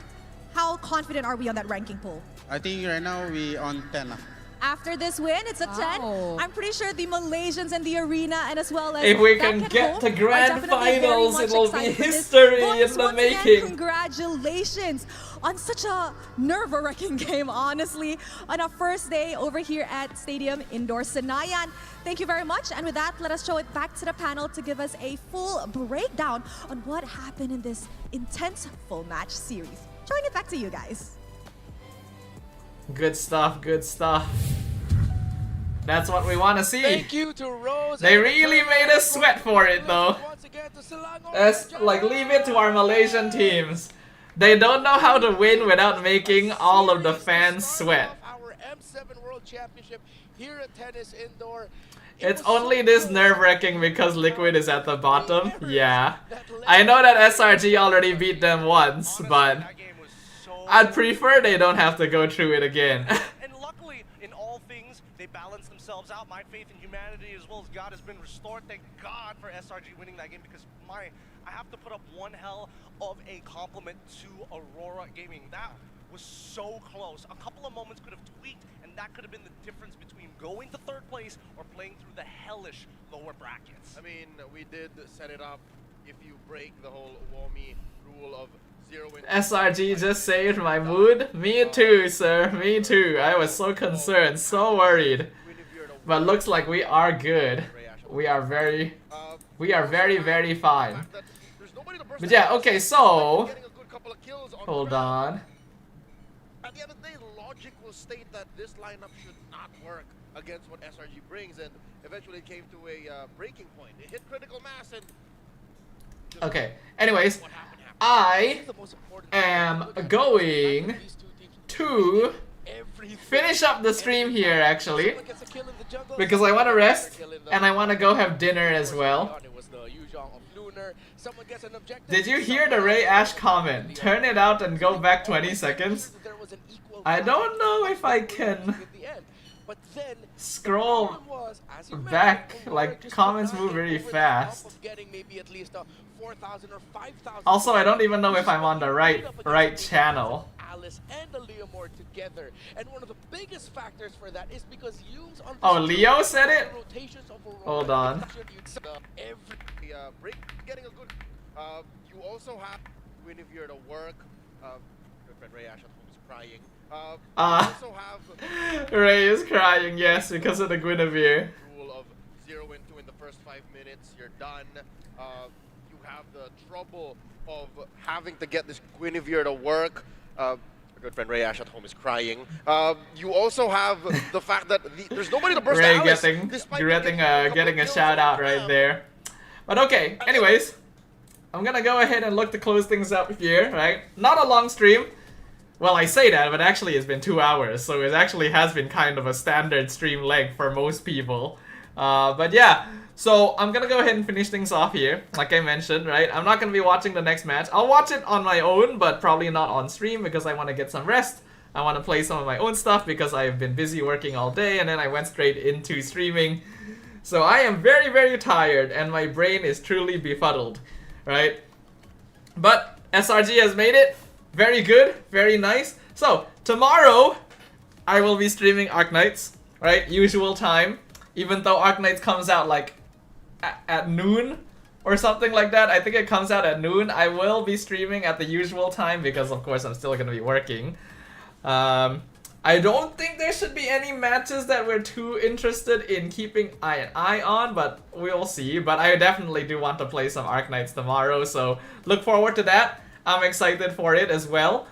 how confident are we on that ranking poll? I think right now we on 10 lah. After this win, it's a 10. Wow. I'm pretty sure the Malaysians in the arena and as well as If we back can at get home to are grand definitely very finals, much it will be excited for this. history Boys, in the once again, making. Congratulations on such a nerve-wracking game, honestly, on our first day over here at Stadium Indoor Senayan. Thank you very much. And with that, let us show it back to the panel to give us a full breakdown on what happened in this intense full match series. Showing it back to you guys. Good stuff, good stuff. That's what we want to see. Thank you to Rose. They really made us sweat for it though. Once again to Selangor Let's like leave it to our Malaysian teams. They don't know how to win without making all of the fans sweat. Our M7 World Championship here at Tennis Indoor. It's only this nerve-wracking because Liquid is at the bottom. Yeah. I know that SRG already beat them once, but I'd prefer they don't have to go through it again. And luckily, in all things, they balance themselves out. My faith in humanity as well as God has been restored. Thank God for SRG winning that game because I have to put up one hell of a compliment to Aurora Gaming. was so close. A couple of moments could have tweaked, and that could have been the difference between going to third place or playing through the hellish lower brackets. I mean, we did set it up. If you break the whole Wami rule of 0 in SRG just saved my mood. Me too, sir. Me too. I was so concerned, so worried. But looks like we are good. We are very, very fine. But yeah, okay, so hold on. At the end of the day, logic will state that this lineup should not work against what SRG brings, and eventually it came to a breaking point. It hit critical mass and... Okay, anyways, I am going to finish up the stream here, actually, because I want to rest, and I want to go have dinner as well. Did you hear the Ray Ash comment? Turn it out and go back 20 seconds. I don't know if I can scroll back, like comments move very fast. Also, I don't even know if I'm on the right channel. Oh, Leo said it? Hold on. Getting a good. You also have Guinevere to work. Your friend Ray Ash at home is crying. You also have Ray is crying, yes, because of the Guinevere. Rule of 0 and 2 in the first 5 minutes. You're done. You have the trouble of having to get this Guinevere to work. Our good friend Ray Ash at home is crying. You also have the fact that there's nobody to burst Ray Alice, getting a shout out right there. But okay, anyways, I'm gonna go ahead and look to close things up here, right? Not a long stream. Well, I say that, but actually it's been 2 hours, so it actually has been kind of a standard stream length for most people. But yeah, so I'm gonna go ahead and finish things off here, like I mentioned, right? I'm not gonna be watching the next match. I'll watch it on my own, but probably not on stream because I want to get some rest. I want to play some of my own stuff because I've been busy working all day, and then I went straight into streaming. So I am very, very tired, and my brain is truly befuddled, right? But SRG has made it. Very good, very nice. So, tomorrow, I will be streaming Arknights, right? Usual time. Even though Arknights comes out like at noon or something like that. I think it comes out at noon. I will be streaming at the usual time because, of course, I'm still going to be working. I don't think there should be any matches that we're too interested in keeping an eye on, but we'll see. But I definitely do want to play some Arknights tomorrow, so look forward to that. I'm excited for it as well.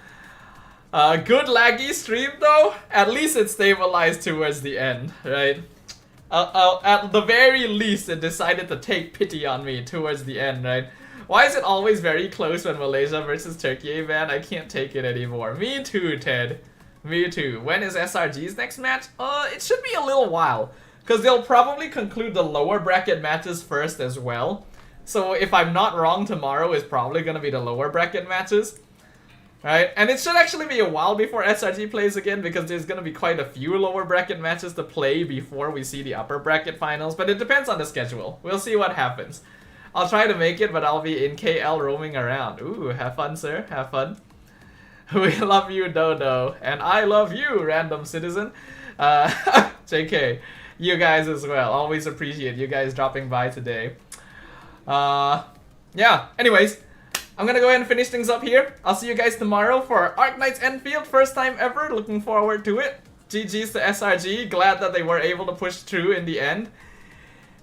Good laggy stream though. At least it stabilized towards the end, right? At the very least, it decided to take pity on me towards the end, right? Why is it always very close when Malaysia versus Turkey, man? I can't take it anymore. Me too, Ted. Me too. When is SRG's next match? It should be a little while, because they'll probably conclude the lower bracket matches first as well. So if I'm not wrong, tomorrow is probably going to be the lower bracket matches. Right? And it should actually be a while before SRG plays again, because there's going to be quite a few lower bracket matches to play before we see the upper bracket finals. But it depends on the schedule. We'll see what happens. I'll try to make it, but I'll be in KL roaming around. Ooh, have fun, sir. Have fun. We love you, Dodo. And I love you, random citizen. JK. You guys as well. Always appreciate you guys dropping by today. Yeah, anyways, I'm gonna go ahead and finish things up here. I'll see you guys tomorrow for Arknights Enfield. First time ever. Looking forward to it. GG's to SRG. Glad that they were able to push through in the end.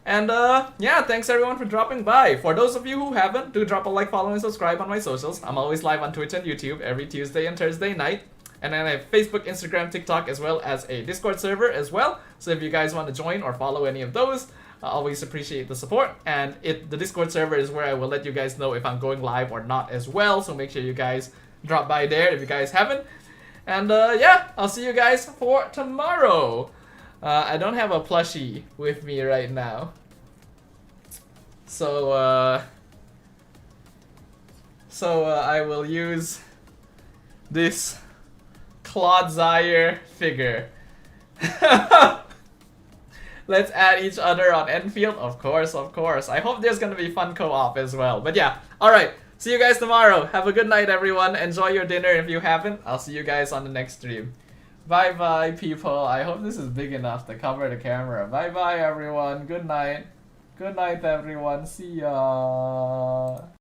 And yeah, thanks everyone for dropping by. For those of you who haven't, do drop a like, follow, and subscribe on my socials. I'm always live on Twitch and YouTube every Tuesday and Thursday night. And then I have Facebook, Instagram, TikTok, as well as a Discord server as well. So if you guys want to join or follow any of those, I always appreciate the support. And the Discord server is where I will let you guys know if I'm going live or not as well. So make sure you guys drop by there if you guys haven't. And yeah, I'll see you guys for tomorrow. I don't have a plushie with me right now. So, I will use this Claude Zaire figure. Let's add each other on Enfield. Of course, of course. I hope there's gonna be fun co-op as well. But yeah, alright. See you guys tomorrow. Have a good night, everyone. Enjoy your dinner if you haven't. I'll see you guys on the next stream. Bye bye, people. I hope this is big enough to cover the camera. Bye bye, everyone. Good night. Good night, everyone. See ya.